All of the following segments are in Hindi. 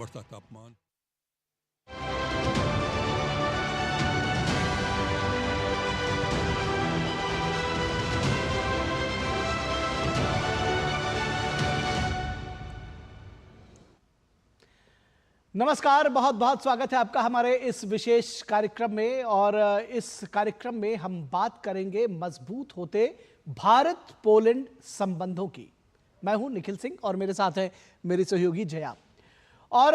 बढ़ता तापमान। नमस्कार, बहुत बहुत स्वागत है आपका हमारे इस विशेष कार्यक्रम में। और इस कार्यक्रम में हम बात करेंगे मजबूत होते भारत पोलैंड संबंधों की। मैं हूं निखिल सिंह और मेरे साथ है मेरी सहयोगी जया। और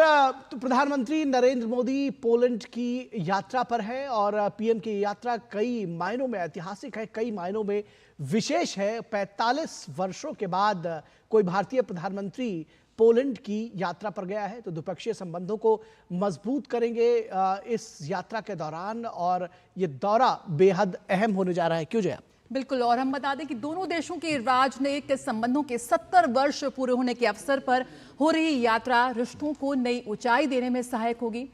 तो प्रधानमंत्री नरेंद्र मोदी पोलैंड की यात्रा पर है और पीएम की यात्रा कई मायनों में ऐतिहासिक है, कई मायनों में विशेष है। 45 वर्षों के बाद कोई भारतीय प्रधानमंत्री पोलैंड की यात्रा पर गया है, तो द्विपक्षीय संबंधों को मजबूत करेंगे इस यात्रा के दौरान। और ये दौरा बेहद अहम होने जा रहा है, क्यों जया? बिल्कुल, और हम बता दें कि दोनों देशों के राजनयिक संबंधों के 70 वर्ष पूरे होने के अवसर पर हो रही यात्रा रिश्तों को नई ऊंचाई देने में सहायक होगी।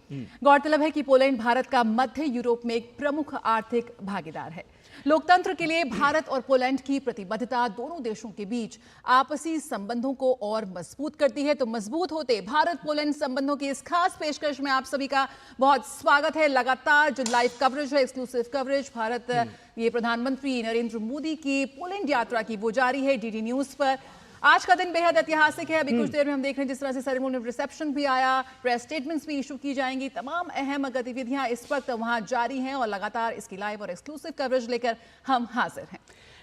गौरतलब है कि पोलैंड भारत का मध्य यूरोप में एक प्रमुख आर्थिक भागीदार है। लोकतंत्र के लिए भारत और पोलैंड की प्रतिबद्धता दोनों देशों के बीच आपसी संबंधों को और मजबूत करती है। तो मजबूत होते भारत पोलैंड संबंधों की इस खास पेशकश में आप सभी का बहुत स्वागत है। लगातार जो लाइव कवरेज है, एक्सक्लूसिव कवरेज भारत ये प्रधानमंत्री नरेंद्र मोदी की पोलैंड यात्रा की वो जारी है डीडी न्यूज पर। आज का दिन बेहद ऐतिहासिक है। अभी कुछ देर में हम देख रहे हैं जिस तरह से सेरेमोनियल रिसेप्शन भी आया, प्रेस स्टेटमेंट्स भी इशू की जाएंगी। तमाम अहम गतिविधियां इस वक्त वहां जारी हैं और लगातार इसकी लाइव और एक्सक्लूसिव कवरेज लेकर हम हाजिर हैं।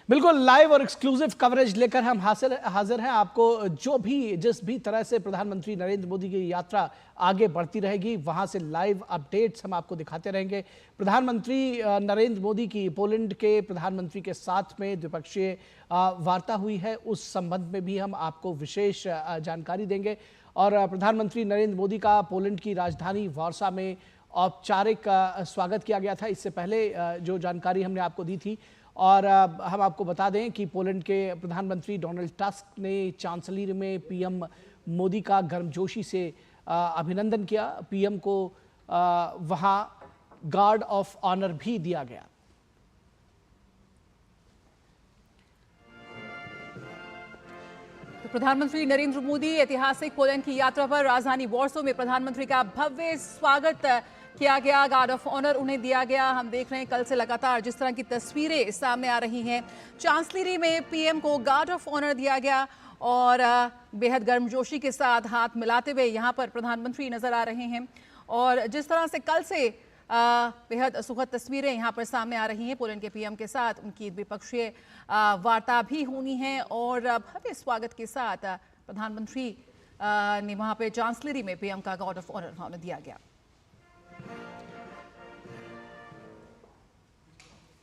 बिल्कुल, लाइव और एक्सक्लूसिव कवरेज लेकर हम हाजिर हैं। आपको जिस भी तरह से प्रधानमंत्री नरेंद्र मोदी की यात्रा आगे बढ़ती रहेगी, वहां से लाइव अपडेट्स हम आपको दिखाते रहेंगे। प्रधानमंत्री नरेंद्र मोदी की पोलैंड के प्रधानमंत्री के साथ में द्विपक्षीय वार्ता हुई है, उस संबंध में भी हम आपको विशेष जानकारी देंगे। और प्रधानमंत्री नरेंद्र मोदी का पोलैंड की राजधानी वार्सा में औपचारिक स्वागत किया गया था। इससे पहले जो जानकारी हमने आपको दी थी, और हम आपको बता दें कि पोलैंड के प्रधानमंत्री डोनाल्ड टस्क ने चांसलरी में पीएम मोदी का गर्मजोशी से अभिनंदन किया। पीएम को वहां गार्ड ऑफ ऑनर भी दिया गया। तो प्रधानमंत्री नरेंद्र मोदी ऐतिहासिक पोलैंड की यात्रा पर राजधानी वॉर्सो में प्रधानमंत्री का भव्य स्वागत किया गया, गार्ड ऑफ ऑनर उन्हें दिया गया। हम देख रहे हैं कल से लगातार जिस तरह की तस्वीरें सामने आ रही हैं। चांसलरी में पीएम को गार्ड ऑफ ऑनर दिया गया और बेहद गर्मजोशी के साथ हाथ मिलाते हुए यहाँ पर प्रधानमंत्री नजर आ रहे हैं। और जिस तरह से कल से बेहद सुखद तस्वीरें यहाँ पर सामने आ रही हैं पोलैंड के पीएम के साथ, उनकी द्विपक्षीय वार्ता भी होनी है और भव्य स्वागत के साथ प्रधानमंत्री ने वहाँ पे चांसलरी में पीएम का गार्ड ऑफ ऑनर दिया गया।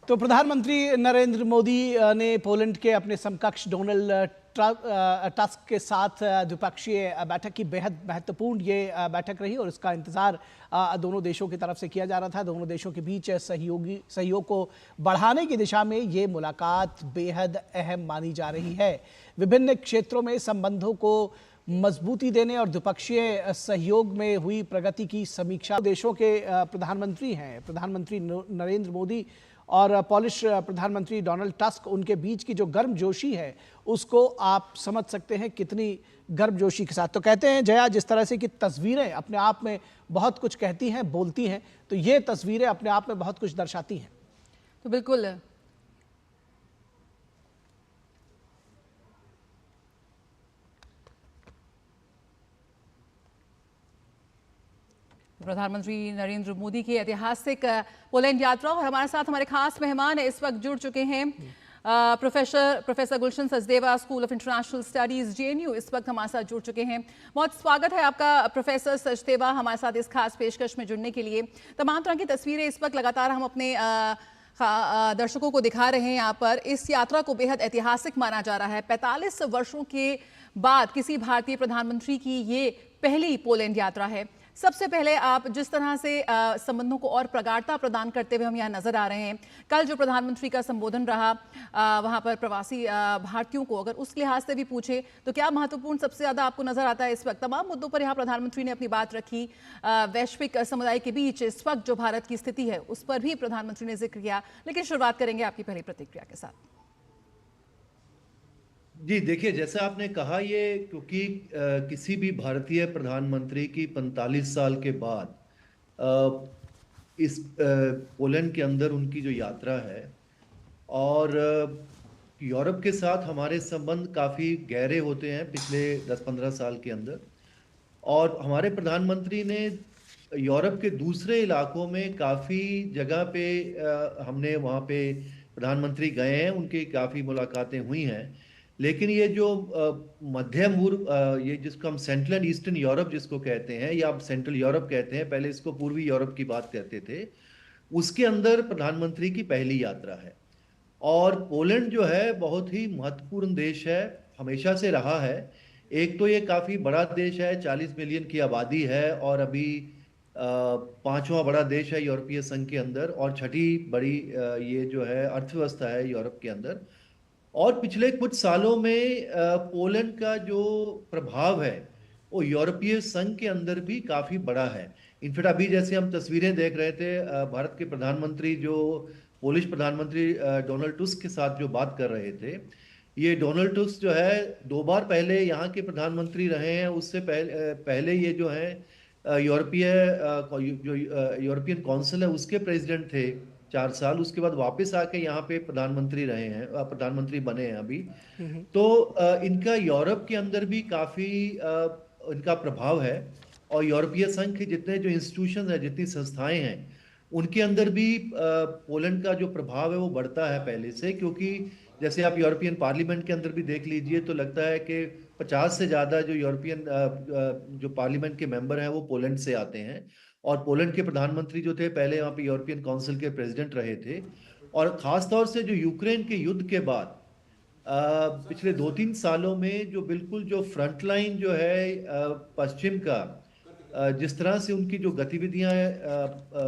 तो प्रधानमंत्री नरेंद्र मोदी ने पोलैंड के अपने समकक्ष डोनाल्ड टस्क के साथ द्विपक्षीय बैठक की। बेहद महत्वपूर्ण ये बैठक रही और इसका इंतजार दोनों देशों की तरफ से किया जा रहा था। दोनों देशों के बीच सहयोग को बढ़ाने की दिशा में ये मुलाकात बेहद अहम मानी जा रही है। विभिन्न क्षेत्रों में संबंधों को मजबूती देने और द्विपक्षीय सहयोग में हुई प्रगति की समीक्षा देशों के प्रधानमंत्री हैं। प्रधानमंत्री नरेंद्र मोदी और पोलिश प्रधानमंत्री डोनाल्ड टस्क, उनके बीच की जो गर्मजोशी है उसको आप समझ सकते हैं कितनी गर्मजोशी के साथ। तो कहते हैं जया, जिस तरह से कि तस्वीरें अपने आप में बहुत कुछ कहती हैं, बोलती हैं, तो ये तस्वीरें अपने आप में बहुत कुछ दर्शाती हैं। तो बिल्कुल प्रधानमंत्री नरेंद्र मोदी की ऐतिहासिक पोलैंड यात्रा। और हमारे साथ हमारे खास मेहमान इस वक्त जुड़ चुके हैं professor Gulshan Sachdeva, school of international studies JNU, इस वक्त हमारे साथ जुड़ चुके हैं। बहुत स्वागत है आपका प्रोफेसर सचदेवा हमारे साथ इस खास पेशकश में जुड़ने के लिए। तमाम तरह की तस्वीरें इस वक्त लगातार हम अपने दर्शकों को दिखा रहे हैं। यहाँ पर इस यात्रा को बेहद ऐतिहासिक माना जा रहा है। 45 वर्षों के बाद किसी भारतीय प्रधानमंत्री की ये पहली पोलैंड यात्रा है। सबसे पहले आप जिस तरह से संबंधों को और प्रगाढ़ता प्रदान करते हुए हम यहाँ नजर आ रहे हैं, कल जो प्रधानमंत्री का संबोधन रहा वहाँ पर प्रवासी भारतीयों को अगर उस लिहाज से भी पूछे तो क्या महत्वपूर्ण सबसे ज़्यादा आपको नजर आता है? इस वक्त तमाम मुद्दों पर यहाँ प्रधानमंत्री ने अपनी बात रखी। वैश्विक समुदाय के बीच इस वक्त जो भारत की स्थिति है उस पर भी प्रधानमंत्री ने जिक्र किया। लेकिन शुरुआत करेंगे आपकी पहली प्रतिक्रिया के साथ। जी देखिए, जैसा आपने कहा, ये क्योंकि किसी भी भारतीय प्रधानमंत्री की 45 साल के बाद इस पोलैंड के अंदर उनकी जो यात्रा है, और यूरोप के साथ हमारे संबंध काफी गहरे होते हैं पिछले 10-15 साल के अंदर। और हमारे प्रधानमंत्री ने यूरोप के दूसरे इलाकों में काफी जगह पे हमने वहाँ पे प्रधानमंत्री गए हैं, उनकी काफी मुलाकातें हुई हैं। लेकिन ये जो मध्य पूर्व, ये जिसको हम सेंट्रल एंड ईस्टर्न यूरोप जिसको कहते हैं, या आप सेंट्रल यूरोप कहते हैं, पहले इसको पूर्वी यूरोप की बात करते थे, उसके अंदर प्रधानमंत्री की पहली यात्रा है। और पोलैंड जो है बहुत ही महत्वपूर्ण देश है, हमेशा से रहा है। एक तो ये काफी बड़ा देश है, 40 मिलियन की आबादी है, और अभी पांचवा बड़ा देश है यूरोपीय संघ के अंदर, और छठी बड़ी ये जो है अर्थव्यवस्था है यूरोप के अंदर। और पिछले कुछ सालों में पोलैंड का जो प्रभाव है वो यूरोपीय संघ के अंदर भी काफी बड़ा है। इनफैक्ट अभी जैसे हम तस्वीरें देख रहे थे, भारत के प्रधानमंत्री जो पोलिश प्रधानमंत्री डोनाल्ड टुस्क के साथ जो बात कर रहे थे, ये डोनाल्ड टुस्क जो है 2 बार पहले यहाँ के प्रधानमंत्री रहे हैं। उससे पहले ये जो है जो यूरोपियन काउंसिल है उसके प्रेसिडेंट थे 4 साल। उसके बाद वापस आके यहाँ पे प्रधानमंत्री रहे हैं, प्रधानमंत्री बने हैं अभी। तो इनका यूरोप के अंदर भी काफी इनका प्रभाव है। और यूरोपीय संघ के जितने जो इंस्टीट्यूशन है, जितनी संस्थाएं हैं, उनके अंदर भी पोलैंड का जो प्रभाव है वो बढ़ता है पहले से। क्योंकि जैसे आप यूरोपियन पार्लियामेंट के अंदर भी देख लीजिए तो लगता है कि 50 से ज्यादा जो यूरोपियन जो पार्लियामेंट के मेंबर हैं वो पोलैंड से आते हैं। और पोलैंड के प्रधानमंत्री जो थे पहले वहाँ पे यूरोपियन काउंसिल के प्रेसिडेंट रहे थे। और खास तौर से जो यूक्रेन के युद्ध के बाद पिछले 2-3 सालों में जो बिल्कुल जो फ्रंटलाइन जो है पश्चिम का, जिस तरह से उनकी जो गतिविधियां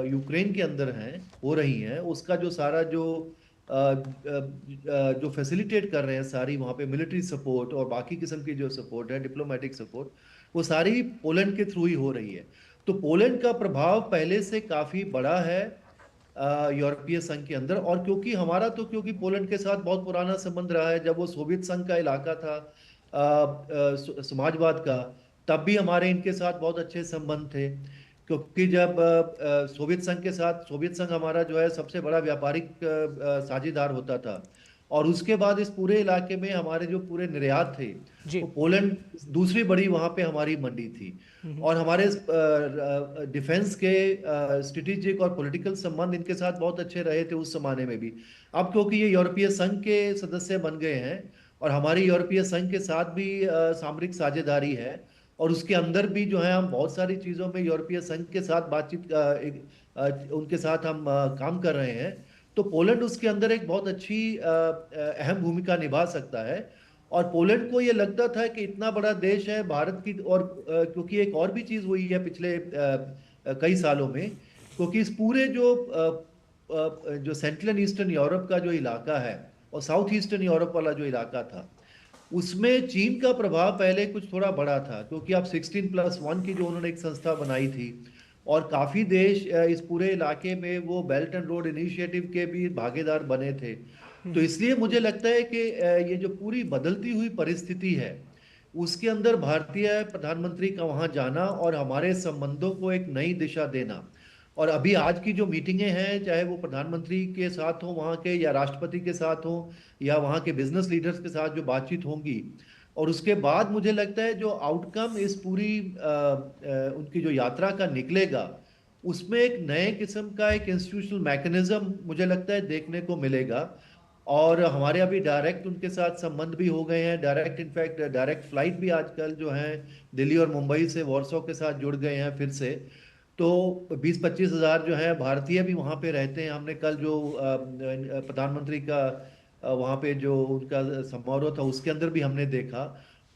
यूक्रेन के अंदर हैं हो रही हैं, उसका जो सारा जो फैसिलिटेट कर रहे हैं, सारी वहाँ पे मिलिट्री सपोर्ट और बाकी किस्म की जो सपोर्ट है, डिप्लोमेटिक सपोर्ट, वो सारी पोलैंड के थ्रू ही हो रही है। तो पोलैंड का प्रभाव पहले से काफी बड़ा है यूरोपीय संघ के अंदर। और क्योंकि पोलैंड के साथ बहुत पुराना संबंध रहा है, जब वो सोवियत संघ का इलाका था समाजवाद का, तब भी हमारे इनके साथ बहुत अच्छे संबंध थे। क्योंकि जब सोवियत संघ हमारा जो है सबसे बड़ा व्यापारिक साझेदार होता था। और उसके बाद इस पूरे इलाके में हमारे जो पूरे निर्यात थे, जी। वो पोलैंड दूसरी बड़ी वहां पे हमारी मंडी थी। और हमारे डिफेंस के स्ट्रेटेजिक और पॉलिटिकल संबंध इनके साथ बहुत अच्छे रहे थे उस जमाने में भी। अब क्योंकि ये यूरोपीय संघ के सदस्य बन गए हैं और हमारी यूरोपीय संघ के साथ भी सामरिक साझेदारी है, और उसके अंदर भी जो है हम बहुत सारी चीज़ों में यूरोपीय संघ के साथ बातचीत उनके साथ हम काम कर रहे हैं। तो पोलैंड उसके अंदर एक बहुत अच्छी अहम भूमिका निभा सकता है। और पोलैंड को ये लगता था कि इतना बड़ा देश है भारत की, और क्योंकि एक और भी चीज़ हुई है पिछले कई सालों में, क्योंकि इस पूरे जो सेंट्रल एंड ईस्टर्न यूरोप का जो इलाका है और साउथ ईस्टर्न यूरोप वाला जो इलाका था, उसमें चीन का प्रभाव पहले कुछ थोड़ा बड़ा था। क्योंकि आप 16+1 की जो उन्होंने एक संस्था बनाई थी, और काफी देश इस पूरे इलाके में वो बेल्ट एंड रोड इनिशिएटिव के भी भागीदार बने थे। तो इसलिए मुझे लगता है कि ये जो पूरी बदलती हुई परिस्थिति है, उसके अंदर भारतीय प्रधानमंत्री का वहां जाना और हमारे संबंधों को एक नई दिशा देना। और अभी आज की जो मीटिंगें हैं, चाहे वो प्रधानमंत्री के साथ हो वहाँ के, या राष्ट्रपति के साथ हो, या वहाँ के बिजनेस लीडर्स के साथ जो बातचीत होंगी, और उसके बाद मुझे लगता है जो आउटकम इस पूरी उनकी जो यात्रा का निकलेगा, उसमें एक नए किस्म का एक इंस्टीट्यूशनल मैकेनिज्म मुझे लगता है देखने को मिलेगा। और हमारे अभी डायरेक्ट उनके साथ संबंध भी हो गए हैं, इनफैक्ट डायरेक्ट फ्लाइट भी आजकल जो है दिल्ली और मुंबई से वॉर्सो के साथ जुड़ गए हैं फिर से। तो 20-25 हज़ार जो है भारतीय भी वहाँ पे रहते हैं। हमने कल जो प्रधानमंत्री का वहाँ पे जो उनका समारोह था उसके अंदर भी हमने देखा।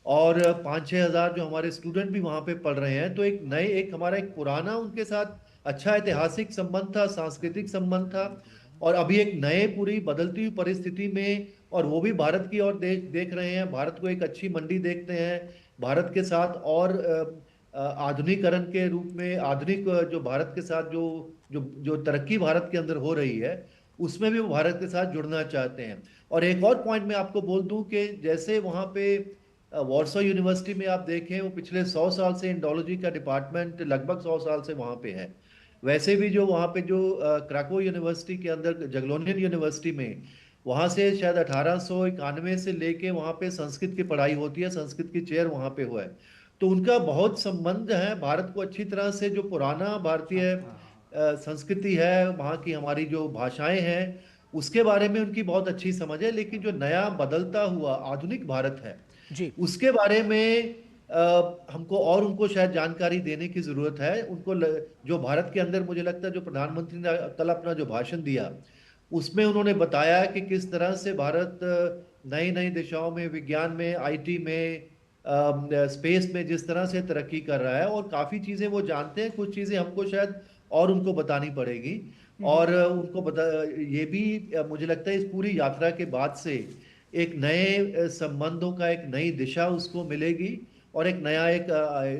और 5-6 हज़ार जो हमारे स्टूडेंट भी वहाँ पे पढ़ रहे हैं। तो एक हमारा एक पुराना उनके साथ अच्छा ऐतिहासिक संबंध था, सांस्कृतिक संबंध था, और अभी एक नए पूरी बदलती हुई परिस्थिति में, और वो भी भारत की ओर देख रहे हैं, भारत को एक अच्छी मंडी देखते हैं, भारत के साथ और आधुनिकीकरण के रूप में आधुनिक जो भारत के साथ जो जो जो तरक्की भारत के अंदर हो रही है, उसमें भी वो भारत के साथ जुड़ना चाहते हैं। और एक और पॉइंट मैं आपको बोल दूं कि जैसे वहाँ पे वॉर्सो यूनिवर्सिटी में आप देखें, वो पिछले 100 साल से इंडोलॉजी का डिपार्टमेंट लगभग 100 साल से वहाँ पे है। वैसे भी जो वहाँ पे जो क्राको यूनिवर्सिटी के अंदर जगलोनियन यूनिवर्सिटी में, वहाँ से शायद 1891 से लेके वहाँ पे संस्कृत की पढ़ाई होती है, संस्कृत की चेयर वहाँ पे हुआ है। तो उनका बहुत संबंध है भारत को अच्छी तरह से, जो पुराना भारतीय संस्कृति है, वहाँ की हमारी जो भाषाएं हैं उसके बारे में उनकी बहुत अच्छी समझ है। लेकिन जो नया बदलता हुआ आधुनिक भारत है जी उसके बारे में हमको और उनको शायद जानकारी देने की जरूरत है। जो भारत के अंदर मुझे लगता है, जो प्रधानमंत्री ने कल अपना जो भाषण दिया उसमें उन्होंने बताया कि किस तरह से भारत नई नई दिशाओं में, विज्ञान में, आईटी में, स्पेस में जिस तरह से तरक्की कर रहा है, और काफी चीजें वो जानते हैं, कुछ चीजें हमको शायद और उनको बतानी पड़ेगी। और उनको बता, ये भी मुझे लगता है इस पूरी यात्रा के बाद से एक नए संबंधों का एक नई दिशा उसको मिलेगी, और एक नया एक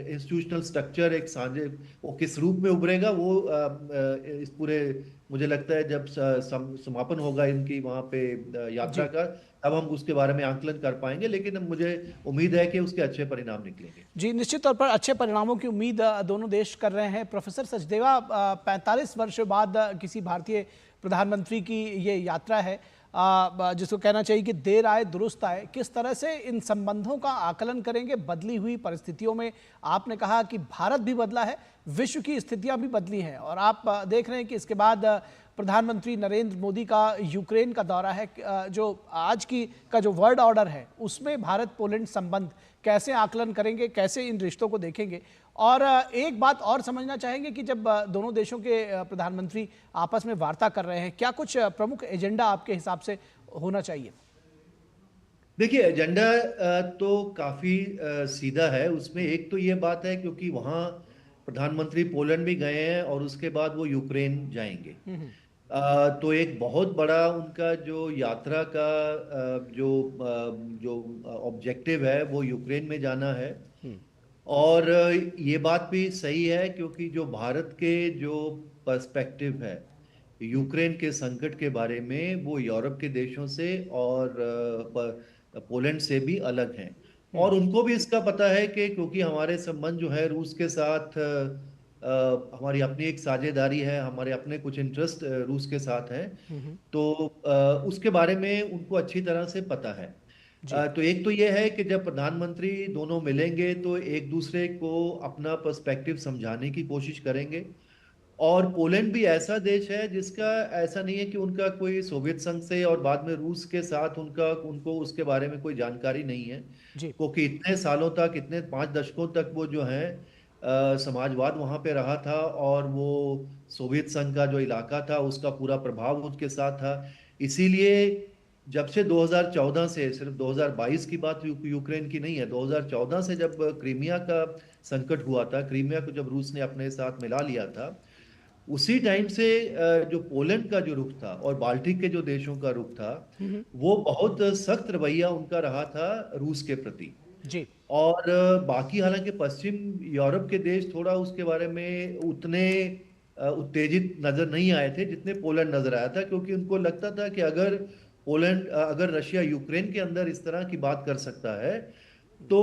इंस्टीट्यूशनल स्ट्रक्चर, एक साझे, वो किस रूप में उभरेगा वो इस पूरे, मुझे लगता है जब समापन होगा इनकी वहाँ पे यात्रा जी का, तब हम उसके बारे में आंकलन कर पाएंगे। लेकिन मुझे उम्मीद है कि उसके अच्छे परिणाम निकलेंगे। जी, निश्चित तौर पर अच्छे परिणामों की उम्मीद दोनों देश कर रहे हैं। प्रोफेसर सचदेवा, 45 वर्ष बाद किसी भारतीय प्रधानमंत्री की ये यात्रा है, जिसको कहना चाहिए कि देर आए दुरुस्त आए। किस तरह से इन संबंधों का आकलन करेंगे बदली हुई परिस्थितियों में? आपने कहा कि भारत भी बदला है, विश्व की स्थितियां भी बदली हैं, और आप देख रहे हैं कि इसके बाद प्रधानमंत्री नरेंद्र मोदी का यूक्रेन का दौरा है। जो आज की का जो वर्ल्ड ऑर्डर है उसमें भारत पोलैंड संबंध कैसे आकलन करेंगे, कैसे इन रिश्तों को देखेंगे? और एक बात और समझना चाहेंगे कि जब दोनों देशों के प्रधानमंत्री आपस में वार्ता कर रहे हैं, क्या कुछ प्रमुख एजेंडा आपके हिसाब से होना चाहिए? देखिए, एजेंडा तो काफी सीधा है। उसमें एक तो ये बात है, क्योंकि वहाँ प्रधानमंत्री पोलैंड भी गए हैं और उसके बाद वो यूक्रेन जाएंगे। तो एक बहुत बड़ा उनका जो यात्रा का जो ऑब्जेक्टिव है वो यूक्रेन में जाना है। और ये बात भी सही है, क्योंकि जो भारत के जो पर्सपेक्टिव है यूक्रेन के संकट के बारे में, वो यूरोप के देशों से और पोलैंड से भी अलग हैं। और उनको भी इसका पता है कि क्योंकि हमारे संबंध जो है रूस के साथ, हमारी अपनी एक साझेदारी है, हमारे अपने कुछ इंटरेस्ट रूस के साथ हैं, तो उसके बारे में उनको अच्छी तरह से पता है। जी तो एक तो ये है कि जब प्रधानमंत्री दोनों मिलेंगे तो एक दूसरे को अपना पर्सपेक्टिव समझाने की कोशिश करेंगे। और पोलैंड भी ऐसा देश है जिसका ऐसा नहीं है कि उनका कोई सोवियत संघ से और बाद में रूस के साथ उनको उसके बारे में कोई जानकारी नहीं है, जी क्योंकि इतने सालों तक, इतने 5 दशकों तक वो जो है समाजवाद वहां पे रहा था, और वो सोवियत संघ का जो इलाका था उसका पूरा प्रभाव उसके साथ था। इसीलिए जब से 2014 से, सिर्फ 2022 की बात यूक्रेन की नहीं है, 2014 से जब क्रीमिया का संकट हुआ था, क्रीमिया को जब रूस ने अपने साथ मिला लिया था, उसी टाइम से जो पोलैंड का जो रुख था और बाल्टिक के जो देशों का रुख था, वो बहुत सख्त रवैया उनका रहा था रूस के प्रति। जी और बाकी हालांकि पश्चिम यूरोप के देश थोड़ा उसके बारे में उतने उत्तेजित नजर नहीं आए थे जितने पोलैंड नजर आया था, क्योंकि उनको लगता था कि अगर रशिया यूक्रेन के अंदर इस तरह की बात कर सकता है, तो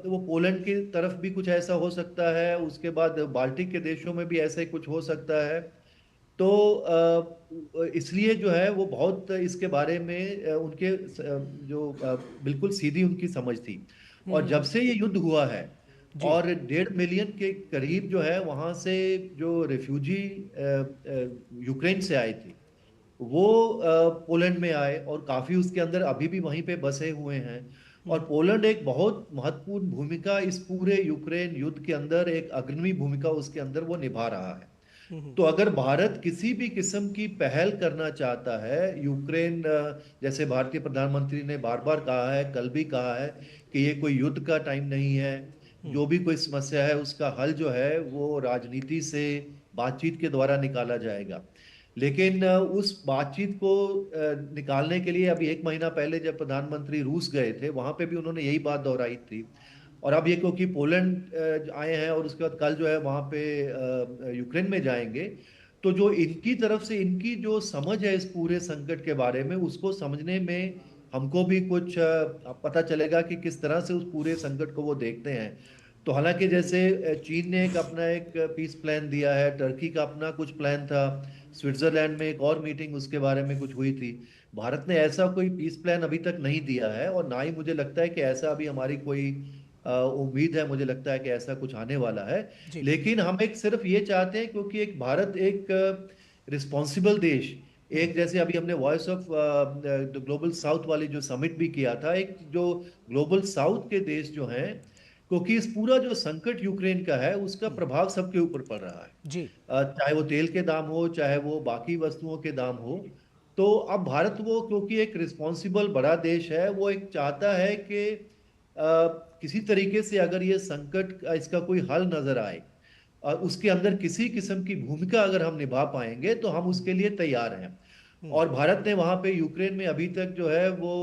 वो पोलैंड की तरफ भी कुछ ऐसा हो सकता है, उसके बाद बाल्टिक के देशों में भी ऐसा ही कुछ हो सकता है। तो इसलिए जो है वो बहुत इसके बारे में उनके बिल्कुल सीधी उनकी समझ थी। और जब से ये युद्ध हुआ है, जी और 1.5 मिलियन के करीब जो है वहां से जो रिफ्यूजी यूक्रेन से आए थे, वो पोलैंड में आए, और काफी उसके अंदर अभी भी वहीं पे बसे हुए हैं। और पोलैंड एक बहुत महत्वपूर्ण भूमिका इस पूरे यूक्रेन युद्ध के अंदर, एक अग्रणी भूमिका उसके अंदर वो निभा रहा है। तो अगर भारत किसी भी किस्म की पहल करना चाहता है यूक्रेन, जैसे भारतीय प्रधानमंत्री ने बार बार कहा है, कल भी कहा है कि ये कोई युद्ध का टाइम नहीं है, जो भी कोई समस्या है उसका हल जो है वो राजनीति से, बातचीत के द्वारा निकाला जाएगा। लेकिन उस बातचीत को निकालने के लिए अभी 1 महीना पहले जब प्रधानमंत्री रूस गए थे, वहां पे भी उन्होंने यही बात दोहराई थी। और अब ये क्योंकि पोलैंड आए हैं और उसके बाद कल जो है वहां पे यूक्रेन में जाएंगे, तो जो इनकी तरफ से इनकी जो समझ है इस पूरे संकट के बारे में, उसको समझने में हमको भी कुछ पता चलेगा कि किस तरह से उस पूरे संकट को वो देखते हैं। तो हालांकि जैसे चीन ने एक अपना एक पीस प्लान दिया है, टर्की का अपना कुछ प्लान था, स्विट्जरलैंड में एक और मीटिंग उसके बारे में कुछ हुई थी। भारत ने ऐसा कोई पीस प्लान अभी तक नहीं दिया है, और ना ही मुझे लगता है कि ऐसा अभी हमारी कोई उम्मीद है। मुझे लगता है कि ऐसा कुछ आने वाला है। जी। लेकिन हम एक सिर्फ ये चाहते हैं, क्योंकि एक भारत एक रिस्पॉन्सिबल देश, एक जैसे अभी हमने voice of the global south वाली जो समिट भी किया था, एक जो ग्लोबल साउथ के देश जो हैं, क्योंकि इस पूरा जो संकट यूक्रेन का है उसका प्रभाव सबके ऊपर पड़ रहा है। जी। चाहे वो तेल के दाम हो, चाहे वो बाकी वस्तुओं के दाम हो। तो अब भारत वो क्योंकि एक रिस्पॉन्सिबल बड़ा देश है, वो एक चाहता है कि किसी तरीके से अगर ये संकट इसका कोई हल नजर आए, उसके अंदर किसी किस्म की भूमिका अगर हम निभा पाएंगे तो हम उसके लिए तैयार हैं। और भारत ने वहां पे यूक्रेन में अभी तक जो है वो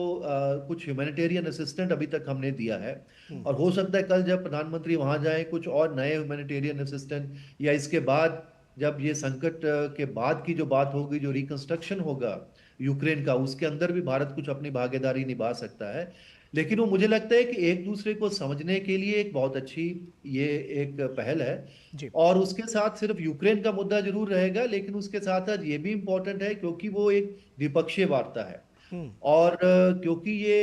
कुछ ह्यूमैनिटेरियन असिस्टेंट अभी तक हमने दिया है। और हो सकता है कल जब प्रधानमंत्री वहां जाएं कुछ और नए ह्यूमैनिटेरियन असिस्टेंट, या इसके बाद जब ये संकट के बाद की जो बात होगी, जो रिकंस्ट्रक्शन होगा यूक्रेन का, उसके अंदर भी भारत कुछ अपनी भागीदारी निभा सकता है। लेकिन वो मुझे लगता है कि एक दूसरे को समझने के लिए एक बहुत अच्छी ये एक पहल है। जी। और उसके साथ सिर्फ यूक्रेन का मुद्दा जरूर रहेगा, लेकिन उसके साथ साथ ये भी इम्पोर्टेंट है क्योंकि वो एक द्विपक्षीय वार्ता है। और क्योंकि ये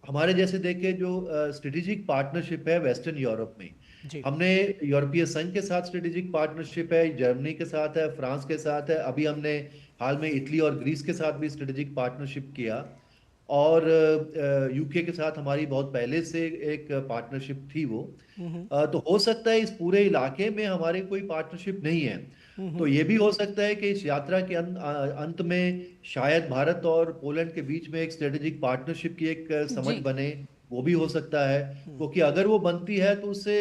हमारे जैसे देखे जो स्ट्रेटेजिक पार्टनरशिप है वेस्टर्न यूरोप में, जी। हमने यूरोपीय संघ के साथ स्ट्रेटेजिक पार्टनरशिप है, जर्मनी के साथ है, फ्रांस के साथ है, अभी हमने हाल में इटली और ग्रीस के साथ भी स्ट्रेटेजिक पार्टनरशिप किया। और यूके के साथ हमारी बहुत पहले से एक पार्टनरशिप थी वो। तो हो सकता है इस पूरे इलाके में हमारे कोई पार्टनरशिप नहीं है। तो ये भी हो सकता है कि इस यात्रा के अंत में शायद भारत और पोलैंड के बीच में एक स्ट्रेटेजिक पार्टनरशिप की एक समझ जी। बने। वो भी हो सकता है, क्योंकि अगर वो बनती है तो उससे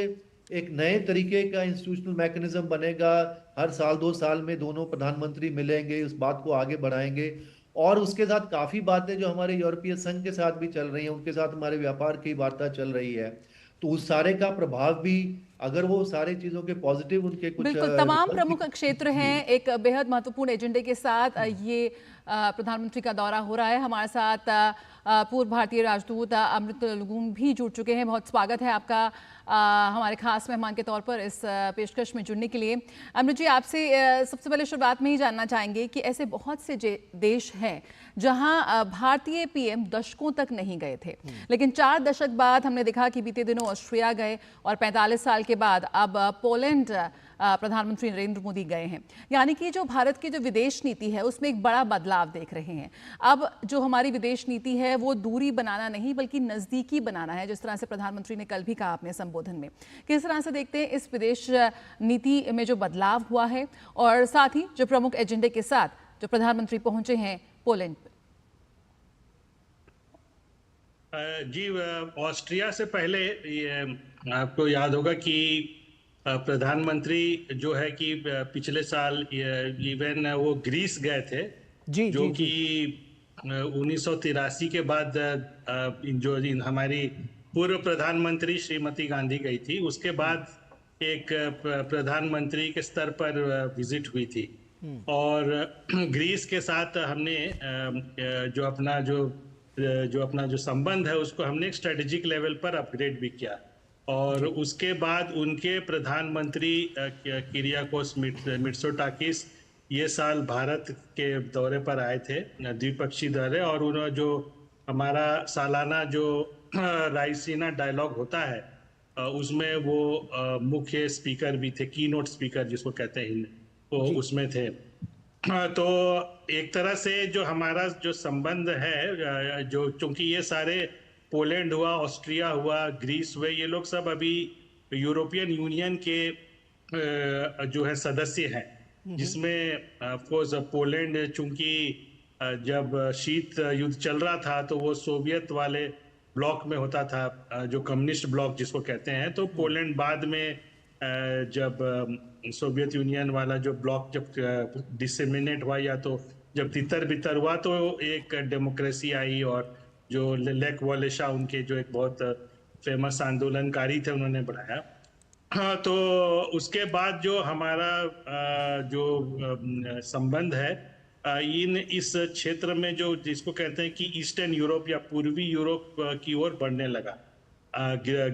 एक नए तरीके का इंस्टीट्यूशनल मैकेनिज्म बनेगा। हर साल 2 साल में दोनों प्रधानमंत्री मिलेंगे, उस बात को आगे बढ़ाएंगे। और उसके साथ काफी बातें जो हमारे यूरोपीय संघ के साथ भी चल रही हैं, उनके साथ हमारे व्यापार की वार्ता चल रही है। तो उस सारे का प्रभाव भी, अगर वो सारी चीजों के पॉजिटिव उनके कुछ बिल्कुल, तमाम रिजल्ट प्रमुख क्षेत्र हैं। एक बेहद महत्वपूर्ण एजेंडे के साथ ये प्रधानमंत्री का दौरा हो रहा है। हमारे साथ पूर्व भारतीय राजदूत अमृत लुगुन भी जुड़ चुके हैं। बहुत स्वागत है आपका हमारे खास मेहमान के तौर पर इस पेशकश में जुड़ने के लिए। अमृत जी, आपसे सबसे पहले शुरुआत में ही जानना चाहेंगे कि ऐसे बहुत से देश हैं जहां भारतीय पीएम दशकों तक नहीं गए थे, लेकिन 4 दशक बाद हमने देखा कि बीते दिनों ऑस्ट्रिया गए और 45 साल के बाद अब पोलैंड प्रधानमंत्री नरेंद्र मोदी गए हैं। यानी कि जो भारत की जो विदेश नीति है उसमें एक बड़ा बदलाव देख रहे हैं। अब जो हमारी विदेश नीति है वो दूरी बनाना नहीं बल्कि नज़दीकी बनाना है, जिस तरह से प्रधानमंत्री ने कल भी कहा अपने संबोधन में। किस तरह से देखते हैं इस विदेश नीति में जो बदलाव हुआ है, और साथ ही जो प्रमुख एजेंडे के साथ जो प्रधानमंत्री पहुंचे हैं पोलैंड पे? जी, ऑस्ट्रिया से पहले आपको याद होगा कि प्रधानमंत्री जो है कि पिछले साल इवन वो ग्रीस गए थे, जी, जो जी, कि 1983 के बाद जो हमारी पूर्व प्रधानमंत्री श्रीमती गांधी गई थी, उसके बाद एक प्रधानमंत्री के स्तर पर विजिट हुई थी। और ग्रीस के साथ हमने जो अपना जो संबंध है उसको हमने एक स्ट्रेटेजिक लेवल पर अपग्रेड भी किया। और उसके बाद उनके प्रधानमंत्री किरियाकोस मित्सोटाकिस ये साल भारत के दौरे पर आए थे, द्विपक्षीय दौरे। और उन्होंने जो हमारा सालाना जो रायसीना डायलॉग होता है उसमें वो मुख्य स्पीकर भी थे, की नोट स्पीकर जिसको कहते हैं, वो उसमें थे। तो एक तरह से जो हमारा जो संबंध है, जो चूंकि ये सारे पोलैंड हुआ, ऑस्ट्रिया हुआ, ग्रीस हुए, ये लोग सब अभी यूरोपियन यूनियन के जो है सदस्य हैं, जिसमें ऑफकोर्स पोलैंड चूंकि जब शीत युद्ध चल रहा था तो वो सोवियत वाले ब्लॉक में होता था, जो कम्युनिस्ट ब्लॉक जिसको कहते हैं। तो पोलैंड बाद में जब सोवियत यूनियन वाला जो ब्लॉक जब डिसेमिनेट हुआ, या तो जब तितर बितर हुआ, तो एक डेमोक्रेसी आई। और जो लेक वालेशा, उनके जो एक बहुत फेमस आंदोलनकारी थे, उन्होंने बढ़ाया। हाँ, तो उसके बाद जो हमारा जो संबंध है इस क्षेत्र में जो जिसको कहते हैं कि ईस्टर्न यूरोप या पूर्वी यूरोप की ओर बढ़ने लगा।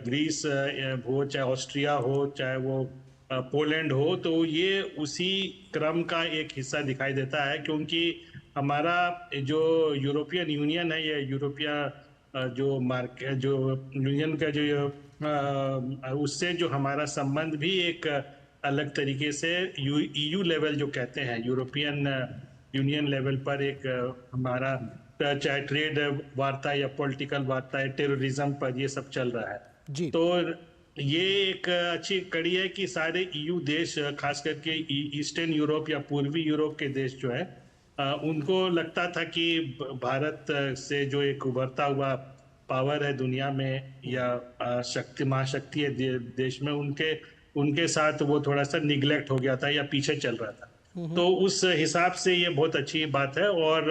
ग्रीस हो, चाहे ऑस्ट्रिया हो, चाहे वो पोलैंड हो, तो ये उसी क्रम का एक हिस्सा दिखाई देता है, क्योंकि हमारा जो यूरोपियन यूनियन है, या यूरोपियन जो यूनियन का जो उससे जो हमारा संबंध भी एक अलग तरीके से ईयू लेवल जो कहते हैं, यूरोपियन यूनियन लेवल पर एक हमारा चाहे ट्रेड वार्ता या पॉलिटिकल वार्ता या टेररिज्म पर ये सब चल रहा है जी। तो ये एक अच्छी कड़ी है कि सारे ईयू देश, खास करके ईस्टर्न यूरोप या पूर्वी यूरोप के देश जो है उनको लगता था कि भारत से जो एक उभरता हुआ पावर है दुनिया में या महाशक्ति है देश में, उनके साथ वो थोड़ा सा निगलेक्ट हो गया था या पीछे चल रहा था। तो उस हिसाब से ये बहुत अच्छी बात है। और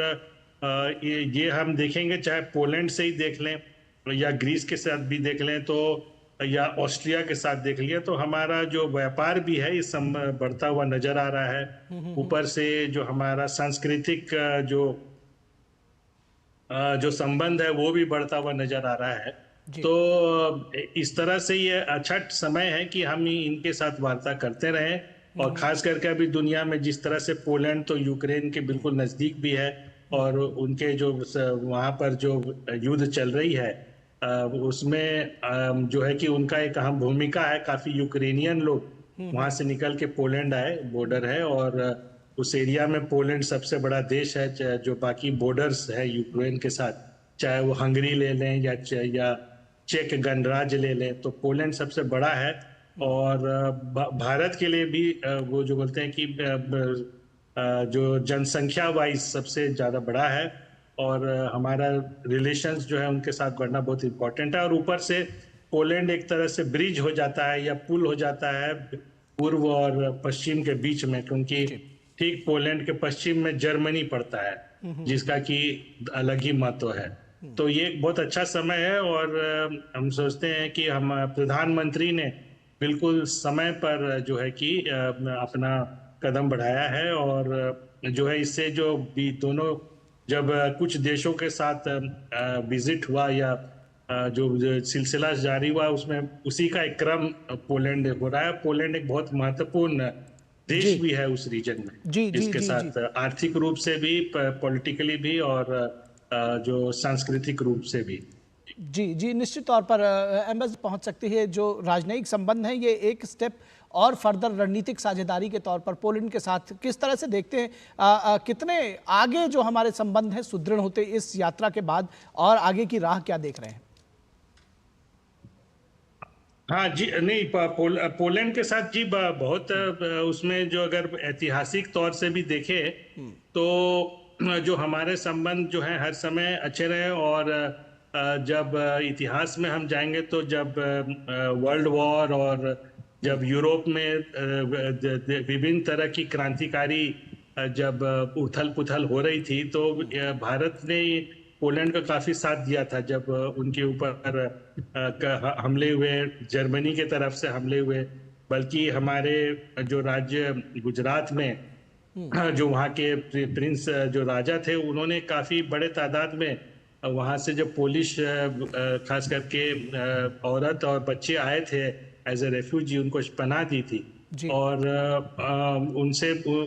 ये हम देखेंगे, चाहे पोलैंड से ही देख लें या ग्रीस के साथ भी देख लें, तो या ऑस्ट्रिया के साथ देख लिया, तो हमारा जो व्यापार भी है इस बढ़ता हुआ नजर आ रहा है। ऊपर से जो हमारा सांस्कृतिक जो संबंध है वो भी बढ़ता हुआ नजर आ रहा है। तो इस तरह से ये अच्छा समय है कि हम इनके साथ वार्ता करते रहें। और खास करके अभी दुनिया में जिस तरह से पोलैंड तो यूक्रेन के बिल्कुल नजदीक भी है, और उनके जो वहाँ पर जो युद्ध चल रही है उसमें जो है कि उनका एक अहम भूमिका है। काफी यूक्रेनियन लोग वहां से निकल के पोलैंड आए, बॉर्डर है, और उस एरिया में पोलैंड सबसे बड़ा देश है। जो बाकी बॉर्डर्स है यूक्रेन के साथ, चाहे वो हंगरी ले लें या चेक गणराज्य ले लें, तो पोलैंड सबसे बड़ा है। और भारत के लिए भी वो जो बोलते हैं कि जो जनसंख्या वाइज सबसे ज्यादा बड़ा है, और हमारा रिलेशंस जो है उनके साथ बढ़ना बहुत इम्पोर्टेंट है। और ऊपर से पोलैंड एक तरह से ब्रिज हो जाता है या पुल हो जाता है पूर्व और पश्चिम के बीच में, क्योंकि ठीक पोलैंड के पश्चिम में जर्मनी पड़ता है जिसका कि अलग ही महत्व है। तो ये एक बहुत अच्छा समय है, और हम सोचते हैं कि हम प्रधानमंत्री ने बिल्कुल समय पर जो है कि अपना कदम बढ़ाया है। और जो है इससे जो भी दोनों जब कुछ देशों के साथ विजिट हुआ या जो सिलसिला जारी हुआ, उसमें उसी का एक क्रम पोलैंड हो रहा है। पोलैंड एक बहुत महत्वपूर्ण देश भी है उस रीजन में, इसके साथ आर्थिक रूप से भी, पॉलिटिकली भी, और जो सांस्कृतिक रूप से भी। जी, निश्चित तौर पर एम्बेसी पहुंच सकती है। जो राजनयिक संबंध है ये एक स्टेप और फर्दर रणनीतिक साझेदारी के तौर पर पोलैंड के साथ किस तरह से देखते हैं, कितने आगे जो हमारे संबंध हैं सुदृढ़ होते इस यात्रा के बाद, और आगे की राह क्या देख रहे हैं? हाँ जी, नहीं, पोलैंड के साथ जी बहुत उसमें जो अगर ऐतिहासिक तौर से भी देखे तो जो हमारे संबंध जो है हर समय अच्छे रहे। और जब इतिहास में हम जाएंगे तो जब वर्ल्ड वॉर और जब यूरोप में विभिन्न तरह की क्रांतिकारी जब उथल पुथल हो रही थी, तो भारत ने पोलैंड का काफी साथ दिया था। जब उनके ऊपर हमले हुए, जर्मनी के तरफ से हमले हुए, बल्कि हमारे जो राज्य गुजरात में जो वहाँ के प्रिंस जो राजा थे, उन्होंने काफी बड़े तादाद में वहाँ से जो पोलिश खास करके औरत और बच्चे आए थे एज ए रेफ्यूजी, उनको पनाह दी थी। और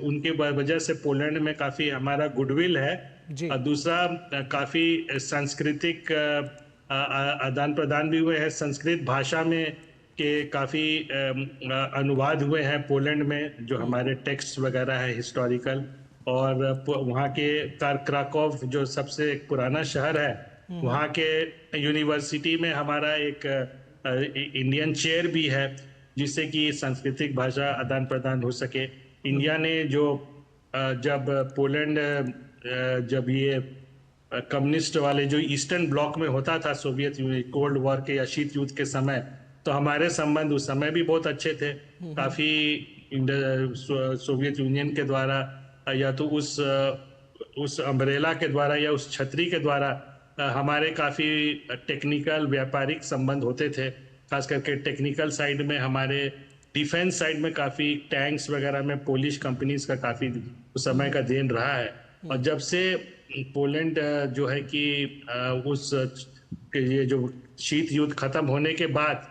उनके वजह से पोलैंड में काफी हमारा गुडविल है। दूसरा, काफी सांस्कृतिक आदान प्रदान भी हुए हैं। संस्कृत भाषा में के काफी अनुवाद हुए हैं पोलैंड में, जो हमारे टेक्स्ट वगैरह है हिस्टोरिकल। और वहाँ के क्राकोव जो सबसे पुराना शहर है, वहाँ के यूनिवर्सिटी में हमारा एक इंडियन चेयर भी है, जिससे कि सांस्कृतिक भाषा आदान प्रदान हो सके। इंडिया ने जो जब पोलैंड जब ये कम्युनिस्ट वाले जो ईस्टर्न ब्लॉक में होता था, सोवियत यूनियन, कोल्ड वॉर के या शीत युद्ध के समय, तो हमारे संबंध उस समय भी बहुत अच्छे थे। काफी सोवियत यूनियन के द्वारा या तो उस अम्ब्रेला के द्वारा या उस छतरी के द्वारा हमारे काफी टेक्निकल व्यापारिक संबंध होते थे। खास करके टेक्निकल साइड में, हमारे डिफेंस साइड में काफ़ी टैंक्स वगैरह में पोलिश कंपनीज का काफ़ी उस समय का देन रहा है। और जब से पोलैंड जो है कि उस ये जो शीत युद्ध खत्म होने के बाद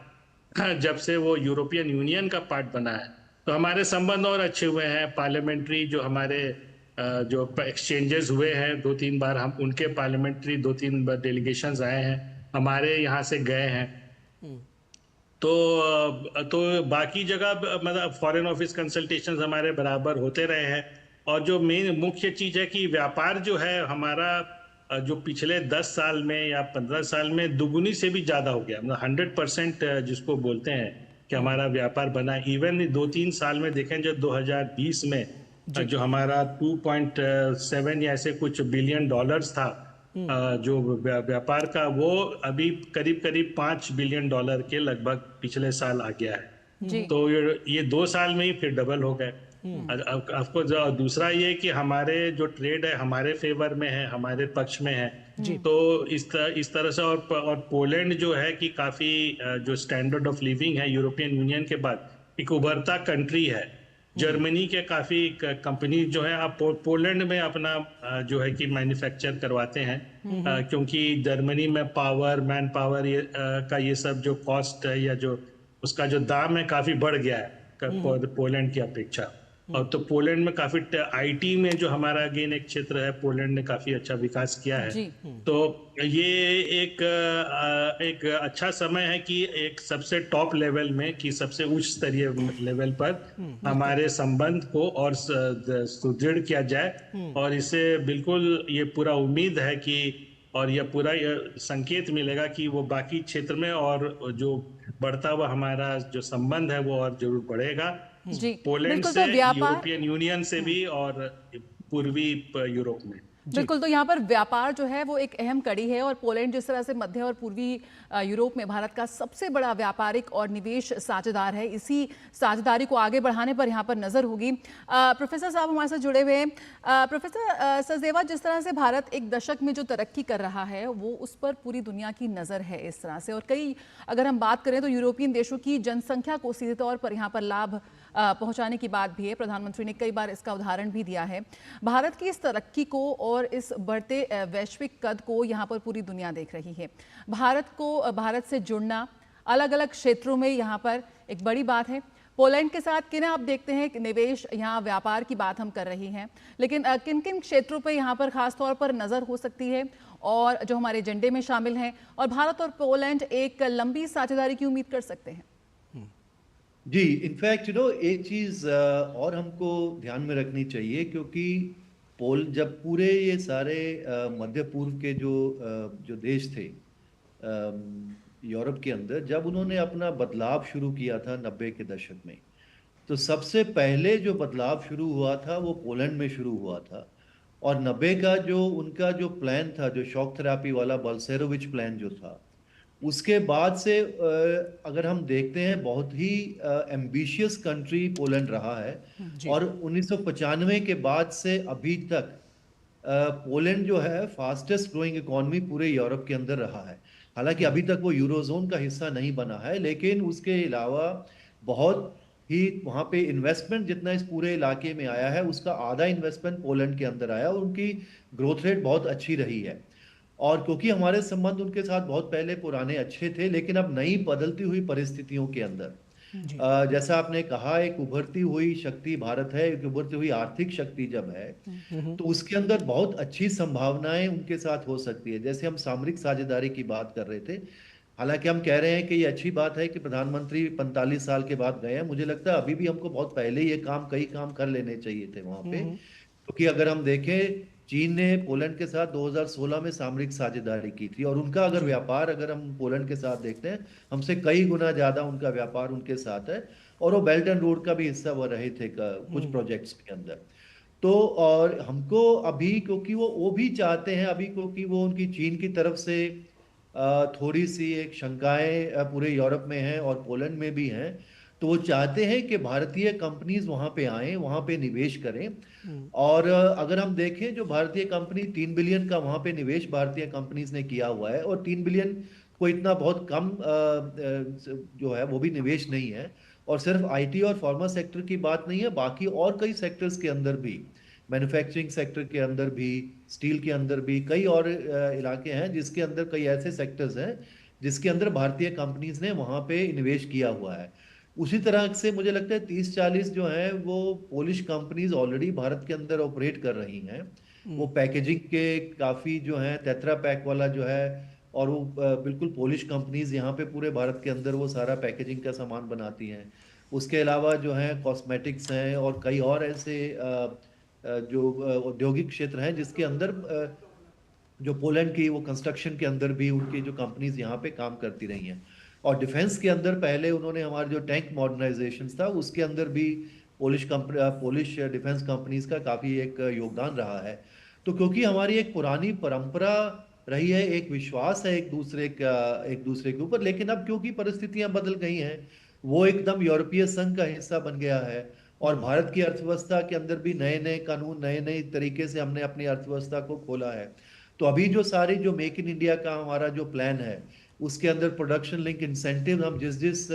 जब से वो यूरोपियन यूनियन का पार्ट बना है, तो हमारे संबंध और अच्छे हुए हैं। पार्लियामेंट्री जो हमारे जो एक्सचेंजेस हुए हैं, 2-3 बार हम उनके पार्लियामेंट्री 2-3 बार डेलीगेशंस आए हैं, हमारे यहाँ से गए हैं। तो बाकी जगह मतलब फॉरेन ऑफिस कंसल्टेशंस हमारे बराबर होते रहे हैं। और जो मेन मुख्य चीज है कि व्यापार जो है हमारा जो पिछले 10 साल में या 15 साल में दुगुनी से भी ज्यादा हो गया, मतलब 100% जिसको बोलते हैं कि हमारा व्यापार बना। इवन 2-3 साल में देखें, जो 2020 में जो हमारा 2.7 या ऐसे कुछ बिलियन डॉलर्स था जो व्यापार का, वो अभी करीब करीब $5 बिलियन के लगभग पिछले साल आ गया है। तो ये 2 साल में ही फिर डबल हो गए। आपको दूसरा ये कि हमारे जो ट्रेड है हमारे फेवर में है, हमारे पक्ष में है। तो इस तरह से और पोलैंड जो है कि काफी जो स्टैंडर्ड ऑफ लिविंग है यूरोपियन यूनियन के बाद एक उभरता कंट्री है। जर्मनी के काफी कंपनी जो है आप पोलैंड में अपना जो है कि मैन्युफैक्चर करवाते हैं, क्योंकि जर्मनी में पावर, मैन पावर का ये सब जो कॉस्ट है या जो उसका जो दाम है काफी बढ़ गया है पोलैंड की अपेक्षा। और तो पोलैंड में काफी आईटी में जो हमारा अगेन एक क्षेत्र है, पोलैंड ने काफी अच्छा विकास किया है। तो ये एक अच्छा समय है कि एक सबसे टॉप लेवल में, कि सबसे उच्च स्तरीय लेवल पर हमारे संबंध को और सुदृढ़ किया जाए। और इससे बिल्कुल ये पूरा उम्मीद है कि, और यह पूरा संकेत मिलेगा कि वो बाकी क्षेत्र में और जो बढ़ता हुआ हमारा जो संबंध है वो और जरूर बढ़ेगा, पोलैंड से, यूरोपियन यूनियन से भी और पूर्वी यूरोप में। बिल्कुल, तो यहाँ पर व्यापार जो है वो एक अहम कड़ी है। और पोलैंड जिस तरह से मध्य और पूर्वी यूरोप में भारत का सबसे बड़ा व्यापारिक और निवेश साझेदार है, इसी साझेदारी को आगे बढ़ाने पर यहाँ पर नजर होगी। प्रोफेसर साहब हमारे साथ जुड़े हुए हैं। प्रोफेसर सचदेवा, जिस तरह से भारत एक दशक में जो तरक्की कर रहा है वो उस पर पूरी दुनिया की नज़र है इस तरह से। और कई, अगर हम बात करें तो यूरोपियन देशों की जनसंख्या को सीधे तौर पर यहाँ पर लाभ पहुंचाने की बात भी है। प्रधानमंत्री ने कई बार इसका उदाहरण भी दिया है। भारत की इस तरक्की को और इस बढ़ते वैश्विक कद को यहाँ पर पूरी दुनिया देख रही है। भारत से जुड़ना अलग अलग क्षेत्रों में यहाँ पर एक बड़ी बात है। पोलैंड के साथ किन आप देखते हैं कि निवेश, यहाँ व्यापार की बात हम कर रही हैं, लेकिन किन किन क्षेत्रों पर यहाँ पर खास तौर पर नज़र हो सकती है और जो हमारे एजेंडे में शामिल हैं, और भारत और पोलैंड एक लंबी साझेदारी की उम्मीद कर सकते हैं? जी, इनफैक्ट एक चीज और हमको ध्यान में रखनी चाहिए, क्योंकि जब पूरे ये सारे मध्य पूर्व के जो देश थे यूरोप के अंदर, जब उन्होंने अपना बदलाव शुरू किया था 90 के दशक में, तो सबसे पहले जो बदलाव शुरू हुआ था वो पोलैंड में शुरू हुआ था। और 90 का जो उनका जो प्लान था, जो शॉक थेरेपी वाला बल्सेरोविच प्लान जो था, उसके बाद से अगर हम देखते हैं बहुत ही एम्बिशियस कंट्री पोलैंड रहा है। और 1995 के बाद से अभी तक पोलैंड जो है फास्टेस्ट ग्रोइंग इकोनॉमी पूरे यूरोप के अंदर रहा है। हालांकि अभी तक वो यूरोजोन का हिस्सा नहीं बना है, लेकिन उसके अलावा बहुत ही वहाँ पे इन्वेस्टमेंट जितना इस पूरे इलाके में आया है उसका आधा इन्वेस्टमेंट पोलैंड के अंदर आया, और उनकी ग्रोथ रेट बहुत अच्छी रही है। और क्योंकि हमारे संबंध उनके साथ बहुत पहले पुराने अच्छे थे, लेकिन अब नई बदलती हुई परिस्थितियों के अंदर जैसा आपने कहा, एक उभरती हुई शक्ति भारत है, एक उभरती हुई आर्थिक शक्ति जब है तो उसके अंदर बहुत अच्छी संभावनाएं उनके साथ हो सकती है। जैसे हम सामरिक साझेदारी की बात कर रहे थे, हालांकि हम कह रहे हैं कि ये अच्छी बात है कि प्रधानमंत्री 45 साल के बाद गए हैं। मुझे लगता है अभी भी हमको बहुत पहले ये कई काम कर लेने चाहिए थे वहां पे, क्योंकि अगर हम देखें, चीन ने पोलैंड के साथ 2016 में सामरिक साझेदारी की थी, और उनका अगर व्यापार, अगर हम पोलैंड के साथ देखते हैं, हमसे कई गुना ज्यादा उनका व्यापार उनके साथ है। और वो बेल्ट एंड रोड का भी हिस्सा वो रहे थे कुछ प्रोजेक्ट्स के अंदर। तो और हमको अभी, क्योंकि वो भी चाहते हैं अभी, क्योंकि वो उनकी चीन की तरफ से थोड़ी सी एक शंकाएं पूरे यूरोप में हैं और पोलैंड में भी हैं, तो वो चाहते हैं कि भारतीय कंपनीज वहां पे आएं, वहां पे निवेश करें। और अगर हम देखें, जो भारतीय कंपनी 3 बिलियन का वहां पे निवेश भारतीय कंपनीज ने किया हुआ है, और 3 बिलियन कोई इतना बहुत कम जो है वो भी निवेश नहीं है। और सिर्फ आईटी और फार्मा सेक्टर की बात नहीं है, बाकी और कई सेक्टर्स के अंदर भी, मैन्युफैक्चरिंग सेक्टर के अंदर भी, स्टील के अंदर भी कई और इलाके हैं जिसके अंदर कई ऐसे सेक्टर्स हैं जिसके अंदर भारतीय कंपनीज ने वहां पे निवेश किया हुआ है। उसी तरह से मुझे लगता है 30-40 जो है वो पोलिश कंपनीज ऑलरेडी भारत के अंदर ऑपरेट कर रही हैं। वो पैकेजिंग के काफी जो है टेट्रा पैक वाला जो है, और वो बिल्कुल पोलिश कंपनीज यहाँ पे पूरे भारत के अंदर वो सारा पैकेजिंग का सामान बनाती हैं। उसके अलावा जो है कॉस्मेटिक्स हैं और कई और ऐसे जो औद्योगिक क्षेत्र हैं जिसके अंदर जो पोलैंड की वो कंस्ट्रक्शन के अंदर भी उनकी जो कंपनीज यहाँ पे काम करती रही हैं। और डिफेंस के अंदर पहले उन्होंने हमारे जो टैंक मॉडर्नाइजेशन था उसके अंदर भी पोलिश डिफेंस कंपनीज का काफी एक योगदान रहा है। तो क्योंकि हमारी एक पुरानी परंपरा रही है, एक विश्वास है एक दूसरे के ऊपर, लेकिन अब क्योंकि परिस्थितियां बदल गई हैं, वो एकदम यूरोपीय संघ का हिस्सा बन गया है। और भारत की अर्थव्यवस्था के अंदर भी नए नए कानून, नए नए तरीके से हमने अपनी अर्थव्यवस्था को खोला है। तो अभी जो सारी जो मेक इन इंडिया का हमारा जो प्लान है उसके अंदर प्रोडक्शन लिंक इंसेंटिव हम जिस जिस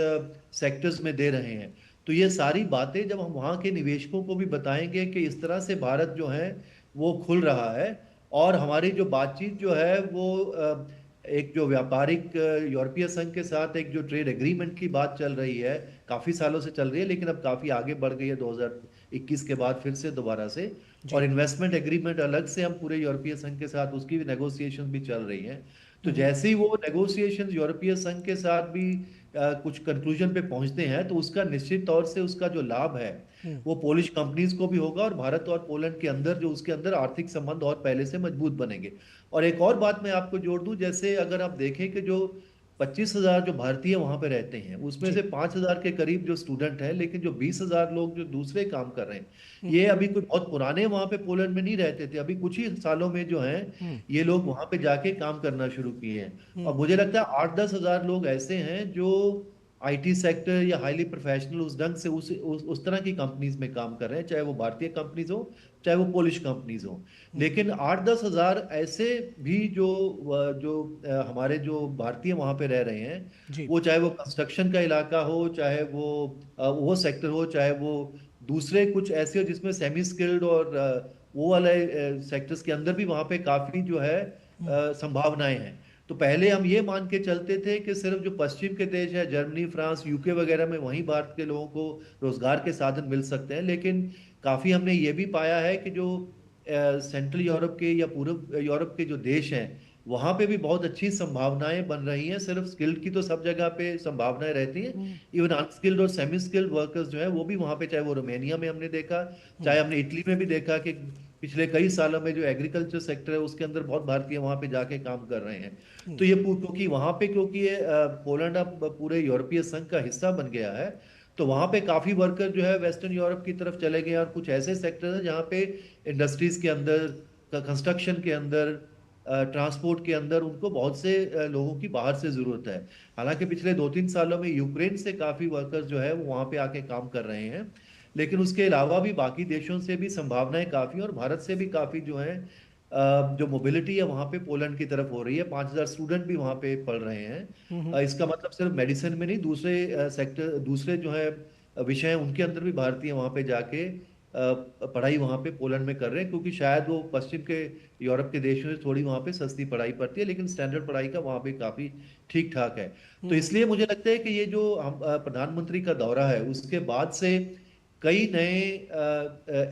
सेक्टर्स में दे रहे हैं, तो ये सारी बातें जब हम वहाँ के निवेशकों को भी बताएंगे कि इस तरह से भारत जो है वो खुल रहा है, और हमारी जो बातचीत जो है वो एक जो व्यापारिक यूरोपीय संघ के साथ एक जो ट्रेड एग्रीमेंट की बात चल रही है, काफी सालों से चल रही है लेकिन अब काफी आगे बढ़ गई है 2021 के बाद फिर से दोबारा से। और इन्वेस्टमेंट एग्रीमेंट अलग से हम पूरे यूरोपीय संघ के साथ उसकी भी नेगोशिएशन भी चल रही है। तो जैसे ही वो नेगोशिएशन यूरोपीय संघ के साथ भी कुछ कंक्लूजन पे पहुंचते हैं तो उसका निश्चित तौर से उसका जो लाभ है वो पोलिश कंपनीज को भी होगा, और भारत और पोलैंड के अंदर जो उसके अंदर आर्थिक संबंध और पहले से मजबूत बनेंगे। और एक और बात मैं आपको जोड़ दूं, जैसे अगर आप देखें कि जो 25,000 जो भारतीय वहां पे रहते हैं उसमें से 5,000 के करीब जो स्टूडेंट हैं, लेकिन जो 20,000 लोग जो दूसरे काम कर रहे हैं, ये अभी कोई बहुत पुराने वहां पे पोलैंड में नहीं रहते थे, अभी कुछ ही सालों में जो हैं ये लोग वहां पे जाके काम करना शुरू किए हैं। और मुझे लगता है 8-10 हजार लोग ऐसे हैं जो आईटी सेक्टर या हाईली प्रोफेशनल उस ढंग से उस तरह की कंपनीज में काम कर रहे हैं, चाहे वो भारतीय कंपनीज हो चाहे वो पोलिश कंपनीज हो। लेकिन 8-10 हजार ऐसे भी जो जो हमारे जो भारतीय वहां पे रह रहे हैं, वो चाहे वो कंस्ट्रक्शन का इलाका हो, चाहे वो सेक्टर हो, चाहे वो दूसरे कुछ ऐसे हो जिसमें सेमी स्किल्ड और वो वाले सेक्टर्स के अंदर भी वहां पे काफी जो है संभावनाएं हैं। तो पहले हम ये मान के चलते थे कि सिर्फ जो पश्चिम के देश है, जर्मनी, फ्रांस, यूके वगैरह में वहीं भारत के लोगों को रोजगार के साधन मिल सकते हैं, लेकिन काफी हमने ये भी पाया है कि जो सेंट्रल यूरोप के या पूर्व यूरोप के जो देश हैं वहां पे भी बहुत अच्छी संभावनाएं बन रही हैं। सिर्फ स्किल्ड की तो सब जगह पे संभावनाएं रहती हैं, इवन अनस्किल्ड और सेमी स्किल्ड वर्कर्स जो है वो भी वहां पे, चाहे वो रोमेनिया में हमने देखा, चाहे हमने इटली में भी देखा कि पिछले कई सालों में जो एग्रीकल्चर सेक्टर है उसके अंदर बहुत भारतीय वहां पे जाके काम कर रहे हैं। तो ये क्योंकि वहां पे क्योंकि ये पोलैंड अब पूरे यूरोपीय संघ का हिस्सा बन गया है, तो वहां पे काफी वर्कर जो है वेस्टर्न यूरोप की तरफ चले गए, और कुछ ऐसे सेक्टर हैं जहाँ पे इंडस्ट्रीज के अंदर, कंस्ट्रक्शन के अंदर, ट्रांसपोर्ट के अंदर उनको बहुत से लोगों की बाहर से जरूरत है। हालांकि पिछले 2-3 सालों में यूक्रेन से काफी वर्कर्स जो है वो वहां पे आके काम कर रहे हैं, लेकिन उसके अलावा भी बाकी देशों से भी संभावनाएं काफी, और भारत से भी काफी जो है जो मोबिलिटी है वहां पे पोलैंड की तरफ हो रही है। 5,000 स्टूडेंट भी वहां पे पढ़ रहे हैं। इसका मतलब सिर्फ मेडिसिन में नहीं, दूसरे सेक्टर, दूसरे जो है विषय हैं उनके अंदर भी भारतीय वहां पे जाके पढ़ाई वहां पे पोलैंड में कर रहे हैं, क्योंकि शायद वो पश्चिम के यूरोप के देशों से थोड़ी वहां पे सस्ती पढ़ाई पड़ती है, लेकिन स्टैंडर्ड पढ़ाई का वहां पे काफी ठीक ठाक है। तो इसलिए मुझे लगता है कि ये जो हम प्रधानमंत्री का दौरा है उसके बाद से कई नए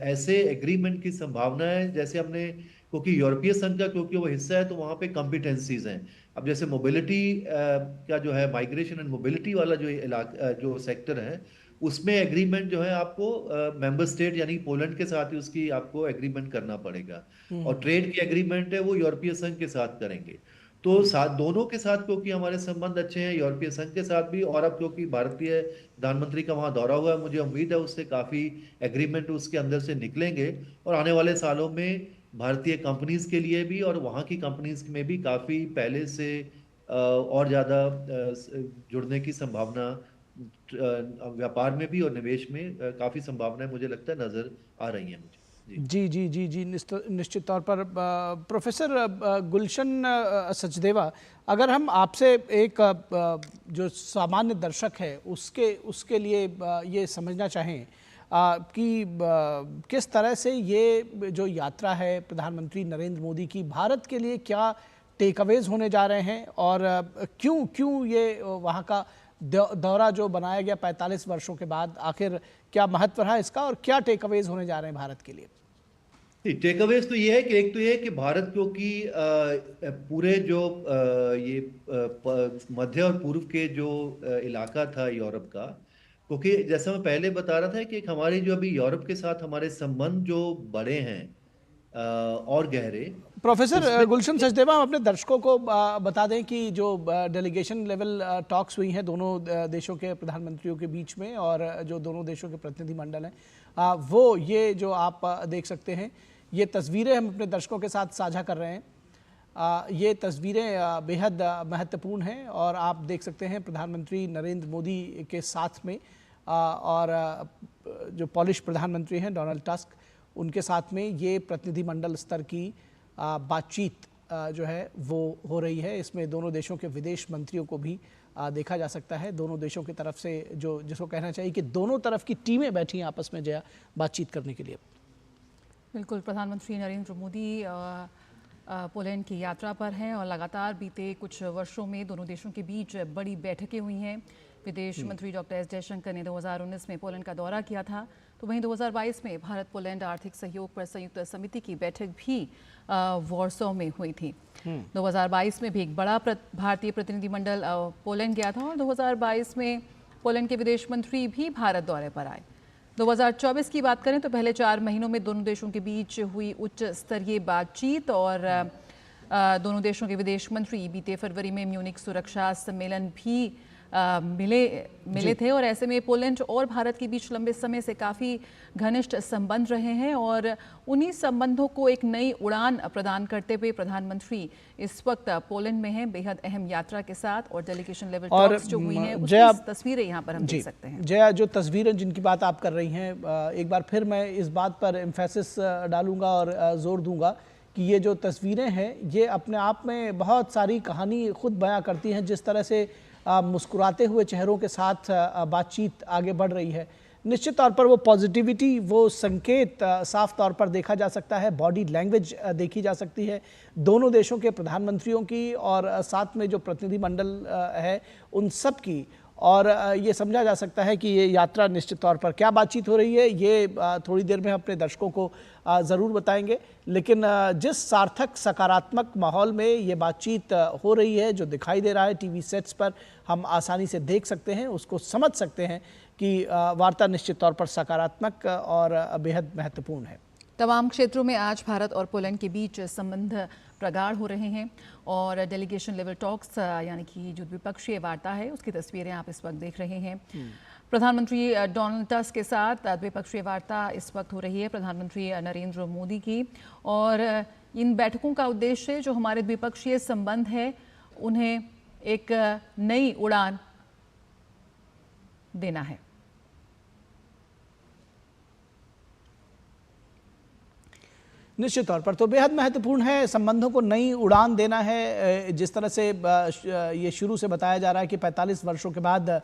ऐसे एग्रीमेंट की संभावना है, जैसे हमने, क्योंकि यूरोपीय संघ का क्योंकि वो हिस्सा है तो वहां पे कॉम्पिटेंसीज हैं। अब जैसे मोबिलिटी का जो है, माइग्रेशन एंड मोबिलिटी वाला जो इलाका जो सेक्टर है, उसमें एग्रीमेंट जो है आपको मेंबर स्टेट यानी पोलैंड के साथ ही उसकी आपको एग्रीमेंट करना पड़ेगा, और ट्रेड की एग्रीमेंट है वो यूरोपीय संघ के साथ करेंगे। तो साथ दोनों के साथ क्योंकि हमारे संबंध अच्छे हैं, यूरोपीय संघ के साथ भी, और अब क्योंकि भारतीय प्रधानमंत्री का वहां दौरा हुआ है, मुझे उम्मीद है उससे काफी एग्रीमेंट उसके अंदर से निकलेंगे, और आने वाले सालों में भारतीय कंपनीज के लिए भी और वहाँ की कंपनीज में भी काफी पहले से और ज्यादा जुड़ने की संभावना, व्यापार में भी और निवेश में काफी संभावनाएं मुझे लगता है नजर आ रही हैं मुझे। जी जी जी जी निश्चित तौर पर। प्रोफेसर गुलशन सचदेवा, अगर हम आपसे एक जो सामान्य दर्शक है उसके लिए ये समझना चाहें कि किस तरह से ये जो यात्रा है प्रधानमंत्री नरेंद्र मोदी की भारत के लिए क्या टेकअवेज होने जा रहे हैं, और क्यों ये वहाँ का दौरा जो बनाया गया 45 वर्षों के बाद, आखिर क्या महत्व रहा इसका और क्या टेकअवेज होने जा रहे हैं भारत के लिए? टेकअवेज तो ये है कि एक तो ये है कि भारत, क्योंकि पूरे जो ये मध्य और पूर्व के जो इलाका था यूरोप का, क्योंकि जैसा मैं पहले बता रहा था कि एक हमारी जो अभी यूरोप के साथ हमारे संबंध जो बड़े हैं और गहरे। प्रोफेसर गुलशन सचदेवा, हम अपने दर्शकों को बता दें कि जो डेलीगेशन लेवल टॉक्स हुई हैं दोनों देशों के प्रधानमंत्रियों के बीच में, और जो दोनों देशों के प्रतिनिधिमंडल हैं वो ये जो आप देख सकते हैं, ये तस्वीरें हम अपने दर्शकों के साथ साझा कर रहे हैं। ये तस्वीरें बेहद महत्वपूर्ण हैं और आप देख सकते हैं प्रधानमंत्री नरेंद्र मोदी के साथ में और जो पॉलिश प्रधानमंत्री हैं डोनाल्ड टस्क, उनके साथ में ये प्रतिनिधिमंडल स्तर की बातचीत जो है वो हो रही है। इसमें दोनों देशों के विदेश मंत्रियों को भी देखा जा सकता है। दोनों देशों की तरफ से जो जिसको कहना चाहिए कि दोनों तरफ की टीमें बैठी हैं आपस में जया बातचीत करने के लिए। बिल्कुल, प्रधानमंत्री नरेंद्र मोदी पोलैंड की यात्रा पर हैं और लगातार बीते कुछ वर्षों में दोनों देशों के बीच बड़ी बैठकें हुई हैं। विदेश मंत्री डॉक्टर एस जयशंकर ने 2019 में पोलैंड का दौरा किया था, तो वहीं 2022 में भारत पोलैंड आर्थिक सहयोग पर संयुक्त समिति की बैठक भी वॉर्सो में हुई थी। 2022 में भी एक बड़ा भारतीय प्रतिनिधिमंडल पोलैंड गया था और 2022 में पोलैंड के विदेश मंत्री भी भारत दौरे पर आए। 2024 की बात करें तो पहले 4 महीनों में दोनों देशों के बीच हुई उच्च स्तरीय बातचीत और दोनों देशों के विदेश मंत्री बीते फरवरी में म्यूनिख सुरक्षा सम्मेलन भी मिले थे और ऐसे में पोलैंड और भारत के बीच लंबे समय से काफ़ी घनिष्ठ संबंध रहे हैं और उन्हीं संबंधों को एक नई उड़ान प्रदान करते हुए प्रधानमंत्री इस वक्त पोलैंड में हैं बेहद अहम यात्रा के साथ और डेलीगेशन लेवल टॉक्स जो हुई हैं उसकी तस्वीरें यहाँ पर हम देख सकते हैं। जया, जो तस्वीरें जिनकी बात आप कर रही हैं, एक बार फिर मैं इस बात पर एम्फेसिस डालूंगा और जोर दूंगा कि ये जो तस्वीरें हैं ये अपने आप में बहुत सारी कहानी खुद बयां करती हैं। जिस तरह से मुस्कुराते हुए चेहरों के साथ बातचीत आगे बढ़ रही है, निश्चित तौर पर वो पॉजिटिविटी, वो संकेत साफ तौर पर देखा जा सकता है। बॉडी लैंग्वेज देखी जा सकती है दोनों देशों के प्रधानमंत्रियों की और साथ में जो प्रतिनिधिमंडल है उन सब की, और ये समझा जा सकता है कि ये यात्रा निश्चित तौर पर क्या बातचीत हो रही है ये थोड़ी देर में अपने दर्शकों को ज़रूर बताएंगे। लेकिन जिस सार्थक सकारात्मक माहौल में ये बातचीत हो रही है, जो दिखाई दे रहा है टीवी सेट्स पर, हम आसानी से देख सकते हैं, उसको समझ सकते हैं कि वार्ता निश्चित तौर पर सकारात्मक और बेहद महत्वपूर्ण है। तमाम क्षेत्रों में आज भारत और पोलैंड के बीच संबंध प्रगाढ़ हो रहे हैं और डेलीगेशन लेवल टॉक्स यानी कि जो द्विपक्षीय वार्ता है उसकी तस्वीरें आप इस वक्त देख रहे हैं। प्रधानमंत्री डोनाल्ड टस्क के साथ द्विपक्षीय वार्ता इस वक्त हो रही है प्रधानमंत्री नरेंद्र मोदी की, और इन बैठकों का उद्देश्य जो हमारे द्विपक्षीय संबंध है उन्हें एक नई उड़ान देना है। निश्चित तौर पर तो बेहद महत्वपूर्ण है, संबंधों को नई उड़ान देना है। जिस तरह से ये शुरू से बताया जा रहा है कि 45 वर्षों के बाद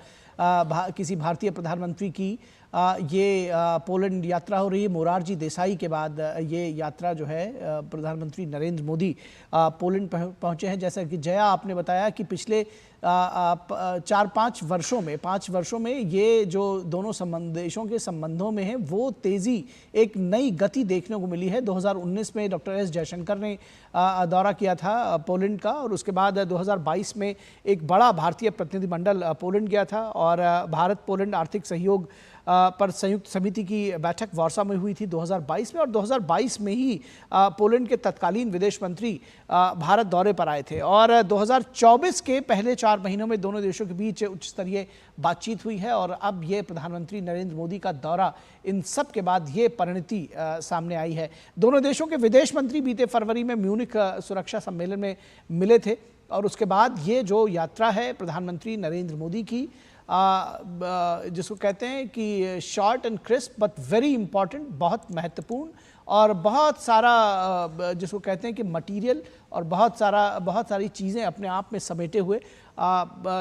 किसी भारतीय प्रधानमंत्री की ये पोलैंड यात्रा हो रही है। मोरारजी देसाई के बाद ये यात्रा जो है प्रधानमंत्री नरेंद्र मोदी पोलैंड पहुंचे हैं। जैसा कि जया आपने बताया कि पिछले 4-5 वर्षों में ये जो दोनों देशों के संबंधों में है वो तेज़ी, एक नई गति देखने को मिली है। 2019 में डॉक्टर एस जयशंकर ने दौरा किया था पोलैंड का, और उसके बाद 2022 में एक बड़ा भारतीय प्रतिनिधिमंडल पोलैंड गया था और भारत पोलैंड आर्थिक सहयोग पर संयुक्त समिति की बैठक वार्सा में हुई थी 2022 में, और 2022 में ही पोलैंड के तत्कालीन विदेश मंत्री भारत दौरे पर आए थे। और 2024 के पहले 4 महीनों में दोनों देशों के बीच उच्च स्तरीय बातचीत हुई है, और अब ये प्रधानमंत्री नरेंद्र मोदी का दौरा, इन सब के बाद ये परिणति सामने आई है। दोनों देशों के विदेश मंत्री बीते फरवरी में म्यूनिख सुरक्षा सम्मेलन में मिले थे, और उसके बाद ये जो यात्रा है प्रधानमंत्री नरेंद्र मोदी की जिसको कहते हैं कि short and crisp but very important, बहुत महत्वपूर्ण और बहुत सारा जिसको कहते हैं कि मटेरियल और बहुत सारी चीज़ें अपने आप में समेटे हुए।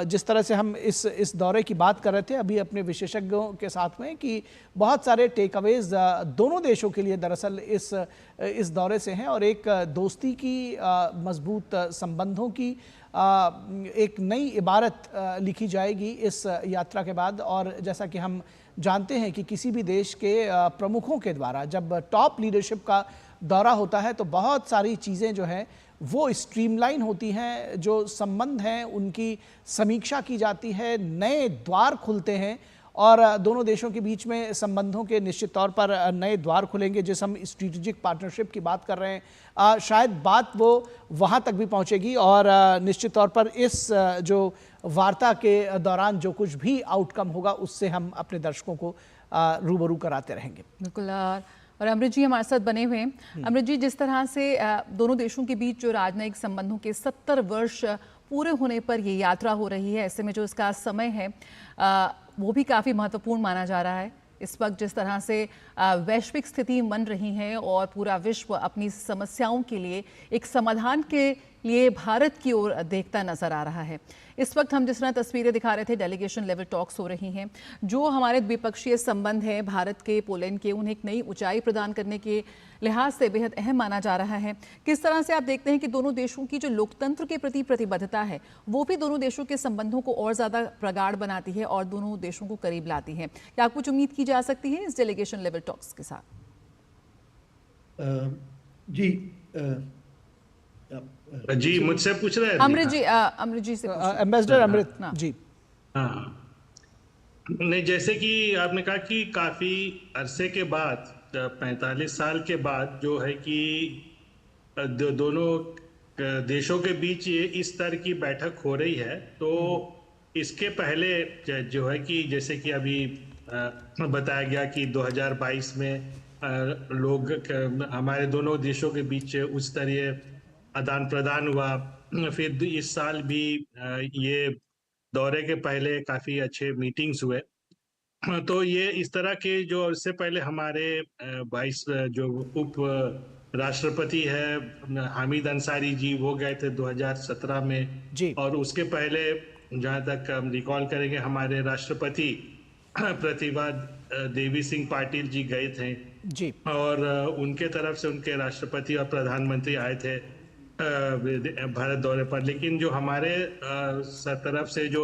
जिस तरह से हम इस दौरे की बात कर रहे थे अभी अपने विशेषज्ञों के साथ में कि बहुत सारे टेक अवेज दोनों देशों के लिए दरअसल इस दौरे से हैं और एक दोस्ती की मजबूत संबंधों की एक नई इबारत लिखी जाएगी इस यात्रा के बाद। और जैसा कि हम जानते हैं कि किसी भी देश के प्रमुखों के द्वारा जब टॉप लीडरशिप का दौरा होता है तो बहुत सारी चीज़ें जो हैं वो स्ट्रीमलाइन होती हैं, जो संबंध हैं उनकी समीक्षा की जाती है, नए द्वार खुलते हैं और दोनों देशों के बीच में संबंधों के निश्चित तौर पर नए द्वार खुलेंगे। जिस हम स्ट्रेटेजिक पार्टनरशिप की बात कर रहे हैं शायद बात वो वहाँ तक भी पहुँचेगी और निश्चित तौर पर इस जो वार्ता के दौरान जो कुछ भी आउटकम होगा उससे हम अपने दर्शकों को रूबरू कराते रहेंगे। बिल्कुल। और अमृत जी हमारे साथ बने हुए हैं। अमृत जी, जिस तरह से दोनों देशों के बीच जो राजनयिक संबंधों के 70 वर्ष पूरे होने पर ये यात्रा हो रही है, ऐसे में जो इसका समय है वो भी काफ़ी महत्वपूर्ण माना जा रहा है। इस वक्त जिस तरह से वैश्विक स्थिति बन रही है और पूरा विश्व अपनी समस्याओं के लिए एक समाधान के लिए भारत की ओर देखता नजर आ रहा है। इस वक्त हम जिस तरह तस्वीरें दिखा रहे थे, डेलीगेशन लेवल टॉक्स हो रही हैं, जो हमारे द्विपक्षीय संबंध है भारत के पोलैंड के, उन्हें एक नई ऊंचाई प्रदान करने के लिहाज से बेहद अहम माना जा रहा है। किस तरह से आप देखते हैं कि दोनों देशों की जो लोकतंत्र के प्रति प्रतिबद्धता है वो भी दोनों देशों के संबंधों को और ज़्यादा प्रगाढ़ बनाती है और दोनों देशों को करीब लाती है? क्या कुछ उम्मीद की जा सकती है इस डेलीगेशन लेवल टॉक्स के साथ? जी मुझसे पूछ रहे हैं अमृत जी से एम्बेसडर अमृत जी। हाँ, नहीं, जैसे कि आपने कहा कि काफी अरसे के बाद 45 साल के बाद जो है कि दोनों देशों के बीच ये इस तरह की बैठक हो रही है, तो इसके पहले जो है कि जैसे कि अभी बताया गया कि 2022 में लोग हमारे दोनों देशों के बीच उच्च स्तरीय आदान प्रदान हुआ। फिर इस साल भी ये दौरे के पहले काफी अच्छे मीटिंग्स हुए। तो ये इस तरह के जो इससे पहले हमारे वाइस जो उप राष्ट्रपति है हामिद अंसारी जी, वो गए थे 2017 में जी। और उसके पहले जहाँ तक हम रिकॉल करेंगे हमारे राष्ट्रपति प्रतिभा देवी सिंह पाटिल जी गए थे जी। और उनके तरफ से उनके राष्ट्रपति और प्रधानमंत्री आए थे भारत दौरे पर। लेकिन जो हमारे तरफ से जो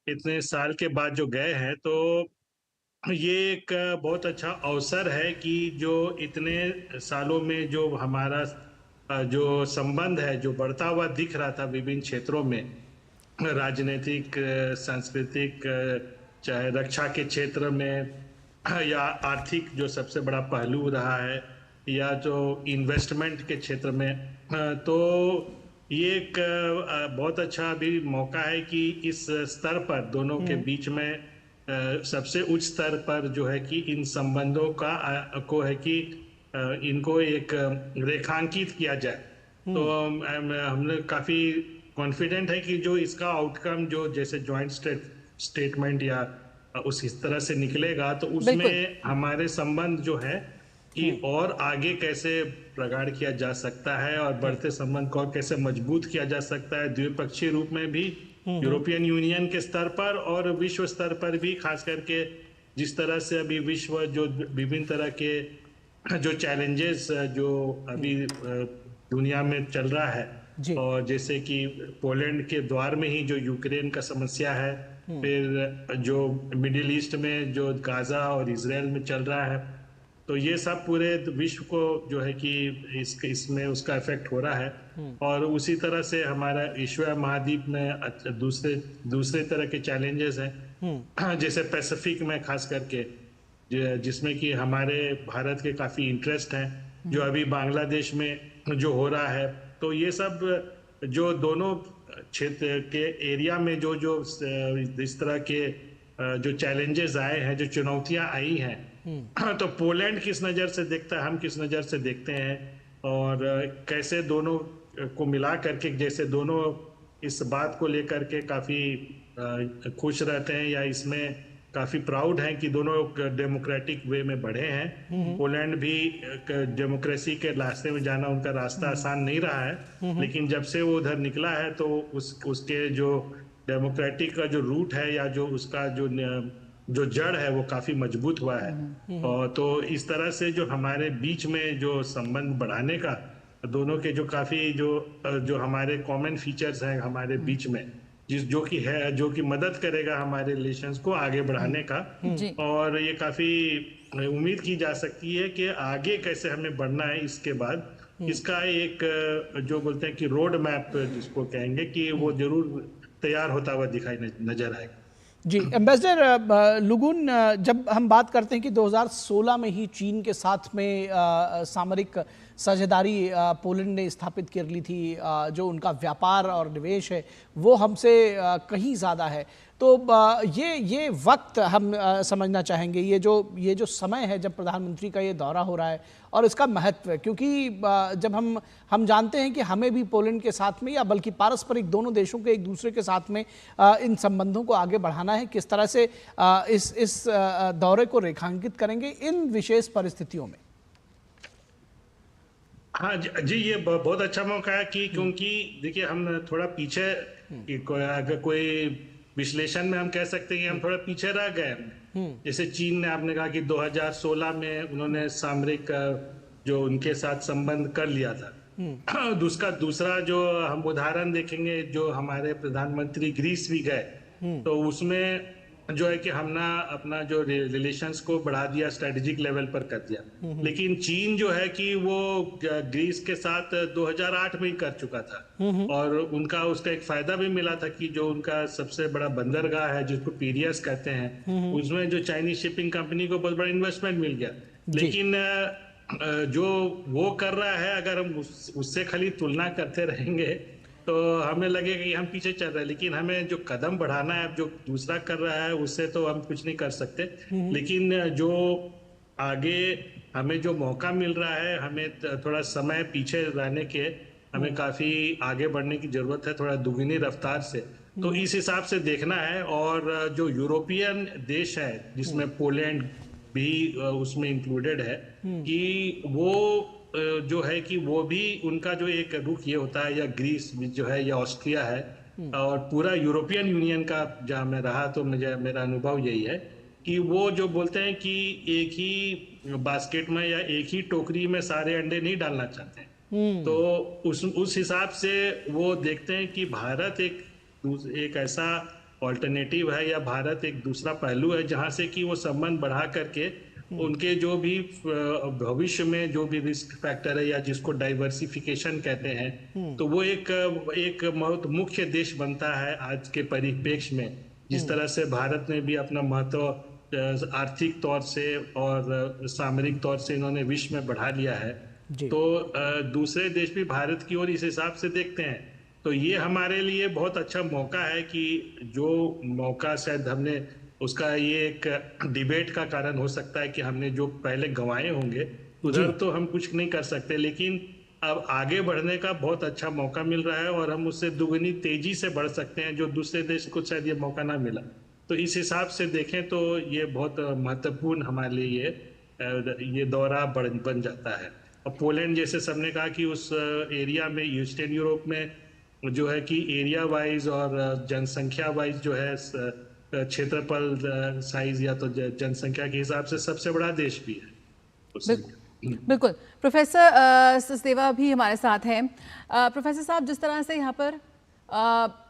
इतने साल के बाद जो गए हैं, तो ये एक बहुत अच्छा अवसर है कि जो इतने सालों में जो हमारा जो संबंध है जो बढ़ता हुआ दिख रहा था विभिन्न क्षेत्रों में, राजनीतिक, सांस्कृतिक, चाहे रक्षा के क्षेत्र में या आर्थिक जो सबसे बड़ा पहलू रहा है, या जो इन्वेस्टमेंट के क्षेत्र में, तो ये एक बहुत अच्छा अभी मौका है कि इस स्तर पर दोनों के बीच में सबसे उच्च स्तर पर जो है कि इन संबंधों को है कि इनको एक रेखांकित किया जाए। तो हमने काफी कॉन्फिडेंट है कि जो इसका आउटकम जो जैसे जॉइंट स्टेटमेंट या उस इस तरह से निकलेगा, तो उसमें हमारे संबंध जो है कि और आगे कैसे प्रगाढ़ किया जा सकता है और बढ़ते संबंध को कैसे मजबूत किया जा सकता है, द्विपक्षीय रूप में भी, यूरोपियन यूनियन के स्तर पर और विश्व स्तर पर भी। खास करके जिस तरह से अभी विश्व जो विभिन्न तरह के जो चैलेंजेस जो अभी दुनिया में चल रहा है, और जैसे कि पोलैंड के द्वार में ही जो यूक्रेन का समस्या है, फिर जो मिडिल ईस्ट में जो गाजा और इजराइल में चल रहा है, तो ये सब पूरे विश्व को जो है कि इसमें उसका इफेक्ट हो रहा है। और उसी तरह से हमारा एशिया महाद्वीप में दूसरे तरह के चैलेंजेस हैं, जैसे पैसिफिक में खास करके, जिसमें कि हमारे भारत के काफी इंटरेस्ट हैं, जो अभी बांग्लादेश में जो हो रहा है। तो ये सब जो दोनों क्षेत्र के एरिया में जो इस तरह के जो चैलेंजेस आए हैं, जो चुनौतियां आई हैं, तो पोलैंड किस नज़र से देखता है, हम किस नज़र से देखते हैं, और कैसे दोनों को मिला करके, जैसे दोनों इस बात को लेकर के काफ़ी खुश रहते हैं या इसमें काफी प्राउड हैं कि दोनों डेमोक्रेटिक वे में बढ़े हैं। पोलैंड भी डेमोक्रेसी के रास्ते में जाना उनका रास्ता आसान नहीं रहा है, लेकिन जब से वो उधर निकला है तो उसके जो डेमोक्रेटिक का जो रूट है या जो उसका जो जड़ है वो काफी मजबूत हुआ है। और तो इस तरह से जो हमारे बीच में जो संबंध बढ़ाने का दोनों के जो काफी जो हमारे कॉमन फीचर्स हैं हमारे बीच में, जो कि मदद करेगा हमारे रिलेशंस को आगे बढ़ाने का। और ये काफी उम्मीद की जा सकती है कि आगे कैसे हमें बढ़ना है इसके बाद, इसका एक जो बोलते हैं कि रोड मैप जिसको कहेंगे कि वो जरूर तैयार होता हुआ दिखाई नजर आएगा। जी एम्बेसडर लुगुन, जब हम बात करते हैं कि 2016 में ही चीन के साथ में सामरिक साझेदारी पोलैंड ने स्थापित कर ली थी, जो उनका व्यापार और निवेश है वो हमसे कहीं ज़्यादा है, तो ये वक्त हम समझना चाहेंगे, ये जो समय है जब प्रधानमंत्री का ये दौरा हो रहा है और इसका महत्व, क्योंकि जब हम जानते हैं कि हमें भी पोलैंड के साथ में या बल्कि पारस्परिक दोनों देशों के एक दूसरे के साथ में इन संबंधों को आगे बढ़ाना है, किस तरह से इस दौरे को रेखांकित करेंगे इन विशेष परिस्थितियों में? हाँ जी, ये बहुत अच्छा मौका है कि क्योंकि देखिए हम थोड़ा पीछे, अगर कोई विश्लेषण में हम कह सकते हैं कि हम थोड़ा पीछे रह गए। जैसे चीन ने, आपने कहा कि 2016 में उन्होंने सामरिक जो उनके साथ संबंध कर लिया था। उसका दूसरा जो हम उदाहरण देखेंगे, जो हमारे प्रधानमंत्री ग्रीस भी गए, तो उसमें जो है कि हमने अपना जो रिलेशंस को बढ़ा दिया, स्ट्रेटेजिक लेवल पर कर दिया। लेकिन चीन जो है कि वो ग्रीस के साथ 2008 में ही कर चुका था, और उसका एक फायदा भी मिला था कि जो उनका सबसे बड़ा बंदरगाह है जिसको पीरियस कहते हैं, उसमें जो चाइनीज शिपिंग कंपनी को बहुत बड़ा इन्वेस्टमेंट मिल गया। लेकिन जो वो कर रहा है, अगर हम उससे खाली तुलना करते रहेंगे तो हमें लगेगा कि हम पीछे चल रहे हैं, लेकिन हमें जो कदम बढ़ाना है, जो दूसरा कर रहा है उससे तो हम कुछ नहीं कर सकते। लेकिन जो आगे हमें जो मौका मिल रहा है, हमें थोड़ा समय पीछे रहने के, हमें काफी आगे बढ़ने की जरूरत है, थोड़ा दुगनी रफ्तार से। तो इस हिसाब से देखना है। और जो यूरोपियन देश है जिसमें पोलैंड भी उसमें इंक्लूडेड है, कि वो जो है कि वो भी उनका जो एक रुख ये होता है, या ग्रीस जो है या ऑस्ट्रिया है, और पूरा यूरोपियन यूनियन का जहाँ मैं रहा तो मेरा अनुभव यही है कि वो जो बोलते हैं कि एक ही बास्केट में या एक ही टोकरी में सारे अंडे नहीं डालना चाहते हैं। तो उस हिसाब से वो देखते हैं कि भारत एक ऐसा ऑल्टरनेटिव है, या भारत एक दूसरा पहलू है जहाँ से कि वो संबंध बढ़ा करके उनके जो भी भविष्य में जो भी रिस्क फैक्टर है, या जिसको डाइवर्सिफिकेशन कहते हैं, तो वो एक बहुत मुख्य देश बनता है आज के परिप्रेक्ष्य में। जिस तरह से भारत ने भी अपना महत्व आर्थिक तौर से और सामरिक तौर से इन्होंने विश्व में बढ़ा लिया है, तो दूसरे देश भी भारत की ओर इस हिसाब से देखते हैं। तो ये हमारे लिए बहुत अच्छा मौका है कि जो मौका शायद हमने, उसका ये एक डिबेट का कारण हो सकता है कि हमने जो पहले गंवाए होंगे उधर तो हम कुछ नहीं कर सकते, लेकिन अब आगे बढ़ने का बहुत अच्छा मौका मिल रहा है और हम उससे दुगनी तेजी से बढ़ सकते हैं, जो दूसरे देश को शायद ये मौका ना मिला। तो इस हिसाब से देखें तो ये बहुत महत्वपूर्ण हमारे लिए ये दौरा बन जाता है। और पोलैंड, जैसे सबने कहा कि उस एरिया में, ईस्टर्न यूरोप में जो है कि एरिया वाइज और जनसंख्या वाइज जो है, क्षेत्रफल साइज या तो जनसंख्या के हिसाब से सबसे बड़ा देश भी है। बिल्कुल। प्रोफेसर सचदेवा भी हमारे साथ हैं। प्रोफेसर साहब, जिस तरह से यहाँ पर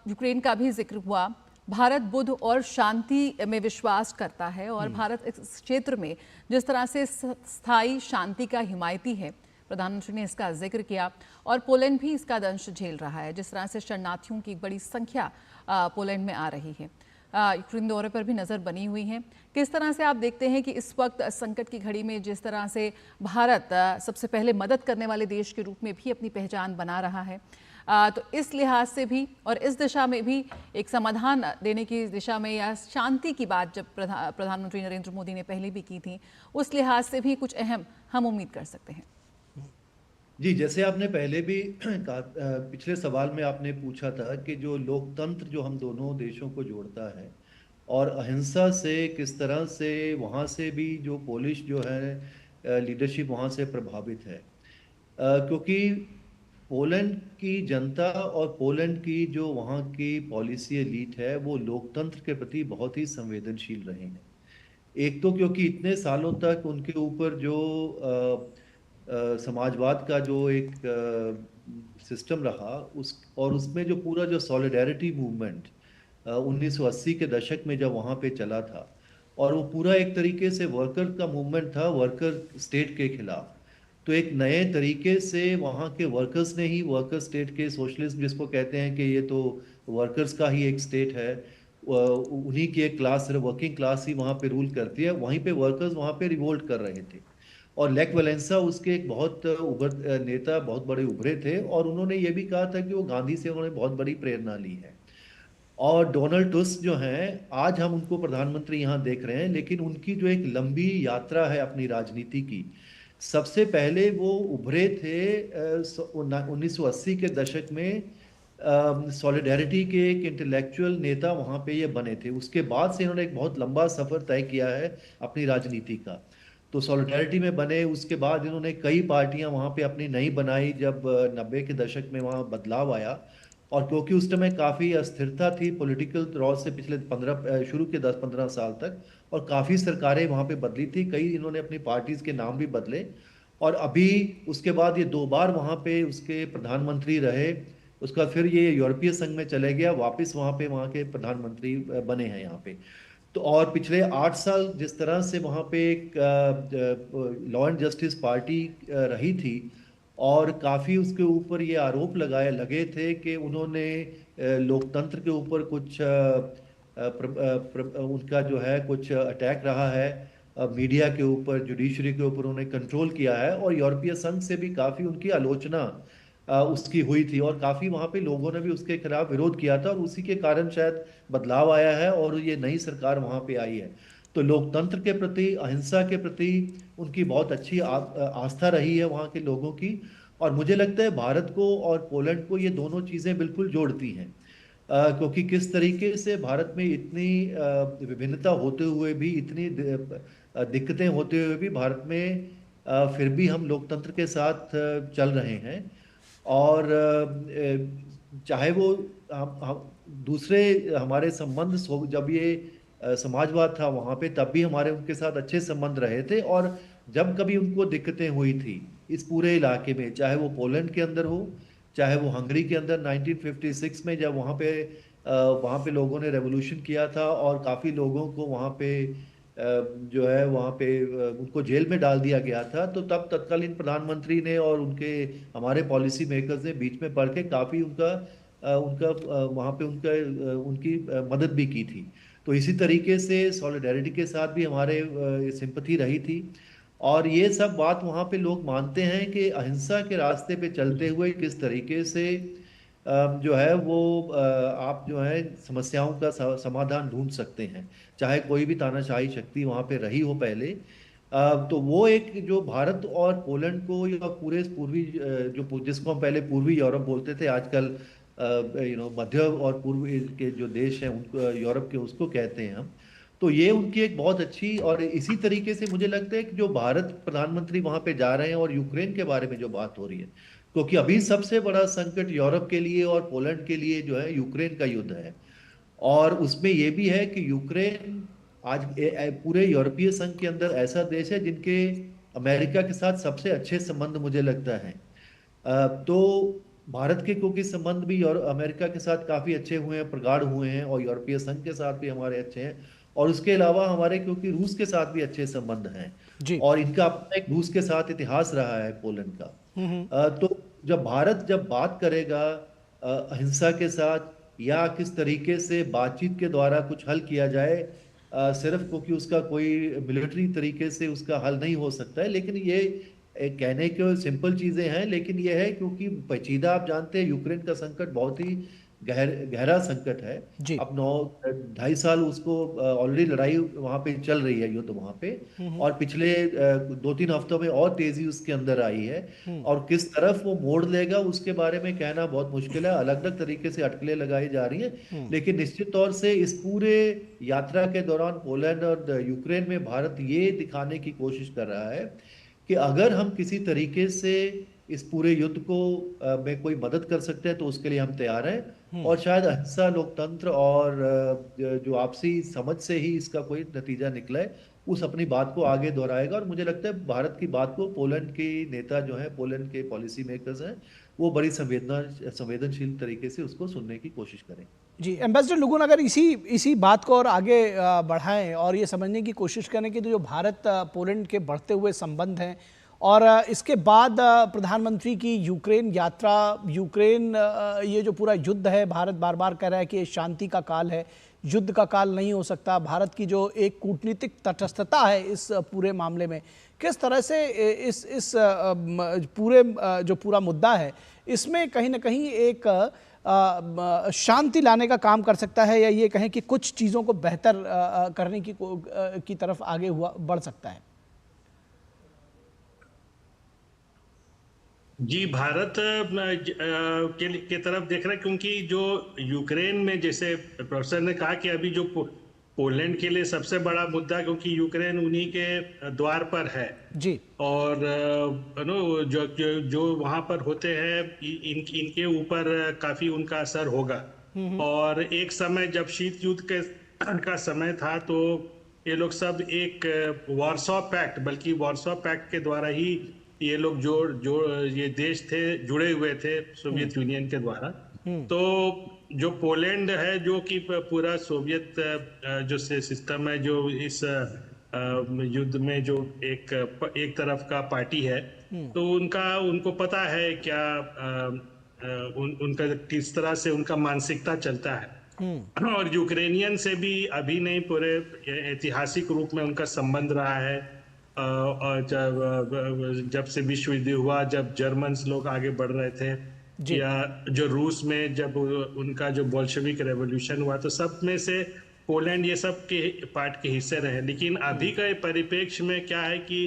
यूक्रेन का भी जिक्र हुआ, भारत बुद्ध और शांति में विश्वास करता है, और भारत इस क्षेत्र में जिस तरह से स्थायी शांति का हिमायती है, प्रधानमंत्री ने इसका जिक्र किया, और पोलैंड भी इसका दंश झेल रहा है। जिस तरह से शरणार्थियों की एक बड़ी संख्या पोलैंड में आ रही है, यूक्रेन दौरे पर भी नज़र बनी हुई है। किस तरह से आप देखते हैं कि इस वक्त संकट की घड़ी में जिस तरह से भारत सबसे पहले मदद करने वाले देश के रूप में भी अपनी पहचान बना रहा है, तो इस लिहाज से भी और इस दिशा में भी एक समाधान देने की दिशा में, या शांति की बात जब प्रधानमंत्री नरेंद्र मोदी ने पहले भी की थी, उस लिहाज से भी कुछ अहम हम उम्मीद कर सकते हैं? जी, जैसे आपने पहले भी कहा, पिछले सवाल में आपने पूछा था कि जो लोकतंत्र जो हम दोनों देशों को जोड़ता है और अहिंसा से किस तरह से वहाँ से भी जो पोलिश जो है लीडरशिप वहाँ से प्रभावित है। क्योंकि पोलैंड की जनता और पोलैंड की जो वहाँ की पॉलिसी एलीट है वो लोकतंत्र के प्रति बहुत ही संवेदनशील रहे हैं। एक तो क्योंकि इतने सालों तक उनके ऊपर जो समाजवाद का जो एक सिस्टम रहा उस और उसमें जो पूरा जो सॉलिडेरिटी मूवमेंट 1980 के दशक में जब वहाँ पे चला था और वो पूरा एक तरीके से वर्कर का मूवमेंट था, वर्कर स्टेट के खिलाफ। तो एक नए तरीके से वहाँ के वर्कर्स ने ही वर्कर स्टेट के सोशलिज्म जिसको कहते हैं कि ये तो वर्कर्स का ही एक स्टेट है, उन्हीं की एक क्लास वर्किंग क्लास ही वहाँ पे रूल करती है, वहीं पे वर्कर्स वहाँ पे रिवोल्ट कर रहे थे। और लेक वलेंसा उसके एक बहुत नेता बहुत बड़े उभरे थे और उन्होंने ये भी कहा था कि वो गांधी से उन्होंने बहुत बड़ी प्रेरणा ली है। और डोनाल्ड टस्क जो हैं आज हम उनको प्रधानमंत्री यहाँ देख रहे हैं, लेकिन उनकी जो एक लंबी यात्रा है अपनी राजनीति की, सबसे पहले वो उभरे थे 1980 के दशक में सॉलिडेरिटी के एक इंटेलेक्चुअल नेता वहाँ पे ये बने थे। उसके बाद से इन्होंने एक बहुत लंबा सफर तय किया है अपनी राजनीति का। तो सॉलिडेरिटी में बने, उसके बाद इन्होंने कई पार्टियां वहाँ पे अपनी नई बनाई जब 90 के दशक में वहाँ बदलाव आया। और क्योंकि उस समय काफ़ी अस्थिरता थी पॉलिटिकल तौर से पिछले 15 शुरू के 10-15 साल तक, और काफ़ी सरकारें वहाँ पे बदली थी, कई इन्होंने अपनी पार्टीज के नाम भी बदले। और अभी उसके बाद ये 2 बार वहाँ पे उसके प्रधानमंत्री रहे। उसका फिर ये यूरोपीय संघ में चले गया, वापस वहाँ पे वहाँ के प्रधानमंत्री बने हैं यहाँ पे। तो और पिछले 8 साल जिस तरह से वहाँ पे एक लॉ एंड जस्टिस पार्टी रही थी, और काफ़ी उसके ऊपर ये आरोप लगे थे कि उन्होंने लोकतंत्र के ऊपर कुछ उनका जो है कुछ अटैक रहा है, मीडिया के ऊपर, जुडिशरी के ऊपर उन्होंने कंट्रोल किया है, और यूरोपीय संघ से भी काफ़ी उनकी आलोचना उसकी हुई थी, और काफ़ी वहाँ पे लोगों ने भी उसके खिलाफ विरोध किया था, और उसी के कारण शायद बदलाव आया है और ये नई सरकार वहाँ पे आई है। तो लोकतंत्र के प्रति, अहिंसा के प्रति उनकी बहुत अच्छी आस्था रही है वहाँ के लोगों की। और मुझे लगता है भारत को और पोलैंड को ये दोनों चीज़ें बिल्कुल जोड़ती हैं, क्योंकि किस तरीके से भारत में इतनी विभिन्नता होते हुए भी, इतनी दिक्कतें होते हुए भी भारत में फिर भी हम लोकतंत्र के साथ चल रहे हैं। और चाहे वो दूसरे हमारे संबंध जब ये समाजवाद था वहाँ पे, तब भी हमारे उनके साथ अच्छे संबंध रहे थे। और जब कभी उनको दिक्कतें हुई थी इस पूरे इलाके में, चाहे वो पोलैंड के अंदर हो, चाहे वो हंगरी के अंदर 1956 में जब वहाँ पे लोगों ने रेवोल्यूशन किया था और काफ़ी लोगों को वहाँ पे जो है वहाँ पे उनको जेल में डाल दिया गया था, तो तब तत्कालीन प्रधानमंत्री ने और उनके हमारे पॉलिसी मेकर्स ने बीच में पढ़ के काफ़ी वहाँ पे उनकी मदद भी की थी। तो इसी तरीके से सॉलिडेरिटी के साथ भी हमारे सिंपथी रही थी। और ये सब बात वहाँ पे लोग मानते हैं कि अहिंसा के रास्ते पे चलते हुए किस तरीके से जो है वो आप जो है समस्याओं का समाधान ढूंढ सकते हैं, चाहे कोई भी तानाशाही शक्ति वहाँ पे रही हो पहले। तो वो एक जो भारत और पोलैंड को या पूरे पूर्वी जो जिसको हम पहले पूर्वी यूरोप बोलते थे, आजकल मध्य और पूर्व के जो देश हैं उनको यूरोप के उसको कहते हैं हम। तो ये उनकी एक बहुत अच्छी, और इसी तरीके से मुझे लगता है कि जो भारत प्रधानमंत्री वहां पे जा रहे हैं और यूक्रेन के बारे में जो बात हो रही है, क्योंकि अभी सबसे बड़ा संकट यूरोप के लिए और पोलैंड के लिए जो है यूक्रेन का युद्ध है। और उसमें ये भी है कि यूक्रेन आज पूरे यूरोपीय संघ के अंदर ऐसा देश है जिनके अमेरिका के साथ सबसे अच्छे संबंध मुझे लगता है। तो भारत के क्योंकि संबंध भी अमेरिका के साथ काफी अच्छे हुए हैं, प्रगाढ़ हुए हैं, और यूरोपीय संघ के साथ भी हमारे अच्छे हैं, और उसके अलावा हमारे क्योंकि रूस के साथ भी अच्छे संबंध हैं, जी। और इनका अपना एक रूस के साथ इतिहास रहा है पोलैंड का। तो जब भारत जब बात करेगा अहिंसा के साथ, या किस तरीके से बातचीत के द्वारा कुछ हल किया जाए, सिर्फ क्योंकि उसका कोई मिलिट्री तरीके से उसका हल नहीं हो सकता है, लेकिन ये कहने के सिंपल चीजें हैं, लेकिन ये है क्योंकि पेचीदा, आप जानते हैं यूक्रेन का संकट बहुत ही गहरा संकट है। जी। अब 2.5 साल उसको ऑलरेडी लड़ाई वहां पे चल रही है, युद्ध वहां पे। और पिछले 2-3 हफ्तों में और तेजी उसके अंदर आई है। और किस तरफ वो मोड़ लेगा उसके बारे में कहना बहुत मुश्किल है। अलग अलग तरीके से अटकलें लगाई जा रही हैं, लेकिन निश्चित तौर से इस पूरे यात्रा के दौरान पोलैंड और यूक्रेन में भारत ये दिखाने की कोशिश कर रहा है कि अगर हम किसी तरीके से इस पूरे युद्ध को में कोई मदद कर सकते हैं तो उसके लिए हम तैयार हैं। और शायद अहिंसा, लोकतंत्र और जो आपसी समझ से ही इसका कोई नतीजा निकला है, उस अपनी बात को आगे दोहराएगा। और मुझे लगता है भारत की बात को पोलैंड के नेता जो हैं, पोलैंड के पॉलिसी मेकर्स हैं, वो बड़ी संवेदनशील तरीके से उसको सुनने की कोशिश करें। जी एम्बेसडर लुगुन, अगर इसी बात को और आगे बढ़ाएं और ये समझने की कोशिश करें कि जो भारत पोलैंड के बढ़ते हुए संबंध हैं और इसके बाद प्रधानमंत्री की यूक्रेन यात्रा, यूक्रेन ये जो पूरा युद्ध है, भारत बार बार कह रहा है कि ये शांति का काल है, युद्ध का काल नहीं हो सकता। भारत की जो एक कूटनीतिक तटस्थता है इस पूरे मामले में, किस तरह से इस पूरे जो पूरा मुद्दा है इसमें कहीं ना कहीं एक शांति लाने का काम कर सकता है, या ये कहें कि कुछ चीज़ों को बेहतर करने की तरफ आगे बढ़ सकता है? जी, भारत के तरफ देख रहा है, क्योंकि जो यूक्रेन में, जैसे प्रोफेसर ने कहा कि अभी जो पोलैंड के लिए सबसे बड़ा मुद्दा, क्योंकि यूक्रेन उन्हीं के द्वार पर है जी। और जो वहां पर होते हैं इनके ऊपर काफी उनका असर होगा। और एक समय जब शीत युद्ध का समय था तो ये लोग सब एक वार्सो पैक्ट, बल्कि वार्सो पैक्ट के द्वारा ही ये लोग जो ये देश थे जुड़े हुए थे सोवियत यूनियन के द्वारा। तो जो पोलैंड है, जो कि पूरा सोवियत जो सिस्टम है, जो इस युद्ध में जो एक तरफ का पार्टी है, तो उनको पता है क्या उनका किस तरह से उनका मानसिकता चलता है। और यूक्रेनियन से भी अभी नहीं, पूरे ऐतिहासिक रूप में उनका संबंध रहा है। और जब से विश्व युद्ध हुआ, जब जर्मन्स लोग आगे बढ़ रहे थे, या जो रूस में जब उनका जो बोल्शेविक रेवोल्यूशन हुआ, तो सब में से पोलैंड ये सब के पार्ट के हिस्से रहे। लेकिन अभी का परिप्रेक्ष्य में क्या है कि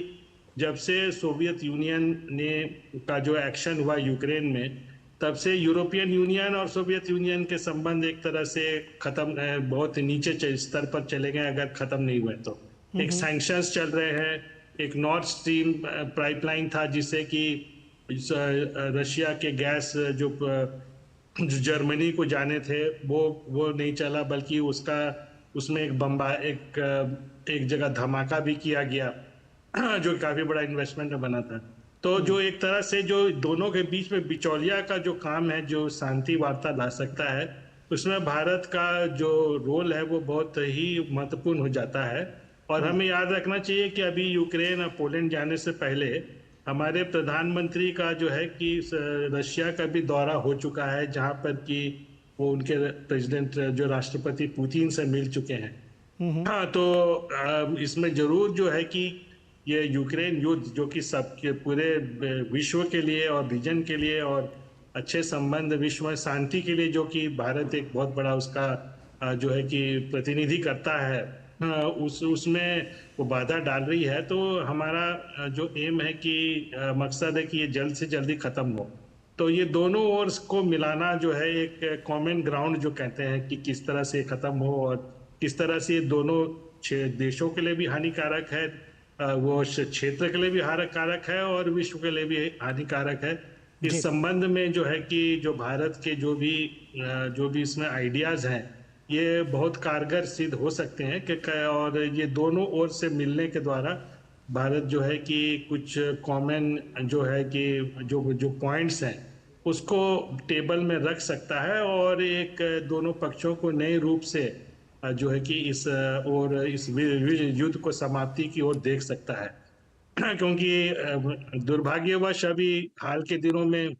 जब से सोवियत यूनियन ने का जो एक्शन हुआ यूक्रेन में, तब से यूरोपियन यूनियन और सोवियत यूनियन के संबंध एक तरह से खत्म, बहुत नीचे स्तर पर चले गए अगर खत्म नहीं हुए तो। एक सैंक्शंस चल रहे हैं, एक नॉर्थ स्ट्रीम पाइपलाइन था जिससे कि रशिया के गैस जो जर्मनी को जाने थे वो नहीं चला, बल्कि उसमें एक जगह धमाका भी किया गया जो काफी बड़ा इन्वेस्टमेंट में बना था। तो जो एक तरह से जो दोनों के बीच में बिचौलिया का जो काम है, जो शांति वार्ता ला सकता है, उसमें भारत का जो रोल है वो बहुत ही महत्वपूर्ण हो जाता है। और हमें याद रखना चाहिए कि अभी यूक्रेन और पोलैंड जाने से पहले हमारे प्रधानमंत्री का जो है कि रशिया का भी दौरा हो चुका है, जहां पर कि वो उनके प्रेसिडेंट जो राष्ट्रपति पुतिन से मिल चुके हैं। हाँ, तो इसमें जरूर जो है कि ये यूक्रेन युद्ध, जो कि सबके पूरे विश्व के लिए और रीजन के लिए और अच्छे संबंध, विश्व में शांति के लिए, जो कि भारत एक बहुत बड़ा उसका जो है कि प्रतिनिधि करता है, उसमें वो बाधा डाल रही है। तो हमारा जो एम है कि मकसद है कि ये जल्द से जल्दी खत्म हो। तो ये दोनों ओर को मिलाना जो है, एक कॉमन ग्राउंड जो कहते हैं कि किस तरह से खत्म हो और किस तरह से ये दोनों देशों के लिए भी हानिकारक है, वो क्षेत्र के लिए भी हानिकारक है और विश्व के लिए भी हानिकारक है। इस संबंध में जो है कि जो भारत के जो भी इसमें आइडियाज हैं, ये बहुत कारगर सिद्ध हो सकते हैं कि और ये दोनों ओर से मिलने के द्वारा भारत जो है कि कुछ कॉमन जो है कि जो पॉइंट्स हैं उसको टेबल में रख सकता है और एक दोनों पक्षों को नए रूप से जो है कि इस युद्ध को समाप्ति की ओर देख सकता है। क्योंकि दुर्भाग्यवश अभी हाल के दिनों में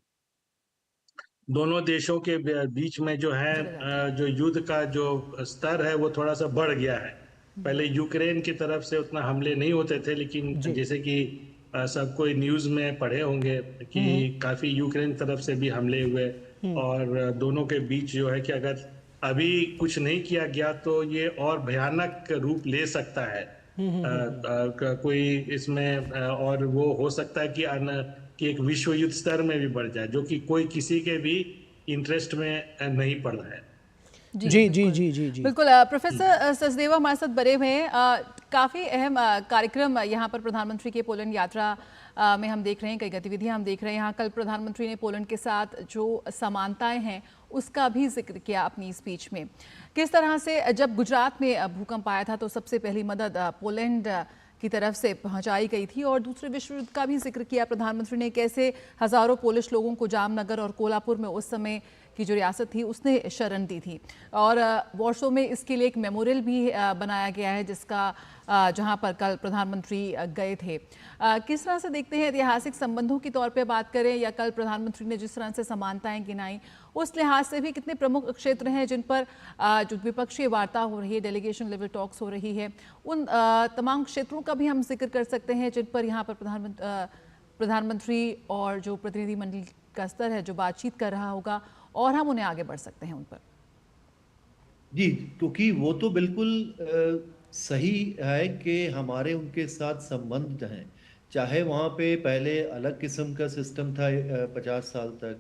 दोनों देशों के बीच में जो है जो युद्ध का जो स्तर है वो थोड़ा सा बढ़ गया है। पहले यूक्रेन की तरफ से उतना हमले नहीं होते थे, लेकिन जैसे कि सब कोई न्यूज में पढ़े होंगे कि काफी यूक्रेन तरफ से भी हमले हुए और दोनों के बीच जो है कि अगर अभी कुछ नहीं किया गया तो ये और भयानक रूप ले सकता है। कोई इसमें और वो हो सकता है कि एक विश्व युद्ध स्तर में भी बढ़ जाए, जो कि कोई किसी के भी इंटरेस्ट में नहीं पड़ रहा है। जी जी जी जी जी बिल्कुल। प्रोफेसर सचदेवा हमारे साथ बने हुए हैं। काफ़ी अहम कार्यक्रम यहाँ पर प्रधानमंत्री के पोलैंड यात्रा में हम देख रहे हैं, कई गतिविधियां हम देख रहे हैं यहाँ। कल प्रधानमंत्री ने पोलैंड के साथ जो समानताएं हैं उसका भी जिक्र किया अपनी स्पीच में। किस तरह से जब गुजरात में भूकंप आया था तो सबसे पहली मदद पोलैंड की तरफ से पहुंचाई गई थी, और दूसरे विश्व युद्ध का भी जिक्र किया प्रधानमंत्री ने, कैसे हजारों पोलिश लोगों को जामनगर और कोल्हापुर में उस समय की जो रियासत थी उसने शरण दी थी। और वॉर्सो में इसके लिए एक मेमोरियल भी बनाया गया है जिसका जहां पर कल प्रधानमंत्री गए थे। किस तरह से देखते हैं, ऐतिहासिक संबंधों की तौर पे बात करें या कल प्रधानमंत्री ने जिस तरह से समानताएं गिनाई, उस लिहाज से भी कितने प्रमुख क्षेत्र हैं जिन पर जो द्विपक्षीय वार्ता हो रही है, डेलीगेशन लेवल टॉक्स हो रही है, उन तमाम क्षेत्रों का भी हम जिक्र कर सकते हैं जिन पर यहाँ पर प्रधानमंत्री और जो प्रतिनिधिमंडल का स्तर है जो बातचीत कर रहा होगा, और हम उन्हें आगे बढ़ सकते हैं उन पर। जी, क्योंकि वो तो बिल्कुल सही है कि हमारे उनके साथ संबंध हैं। चाहे वहाँ पे पहले अलग किस्म का सिस्टम था 50 साल तक,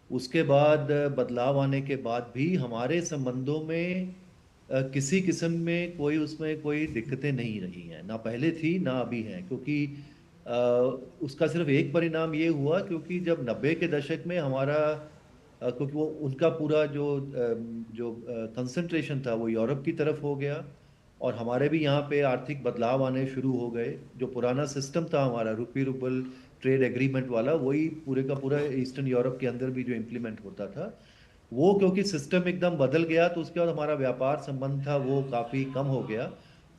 उसके बाद बदलाव आने के बाद भी हमारे संबंधों में किसी किस्म में कोई उसमें कोई दिक्कतें नहीं रही हैं, ना पहले थी ना अभी हैं। क्योंकि उसका सिर्फ एक परिणाम ये हुआ क्योंकि जब 90 के दशक में हमारा क्योंकि वो उनका पूरा जो कंसंट्रेशन था वो यूरोप की तरफ हो गया, और हमारे भी यहाँ पे आर्थिक बदलाव आने शुरू हो गए। जो पुराना सिस्टम था हमारा रुपी रूबल ट्रेड एग्रीमेंट वाला, वही पूरे का पूरा ईस्टर्न यूरोप के अंदर भी जो इम्प्लीमेंट होता था, वो क्योंकि सिस्टम एकदम बदल गया तो उसके बाद हमारा व्यापार संबंध था वो काफ़ी कम हो गया।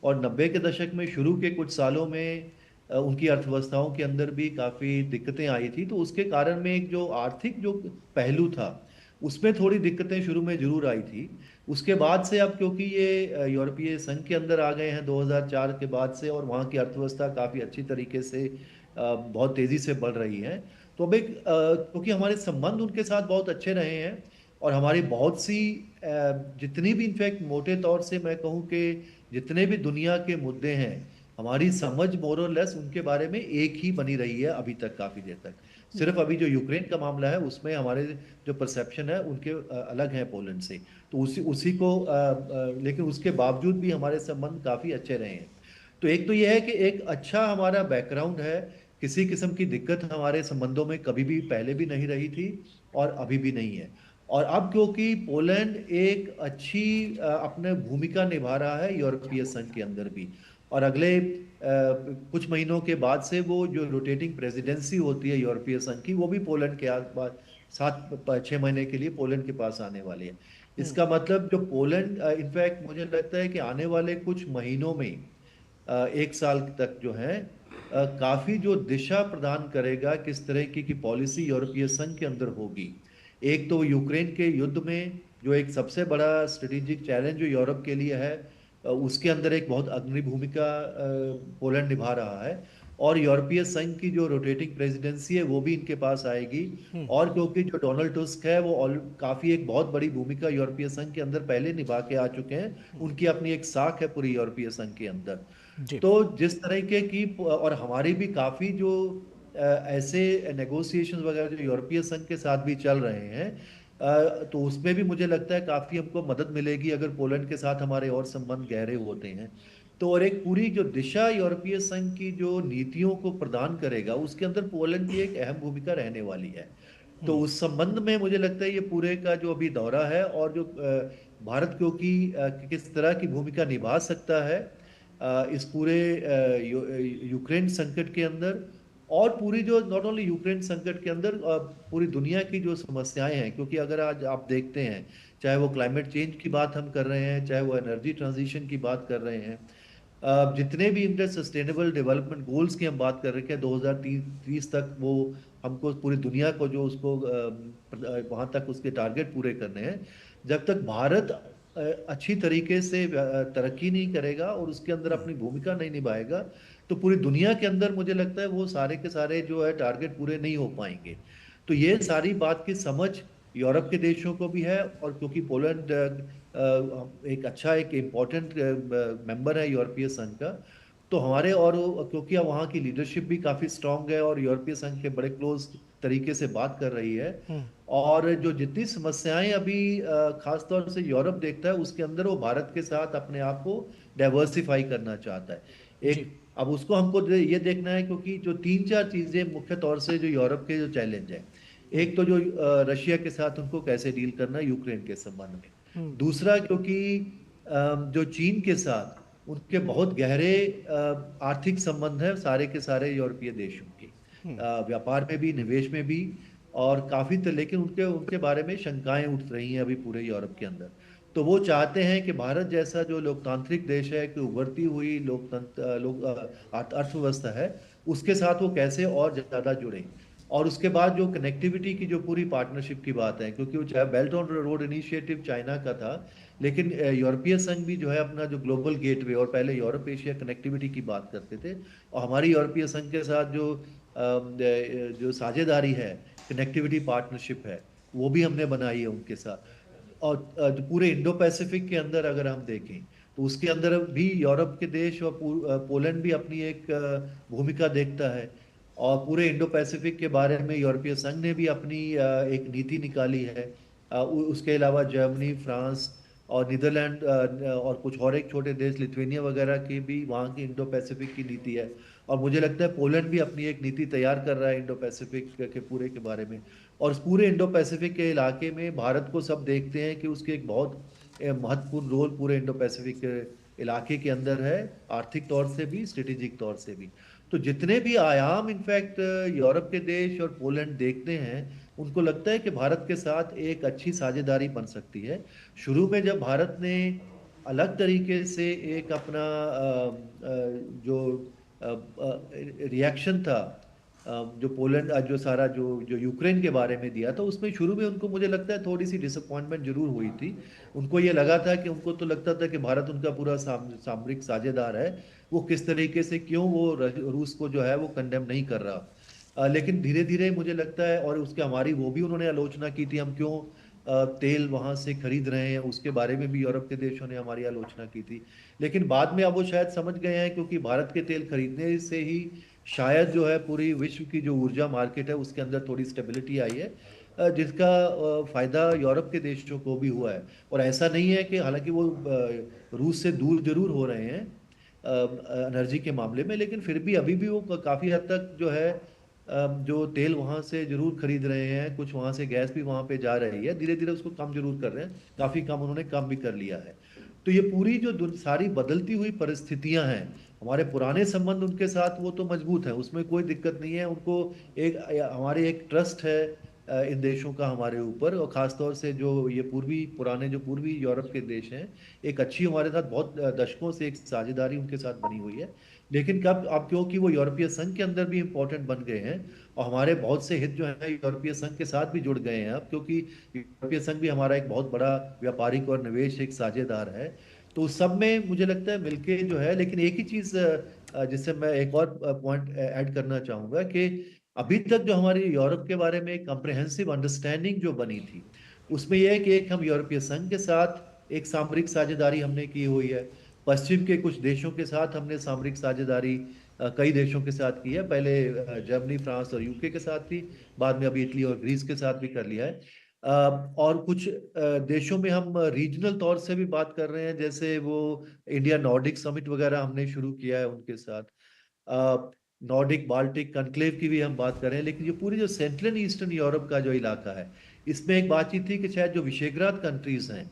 और 90 के दशक में शुरू के कुछ सालों में उनकी अर्थव्यवस्थाओं के अंदर भी काफ़ी दिक्कतें आई थी, तो उसके कारण में एक जो आर्थिक जो पहलू था उसमें थोड़ी दिक्कतें शुरू में जरूर आई थी। उसके बाद से अब क्योंकि ये यूरोपीय संघ के अंदर आ गए हैं 2004 के बाद से, और वहाँ की अर्थव्यवस्था काफ़ी अच्छी तरीके से बहुत तेज़ी से बढ़ रही है, तो अब एक क्योंकि हमारे संबंध उनके साथ बहुत अच्छे रहे हैं, और हमारी बहुत सी जितनी भी इनफैक्ट मोटे तौर से मैं कहूँ कि जितने भी दुनिया के मुद्दे हैं, हमारी समझ मोर और लेस उनके बारे में एक ही बनी रही है अभी तक, काफी देर तक। सिर्फ अभी जो यूक्रेन का मामला है उसमें हमारे जो परसेप्शन है उनके अलग हैं पोलैंड से, तो उसी को लेकिन उसके बावजूद भी हमारे संबंध काफी अच्छे रहे हैं। तो एक तो यह है कि एक अच्छा हमारा बैकग्राउंड है, किसी किस्म की दिक्कत हमारे संबंधों में कभी भी पहले भी नहीं रही थी और अभी भी नहीं है। और अब क्योंकि पोलैंड एक अच्छी अपने भूमिका निभा रहा है यूरोपीय संघ के अंदर भी, और अगले कुछ महीनों के बाद से वो जो रोटेटिंग प्रेसिडेंसी होती है यूरोपीय संघ की, वो भी पोलैंड के आसपास 7-6 महीने के लिए पोलैंड के पास आने वाली है। इसका मतलब जो पोलैंड इनफैक्ट मुझे लगता है कि आने वाले कुछ महीनों में 1 साल तक जो है काफी जो दिशा प्रदान करेगा किस तरह की पॉलिसी यूरोपीय संघ के अंदर होगी। एक तो यूक्रेन के युद्ध में जो एक सबसे बड़ा स्ट्रेटेजिक चैलेंज जो यूरोप के लिए है, उसके अंदर एक बहुत अग्रणी भूमिका पोलैंड निभा रहा है, और यूरोपीय संघ की जो रोटेटिंग प्रेसिडेंसी है वो भी इनके पास आएगी। और क्योंकि जो डोनाल्ड टस्क है वो काफी एक बहुत बड़ी भूमिका यूरोपीय संघ के अंदर पहले निभा के आ चुके हैं, उनकी अपनी एक साख है पूरी यूरोपीय संघ के अंदर। तो जिस तरीके की और हमारी भी काफी जो ऐसे नेगोशिएशन वगैरह जो यूरोपीय संघ के साथ भी चल रहे हैं, तो उसमें भी मुझे लगता है काफी हमको मदद मिलेगी अगर पोलैंड के साथ हमारे और संबंध गहरे होते हैं तो। और एक पूरी जो दिशा यूरोपीय संघ की जो नीतियों को प्रदान करेगा उसके अंदर पोलैंड की एक अहम भूमिका रहने वाली है। तो उस संबंध में मुझे लगता है ये पूरे का जो अभी दौरा है, और जो भारत क्योंकि किस तरह की भूमिका निभा सकता है इस पूरे यूक्रेन संकट के अंदर, और पूरी जो नॉट ओनली यूक्रेन संकट के अंदर पूरी दुनिया की जो समस्याएं हैं। क्योंकि अगर आज आप देखते हैं, चाहे वो क्लाइमेट चेंज की बात हम कर रहे हैं, चाहे वो एनर्जी ट्रांजिशन की बात कर रहे हैं, जितने भी इंटर सस्टेनेबल डेवलपमेंट गोल्स की हम बात कर रहे हैं 2030 तक, वो हमको पूरी दुनिया को जो उसको वहां तक उसके टारगेट पूरे करने हैं। जब तक भारत अच्छी तरीके से तरक्की नहीं करेगा और उसके अंदर अपनी भूमिका नहीं निभाएगा, तो पूरी दुनिया के अंदर मुझे लगता है वो सारे के सारे जो है टारगेट पूरे नहीं हो पाएंगे। तो ये सारी बात की समझ यूरोप के देशों को भी है, और क्योंकि पोलैंड एक अच्छा एक इम्पोर्टेंट मेंबर है यूरोपीय संघ का, तो हमारे और क्योंकि अब वहाँ की लीडरशिप भी काफी स्ट्रांग है और यूरोपीय संघ के बड़े क्लोज तरीके से बात कर रही है, और जो जितनी समस्याएं अभी खास तौर से यूरोप देखता है उसके अंदर वो भारत के साथ अपने आप को डाइवर्सिफाई करना चाहता है। जी। एक अब उसको हमको ये देखना है, क्योंकि जो तीन चार चीजें मुख्य तौर से जो यूरोप के जो चैलेंज है, एक तो जो रशिया के साथ उनको कैसे डील करना है यूक्रेन के संबंध में, दूसरा क्योंकि जो चीन के साथ उनके बहुत गहरे आर्थिक संबंध है सारे के सारे यूरोपीय देशों के, व्यापार में भी निवेश में भी, और काफी लेकिन उनके उनके बारे में शंकाएं उठ रही हैं अभी पूरे यूरोप के अंदर। तो वो चाहते हैं कि भारत जैसा जो लोकतांत्रिक देश है, कि उभरती हुई अर्थव्यवस्था है, उसके साथ वो कैसे और ज्यादा जुड़े। और उसके बाद जो कनेक्टिविटी की जो पूरी पार्टनरशिप की बात है, क्योंकि वो belt on road initiative China का था, लेकिन यूरोपीय संघ भी जो है अपना जो ग्लोबल गेटवे, और पहले यूरोप एशिया कनेक्टिविटी की बात करते थे, और हमारी यूरोपीय संघ के साथ जो साझेदारी है, कनेक्टिविटी पार्टनरशिप है, वो भी हमने बनाई है उनके साथ। और जो पूरे इंडो पैसिफिक के अंदर अगर हम देखें, तो उसके अंदर भी यूरोप के देश और पोलैंड भी अपनी एक भूमिका देखता है। और पूरे इंडो पैसिफिक के बारे में यूरोपीय संघ ने भी अपनी एक नीति निकाली है। उसके अलावा जर्मनी, फ्रांस और नीदरलैंड और कुछ और एक छोटे देश लिथुआनिया वगैरह की भी वहाँ की इंडो पैसिफिक की नीति है। और मुझे लगता है पोलैंड भी अपनी एक नीति तैयार कर रहा है इंडो पैसिफिक के पूरे के बारे में। और उस पूरे इंडो पैसिफिक के इलाके में भारत को सब देखते हैं कि उसके एक बहुत महत्वपूर्ण रोल पूरे इंडो पैसिफिक के इलाके के अंदर है, आर्थिक तौर से भी, स्ट्रेटेजिक तौर से भी। तो जितने भी आयाम इनफैक्ट यूरोप के देश और पोलैंड देखते हैं, उनको लगता है कि भारत के साथ एक अच्छी साझेदारी बन सकती है। शुरू में जब भारत ने अलग तरीके से एक अपना जो रिएक्शन था, जो पोलैंड जो सारा जो जो यूक्रेन के बारे में दिया था, उसमें शुरू में उनको मुझे लगता है थोड़ी सी डिसअपॉइंटमेंट जरूर हुई थी। उनको ये लगा था कि उनको तो लगता था कि भारत उनका पूरा सामरिक साझेदार है, वो किस तरीके से क्यों वो रूस को जो है वो कंडेम नहीं कर रहा। लेकिन धीरे धीरे मुझे लगता है, और उसके हमारी वो भी उन्होंने आलोचना की थी, हम क्यों तेल वहां से खरीद रहे हैं, उसके बारे में भी यूरोप के देशों ने हमारी आलोचना की थी। लेकिन बाद में अब वो शायद समझ गए हैं, क्योंकि भारत के तेल खरीदने से ही शायद जो है पूरी विश्व की जो ऊर्जा मार्केट है उसके अंदर थोड़ी स्टेबिलिटी आई है, जिसका फायदा यूरोप के देशों को भी हुआ है। और ऐसा नहीं है कि, हालांकि वो रूस से दूर जरूर हो रहे हैं एनर्जी के मामले में, लेकिन फिर भी अभी भी वो काफी हद तक जो है जो तेल वहां से जरूर खरीद रहे हैं, कुछ वहां से गैस भी वहां पे जा रही है, धीरे धीरे उसको कम जरूर कर रहे हैं, काफी कम उन्होंने कम भी कर लिया है। तो ये पूरी जो सारी बदलती हुई परिस्थितियां हैं, हमारे पुराने संबंध उनके साथ वो तो मजबूत है, उसमें कोई दिक्कत नहीं है। उनको एक हमारे एक ट्रस्ट है इन देशों का हमारे ऊपर, और खासतौर से जो ये पुराने जो पूर्वी यूरोप के देश हैं, एक अच्छी हमारे साथ बहुत दशकों से एक साझेदारी उनके साथ बनी हुई है। लेकिन कब अब क्योंकि वो यूरोपीय संघ के अंदर भी इम्पोर्टेंट बन गए हैं, और हमारे बहुत से हित जो है यूरोपीय संघ के साथ भी जुड़ गए हैं अब, क्योंकि यूरोपीय संघ भी हमारा एक बहुत बड़ा व्यापारिक और निवेश एक साझेदार है। तो उस सब में मुझे लगता है मिलके जो है, लेकिन एक ही चीज जिससे मैं एक और पॉइंट ऐड करना चाहूंगा, कि अभी तक जो हमारी यूरोप के बारे में कॉम्प्रिहेंसिव अंडरस्टैंडिंग जो बनी थी, उसमें यह है कि एक हम यूरोपीय संघ के साथ एक सामरिक साझेदारी हमने की हुई है, पश्चिम के कुछ देशों के साथ हमने सामरिक साझेदारी कई देशों के साथ की है, पहले जर्मनी, फ्रांस और यूके के साथ थी, बाद में अभी इटली और ग्रीस के साथ भी कर लिया है। और कुछ देशों में हम रीजनल तौर से भी बात कर रहे हैं, जैसे वो इंडिया नॉर्डिक समिट वगैरह हमने शुरू किया है उनके साथ, नॉर्डिक बाल्टिक कनक्लेव की भी हम बात कर रहे हैं। लेकिन ये पूरी जो सेंट्रल ईस्टर्न यूरोप का जो इलाका है, इसमें एक बातचीत थी कि शायद जो विशेग्राद कंट्रीज हैं,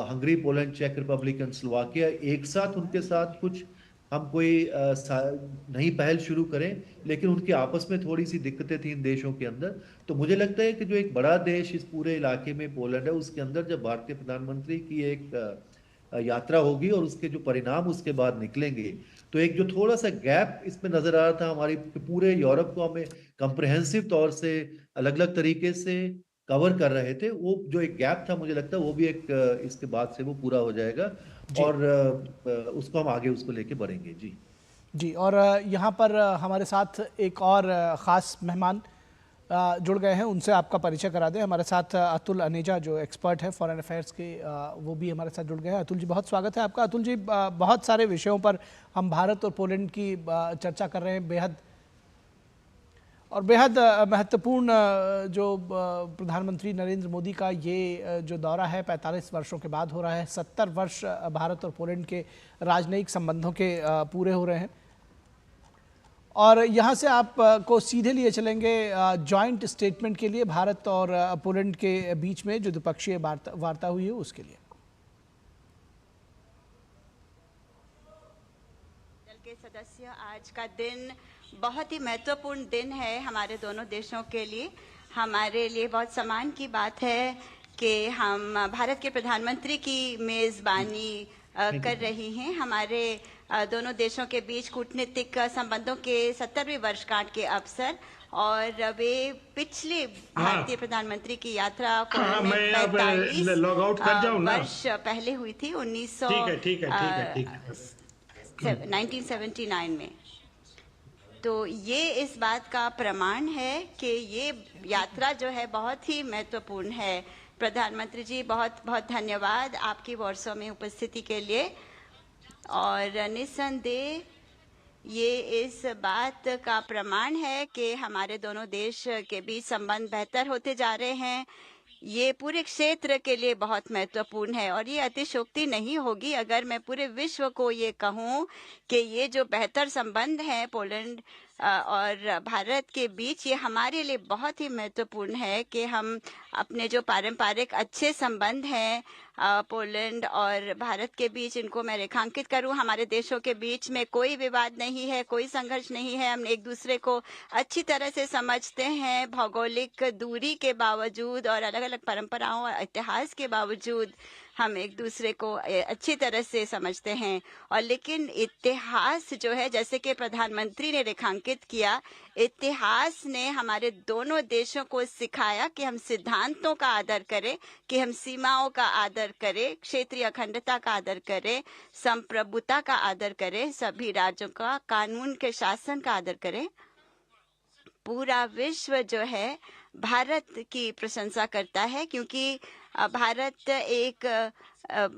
हंगरी, पोलैंड, चेक रिपब्लिक एंड स्लोवाकिया, एक साथ उनके साथ कुछ हम कोई नई पहल शुरू करें, लेकिन उनके आपस में थोड़ी सी दिक्कतें थी इन देशों के अंदर। तो मुझे लगता है कि जो एक बड़ा देश इस पूरे इलाके में पोलैंड है, उसके अंदर जब भारतीय प्रधानमंत्री की एक यात्रा होगी और उसके जो परिणाम उसके बाद निकलेंगे, तो एक जो थोड़ा सा गैप इसमें नजर आ रहा था हमारी पूरे यूरोप को हमें कंप्रिहेंसिव तौर से अलग अलग तरीके से कवर कर रहे थे, वो जो एक गैप था मुझे लगता है वो भी एक इसके बाद से वो पूरा हो जाएगा, जी। और उसको हम आगे उसको लेके बढ़ेंगे। जी जी, और यहाँ पर हमारे साथ एक और ख़ास मेहमान जुड़ गए हैं, उनसे आपका परिचय करा दें। हमारे साथ अतुल अनेजा जो एक्सपर्ट है फॉरेन अफेयर्स के, वो भी हमारे साथ जुड़ गए हैं। अतुल जी, बहुत स्वागत है आपका। अतुल जी, बहुत सारे विषयों पर हम भारत और पोलैंड की चर्चा कर रहे हैं, बेहद महत्वपूर्ण जो प्रधानमंत्री नरेंद्र मोदी का ये जो दौरा है 45 वर्षों के बाद हो रहा है। 70 वर्ष भारत और पोलैंड के राजनयिक संबंधों के पूरे हो रहे हैं, और यहाँ से आप को सीधे लिए चलेंगे जॉइंट स्टेटमेंट के लिए भारत और पोलैंड के बीच में जो द्विपक्षीय वार्ता हुई है उसके लिए। दल के सदस्य, आज का दिन बहुत ही महत्वपूर्ण दिन है हमारे दोनों देशों के लिए। हमारे लिए बहुत सम्मान की बात है कि हम भारत के प्रधानमंत्री की मेज़बानी कर रही हैं। हमारे दोनों देशों के बीच कूटनीतिक संबंधों के 70वीं वर्षगांठ के अवसर, और वे पिछले भारतीय प्रधानमंत्री की यात्रा पोलैंड में 45 वर्ष पहले हुई थी, 1979 में। तो ये इस बात का प्रमाण है कि ये यात्रा जो है बहुत ही महत्वपूर्ण है। प्रधानमंत्री जी, बहुत बहुत धन्यवाद आपकी वॉर्सो में उपस्थिति के लिए। और निस्संदेह ये इस बात का प्रमाण है कि हमारे दोनों देश के बीच संबंध बेहतर होते जा रहे हैं। ये पूरे क्षेत्र के लिए बहुत महत्वपूर्ण है, और ये अतिशयोक्ति नहीं होगी अगर मैं पूरे विश्व को ये कहूँ कि ये जो बेहतर संबंध हैं पोलैंड और भारत के बीच, ये हमारे लिए बहुत ही महत्वपूर्ण है कि हम अपने जो पारंपरिक अच्छे संबंध हैं पोलैंड और भारत के बीच, इनको मैं रेखांकित करूं। हमारे देशों के बीच में कोई विवाद नहीं है, कोई संघर्ष नहीं है, हम एक दूसरे को अच्छी तरह से समझते हैं। भौगोलिक दूरी के बावजूद और अलग अलग परंपराओं और इतिहास के बावजूद हम एक दूसरे को अच्छी तरह से समझते हैं। और लेकिन इतिहास जो है, जैसे कि प्रधानमंत्री ने रेखांकित किया, इतिहास ने हमारे दोनों देशों को सिखाया कि हम सिद्धांतों का आदर करें, कि हम सीमाओं का आदर करें, क्षेत्रीय अखंडता का आदर करें, संप्रभुता का आदर करें, सभी राज्यों का कानून के शासन का आदर करें। पूरा विश्व जो है भारत की प्रशंसा करता है, क्योंकि भारत एक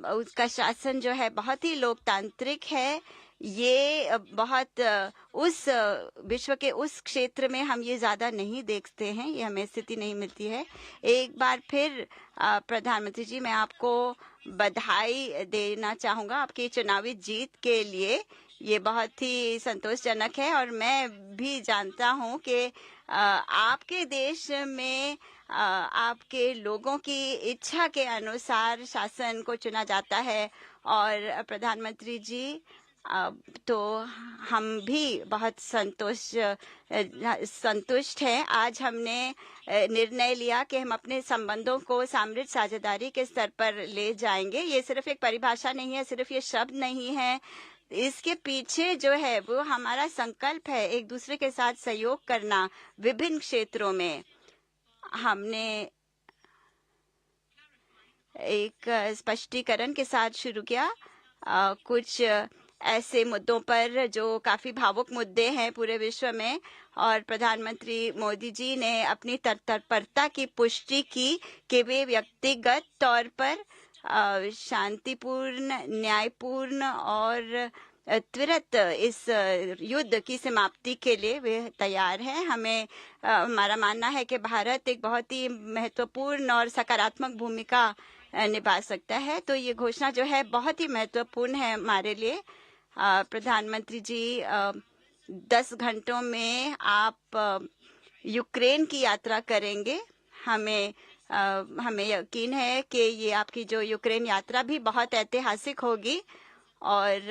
उसका शासन जो है बहुत ही लोकतांत्रिक है। ये बहुत उस विश्व के उस क्षेत्र में हम ये ज़्यादा नहीं देखते हैं, ये हमें स्थिति नहीं मिलती है। एक बार फिर प्रधानमंत्री जी, मैं आपको बधाई देना चाहूँगा आपकी चुनावी जीत के लिए। ये बहुत ही संतोषजनक है, और मैं भी जानता हूँ कि आपके देश में आपके लोगों की इच्छा के अनुसार शासन को चुना जाता है। और प्रधानमंत्री जी, तो हम भी बहुत संतुष्ट हैं। आज हमने निर्णय लिया कि हम अपने संबंधों को सामरिक साझेदारी के स्तर पर ले जाएंगे। ये सिर्फ एक परिभाषा नहीं है, सिर्फ ये शब्द नहीं है, इसके पीछे जो है वो हमारा संकल्प है एक दूसरे के साथ सहयोग करना विभिन्न क्षेत्रों में। हमने एक स्पष्टीकरण के साथ शुरू किया कुछ ऐसे मुद्दों पर जो काफी भावुक मुद्दे हैं पूरे विश्व में, और प्रधानमंत्री मोदी जी ने अपनी तत्परता की पुष्टि की कि वे व्यक्तिगत तौर पर शांतिपूर्ण, न्यायपूर्ण और त्वरित इस युद्ध की समाप्ति के लिए वे तैयार हैं। हमारा मानना है कि भारत एक बहुत ही महत्वपूर्ण और सकारात्मक भूमिका निभा सकता है। तो ये घोषणा जो है बहुत ही महत्वपूर्ण है हमारे लिए। प्रधानमंत्री जी, 10 घंटों में आप यूक्रेन की यात्रा करेंगे। हमें यकीन है कि ये आपकी जो यूक्रेन यात्रा भी बहुत ऐतिहासिक होगी। और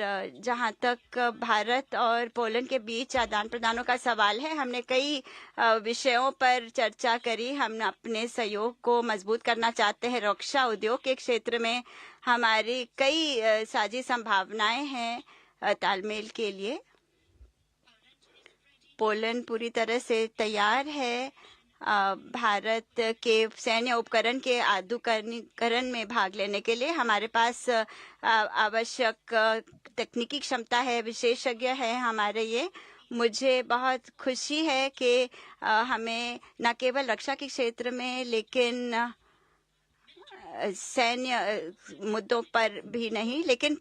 जहाँ तक भारत और पोलैंड के बीच आदान प्रदानों का सवाल है, हमने कई विषयों पर चर्चा करी। हम अपने सहयोग को मजबूत करना चाहते हैं। रक्षा उद्योग के क्षेत्र में हमारी कई साझी संभावनाएं हैं तालमेल के लिए। पोलैंड पूरी तरह से तैयार है भारत के सैन्य उपकरण के आधुनिकीकरण में भाग लेने के लिए। हमारे पास आवश्यक तकनीकी क्षमता है, विशेषज्ञ है हमारे ये, मुझे बहुत खुशी है कि हमें न केवल रक्षा के क्षेत्र में लेकिन सैन्य मुद्दों पर भी नहीं, लेकिन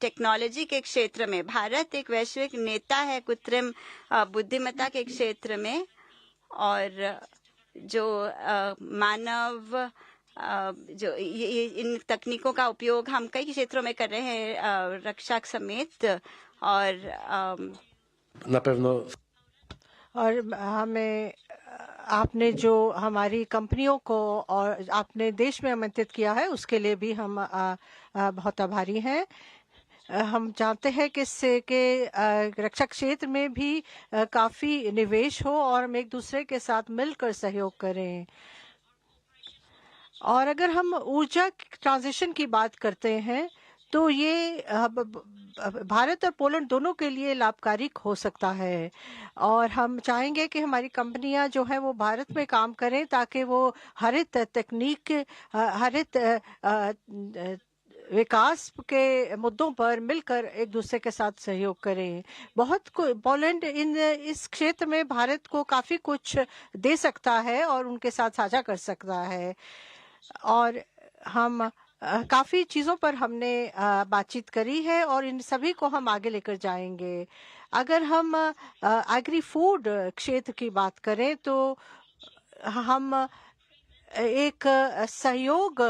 टेक्नोलॉजी के क्षेत्र में भारत एक वैश्विक नेता है कृत्रिम बुद्धिमत्ता के क्षेत्र में, और जो मानव जो ये इन तकनीकों का उपयोग हम कई क्षेत्रों में कर रहे हैं, रक्षा समेत, और हमें आपने जो हमारी कंपनियों को और आपने देश में आमंत्रित किया है उसके लिए भी हम बहुत आभारी हैं। हम जानते हैं कि इससे के रक्षा क्षेत्र में भी काफ़ी निवेश हो और हम एक दूसरे के साथ मिलकर सहयोग करें। और अगर हम ऊर्जा ट्रांजिशन की बात करते हैं तो ये भारत और पोलैंड दोनों के लिए लाभकारी हो सकता है, और हम चाहेंगे कि हमारी कंपनियां जो है वो भारत में काम करें ताकि वो हरित तकनीक, हरित विकास के मुद्दों पर मिलकर एक दूसरे के साथ सहयोग करें। पोलैंड इस क्षेत्र में भारत को काफ़ी कुछ दे सकता है और उनके साथ साझा कर सकता है, और हम काफ़ी चीज़ों पर हमने बातचीत करी है और इन सभी को हम आगे लेकर जाएंगे। अगर हम एग्री फूड क्षेत्र की बात करें तो हम एक सहयोग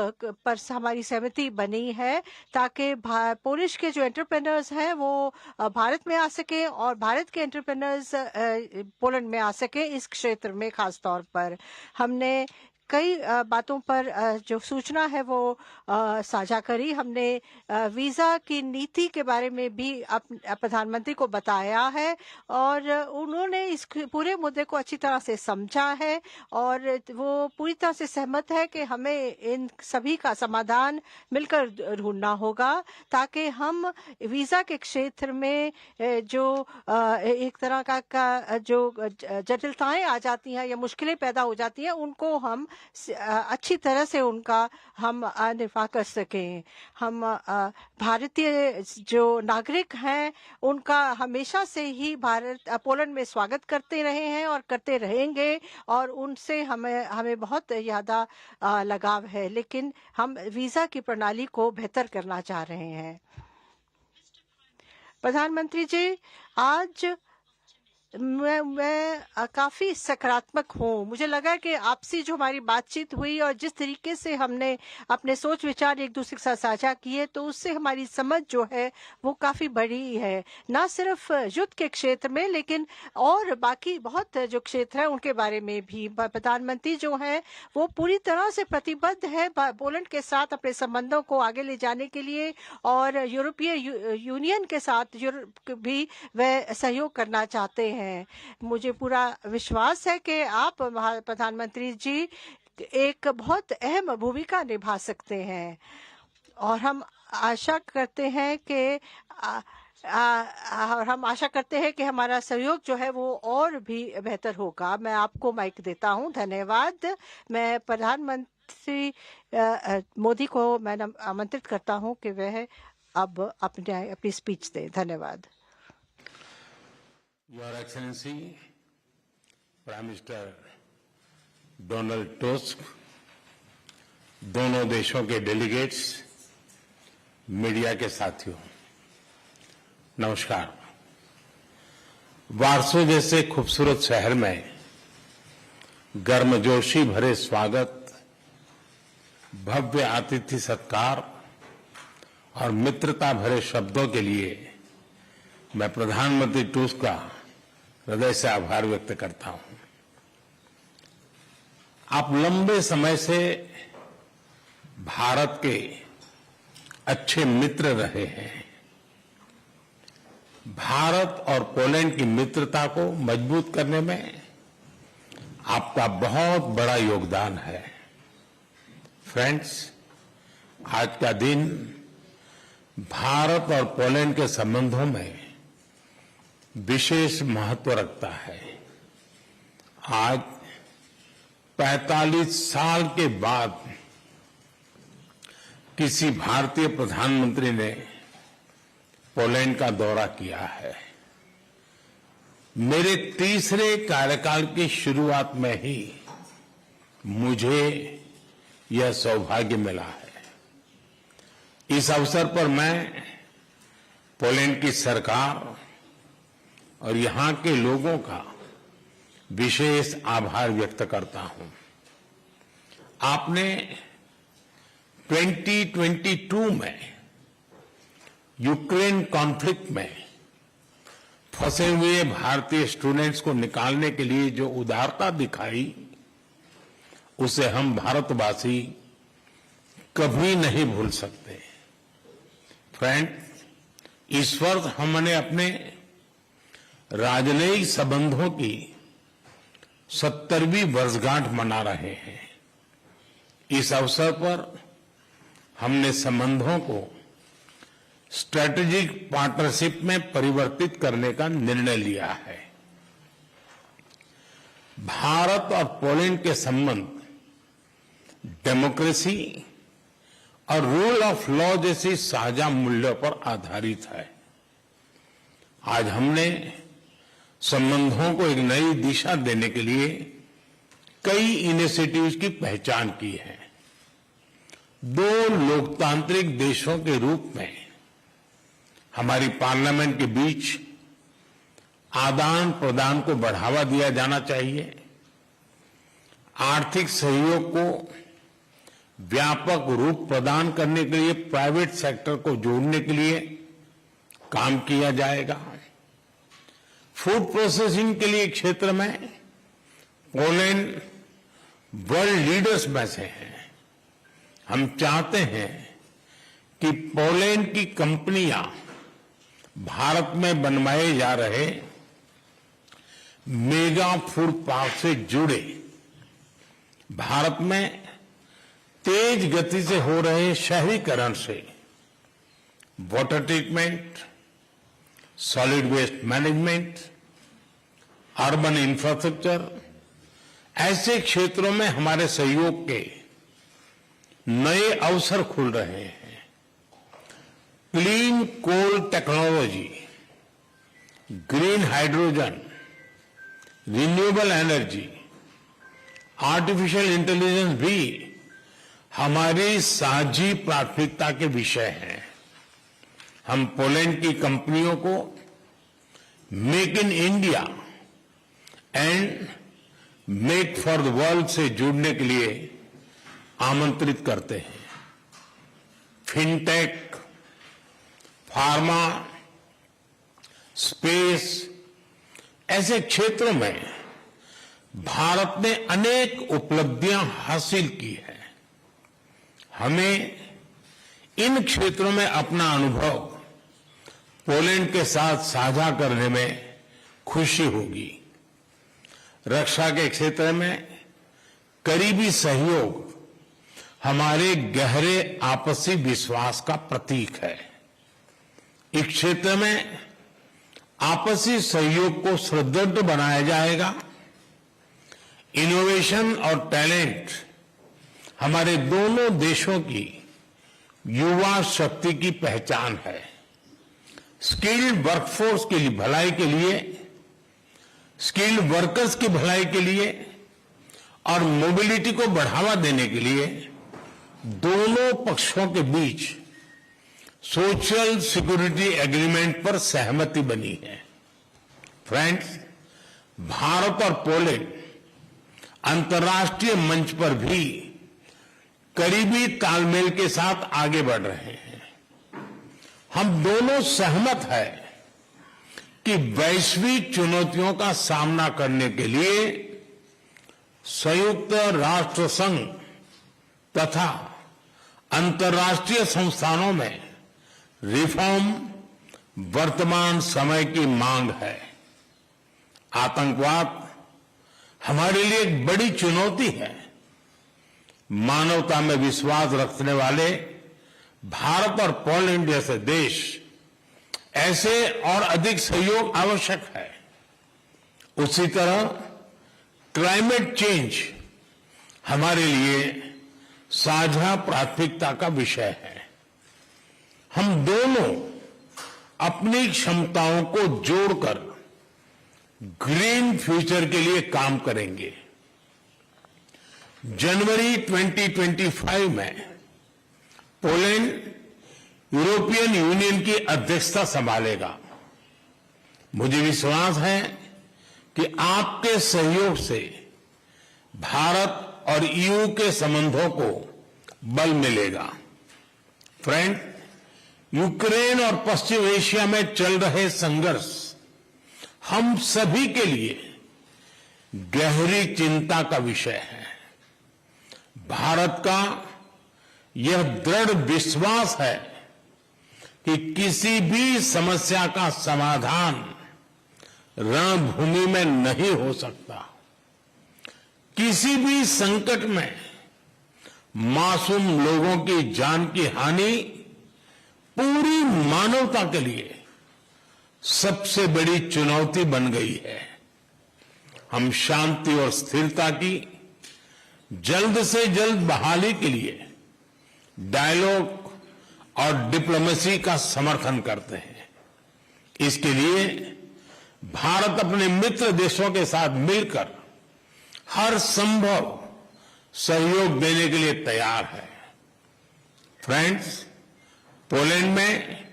पर हमारी सहमति बनी है ताकि पोलिश के जो एंटरप्रेन्योर्स हैं वो भारत में आ सके और भारत के एंटरप्रेन्योर्स पोलैंड में आ सके। इस क्षेत्र में खास तौर पर हमने कई बातों पर जो सूचना है वो साझा करी। हमने वीज़ा की नीति के बारे में भी प्रधानमंत्री को बताया है और उन्होंने इस पूरे मुद्दे को अच्छी तरह से समझा है और वो पूरी तरह से सहमत है कि हमें इन सभी का समाधान मिलकर ढूंढना होगा ताकि हम वीज़ा के क्षेत्र में जो एक तरह का जो जटिलताएं आ जाती हैं या मुश्किलें पैदा हो जाती हैं उनको हम अच्छी तरह से उनका हम निफा कर सकें। हम भारतीय जो नागरिक हैं उनका हमेशा से ही पोलैंड में स्वागत करते रहे हैं और करते रहेंगे और उनसे हमें बहुत ज़्यादा लगाव है, लेकिन हम वीज़ा की प्रणाली को बेहतर करना चाह रहे हैं। प्रधानमंत्री जी, आज मैं काफ़ी सकारात्मक हूँ। मुझे लगा कि आपसी जो हमारी बातचीत हुई और जिस तरीके से हमने अपने सोच विचार एक दूसरे के साथ साझा किए तो उससे हमारी समझ जो है वो काफ़ी बड़ी है, ना सिर्फ युद्ध के क्षेत्र में लेकिन और बाकी बहुत जो क्षेत्र हैं उनके बारे में भी। प्रधानमंत्री जो हैं वो पूरी तरह से प्रतिबद्ध है पोलैंड के साथ अपने संबंधों को आगे ले जाने के लिए और यूरोपीय यूनियन के साथ भी वह सहयोग करना चाहते हैं। मुझे पूरा विश्वास है कि आप प्रधानमंत्री जी एक बहुत अहम भूमिका निभा सकते हैं और हम आशा करते हैं कि हमारा सहयोग जो है वो और भी बेहतर होगा। मैं आपको माइक देता हूं। धन्यवाद। मैं प्रधानमंत्री मोदी को मैं आमंत्रित करता हूं कि वह अब अपनी स्पीच दें। धन्यवाद। Your Excellency, Prime Minister Donald tusk, दोनों देशों के डेलीगेट्स, मीडिया के साथियों, नमस्कार। वार्सो जैसे खूबसूरत शहर में गर्मजोशी भरे स्वागत, भव्य आतिथ्य सत्कार और मित्रता भरे शब्दों के लिए मैं प्रधानमंत्री टस्क का हृदय से आभार व्यक्त करता हूं। आप लंबे समय से भारत के अच्छे मित्र रहे हैं। भारत और पोलैंड की मित्रता को मजबूत करने में आपका बहुत बड़ा योगदान है। फ्रेंड्स, आज का दिन भारत और पोलैंड के संबंधों में विशेष महत्व रखता है। आज 45 साल के बाद किसी भारतीय प्रधानमंत्री ने पोलैंड का दौरा किया है। मेरे तीसरे कार्यकाल की शुरुआत में ही मुझे यह सौभाग्य मिला है। इस अवसर पर मैं पोलैंड की सरकार और यहां के लोगों का विशेष आभार व्यक्त करता हूं। आपने 2022 में यूक्रेन कॉन्फ्लिक्ट में फंसे हुए भारतीय स्टूडेंट्स को निकालने के लिए जो उदारता दिखाई, उसे हम भारतवासी कभी नहीं भूल सकते। फ्रेंड, इस वर्ष हमने अपने राजनयिक संबंधों की 70वीं वर्षगांठ मना रहे हैं। इस अवसर पर हमने संबंधों को स्ट्रेटेजिक पार्टनरशिप में परिवर्तित करने का निर्णय लिया है। भारत और पोलैंड के संबंध डेमोक्रेसी और रूल ऑफ लॉ जैसी साझा मूल्यों पर आधारित है। आज हमने संबंधों को एक नई दिशा देने के लिए कई इनिशिएटिव्स की पहचान की है। दो लोकतांत्रिक देशों के रूप में हमारी पार्लियामेंट के बीच आदान प्रदान को बढ़ावा दिया जाना चाहिए। आर्थिक सहयोग को व्यापक रूप प्रदान करने के लिए प्राइवेट सेक्टर को जोड़ने के लिए काम किया जाएगा। फूड प्रोसेसिंग के लिए क्षेत्र में पोलैंड वर्ल्ड लीडर्स में से है। हम चाहते हैं कि पोलैंड की कंपनियां भारत में बनवाए जा रहे मेगा फूड पार्क से जुड़े भारत में तेज गति से हो रहे शहरीकरण से water treatment, solid waste management, urban infrastructure, ऐसे क्षेत्रों में हमारे सहयोग के नए अवसर खुल रहे हैं। Clean coal technology, green hydrogen, renewable energy, artificial intelligence भी हमारी साझी प्राथमिकता के विषय हैं। हम पोलैंड की कंपनियों को make in India and make for the world से जुड़ने के लिए आमंत्रित करते हैं। फिनटेक, फार्मा, स्पेस ऐसे क्षेत्रों में भारत ने अनेक उपलब्धियां हासिल की है। हमें इन क्षेत्रों में अपना अनुभव पोलैंड के साथ साझा करने में खुशी होगी। रक्षा के क्षेत्र में करीबी सहयोग हमारे गहरे आपसी विश्वास का प्रतीक है। इस क्षेत्र में आपसी सहयोग को सुदृढ़ बनाया जाएगा। इनोवेशन और टैलेंट हमारे दोनों देशों की युवा शक्ति की पहचान है। स्किल्ड वर्कफोर्स की भलाई के लिए, स्किल्ड वर्कर्स की भलाई के लिए और मोबिलिटी को बढ़ावा देने के लिए दोनों पक्षों के बीच सोशल सिक्योरिटी एग्रीमेंट पर सहमति बनी है। फ्रेंड्स, भारत और पोलैंड अंतर्राष्ट्रीय मंच पर भी करीबी तालमेल के साथ आगे बढ़ रहे हैं। हम दोनों सहमत हैं कि वैश्विक चुनौतियों का सामना करने के लिए संयुक्त राष्ट्र संघ तथा अंतर्राष्ट्रीय संस्थानों में रिफॉर्म वर्तमान समय की मांग है। आतंकवाद हमारे लिए एक बड़ी चुनौती है। मानवता में विश्वास रखने वाले भारत और पोलैंड जैसे देश ऐसे और अधिक सहयोग आवश्यक है। उसी तरह क्लाइमेट चेंज हमारे लिए साझा प्राथमिकता का विषय है। हम दोनों अपनी क्षमताओं को जोड़कर ग्रीन फ्यूचर के लिए काम करेंगे। जनवरी 2025 में पोलैंड यूरोपियन यूनियन की अध्यक्षता संभालेगा। मुझे विश्वास है कि आपके सहयोग से भारत और ईयू के संबंधों को बल मिलेगा। फ्रेंड, यूक्रेन और पश्चिम एशिया में चल रहे संघर्ष हम सभी के लिए गहरी चिंता का विषय है। भारत का यह दृढ़ विश्वास है कि किसी भी समस्या का समाधान रणभूमि में नहीं हो सकता। किसी भी संकट में मासूम लोगों की जान की हानि पूरी मानवता के लिए सबसे बड़ी चुनौती बन गई है। हम शांति और स्थिरता की जल्द से जल्द बहाली के लिए डायलॉग और डिप्लोमेसी का समर्थन करते हैं। इसके लिए भारत अपने मित्र देशों के साथ मिलकर हर संभव सहयोग देने के लिए तैयार है। फ्रेंड्स, पोलैंड में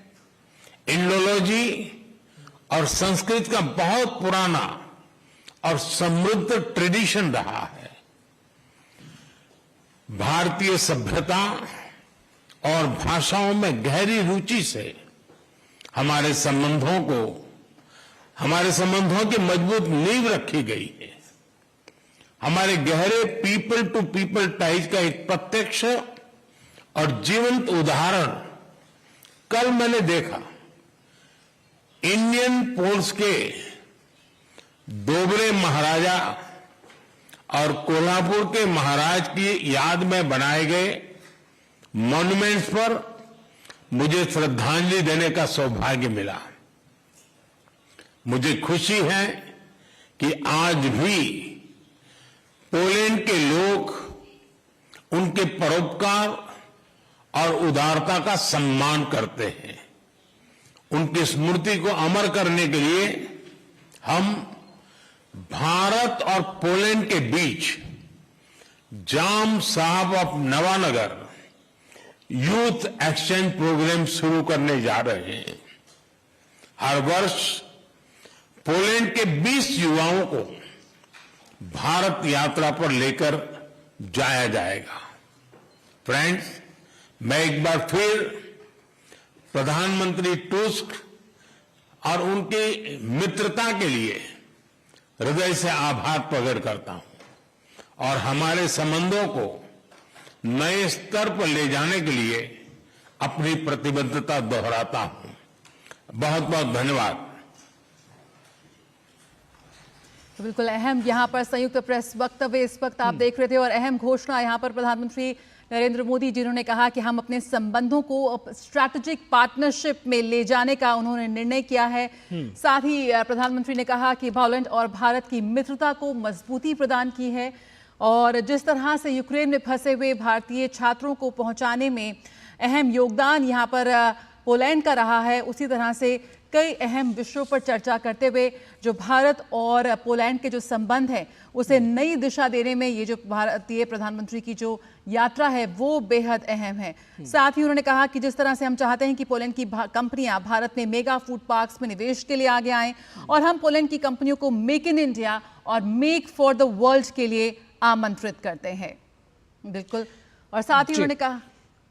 इंडोलॉजी और संस्कृत का बहुत पुराना और समृद्ध ट्रेडिशन रहा है। भारतीय सभ्यता और भाषाओं में गहरी रुचि से हमारे संबंधों की मजबूत नींव रखी गई है। हमारे गहरे पीपल टू पीपल टाइज का एक प्रत्यक्ष और जीवंत उदाहरण कल मैंने देखा। इंडियन पोल्स के दोबरे महाराजा और कोल्हापुर के महाराज की याद में बनाए गए मॉन्यूमेंट्स पर मुझे श्रद्धांजलि देने का सौभाग्य मिला। मुझे खुशी है कि आज भी पोलैंड के लोग उनके परोपकार और उदारता का सम्मान करते हैं। उनकी स्मृति को अमर करने के लिए हम भारत और पोलैंड के बीच Jam Sahab of Nawanagar youth exchange programme शुरू करने जा रहे हैं। हर वर्ष पोलैंड के 20 युवाओं को भारत यात्रा पर लेकर जाया जाएगा। फ्रेंड्स, मैं एक बार फिर प्रधानमंत्री टुस्क और उनकी मित्रता के लिए हृदय से आभार प्रकट करता हूं और हमारे संबंधों को नए स्तर पर ले जाने के लिए अपनी प्रतिबद्धता दोहराता हूं। बहुत बहुत धन्यवाद। तो बिल्कुल अहम यहाँ पर संयुक्त प्रेस वक्तव्य इस वक्त आप देख रहे थे और अहम घोषणा यहाँ पर प्रधानमंत्री नरेंद्र मोदी जिन्होंने कहा कि हम अपने संबंधों को स्ट्रैटेजिक पार्टनरशिप में ले जाने का उन्होंने निर्णय किया है। साथ ही प्रधानमंत्री ने कहा कि पोलैंड और भारत की मित्रता को मजबूती प्रदान की है और जिस तरह से यूक्रेन में फंसे हुए भारतीय छात्रों को पहुंचाने में अहम योगदान यहाँ पर पोलैंड का रहा है, उसी तरह से कई अहम विषयों पर चर्चा करते हुए जो भारत और पोलैंड के जो संबंध है उसे नई दिशा देने में ये जो भारतीय प्रधानमंत्री की जो यात्रा है वो बेहद अहम है। साथ ही उन्होंने कहा कि जिस तरह से हम चाहते हैं कि पोलैंड की कंपनियां भारत में मेगा फूड पार्क्स में निवेश के लिए आगे आएं और हम पोलैंड की कंपनियों को मेक इन इंडिया और मेक फॉर द वर्ल्ड के लिए आमंत्रित करते हैं। बिल्कुल, और साथ ही उन्होंने कहा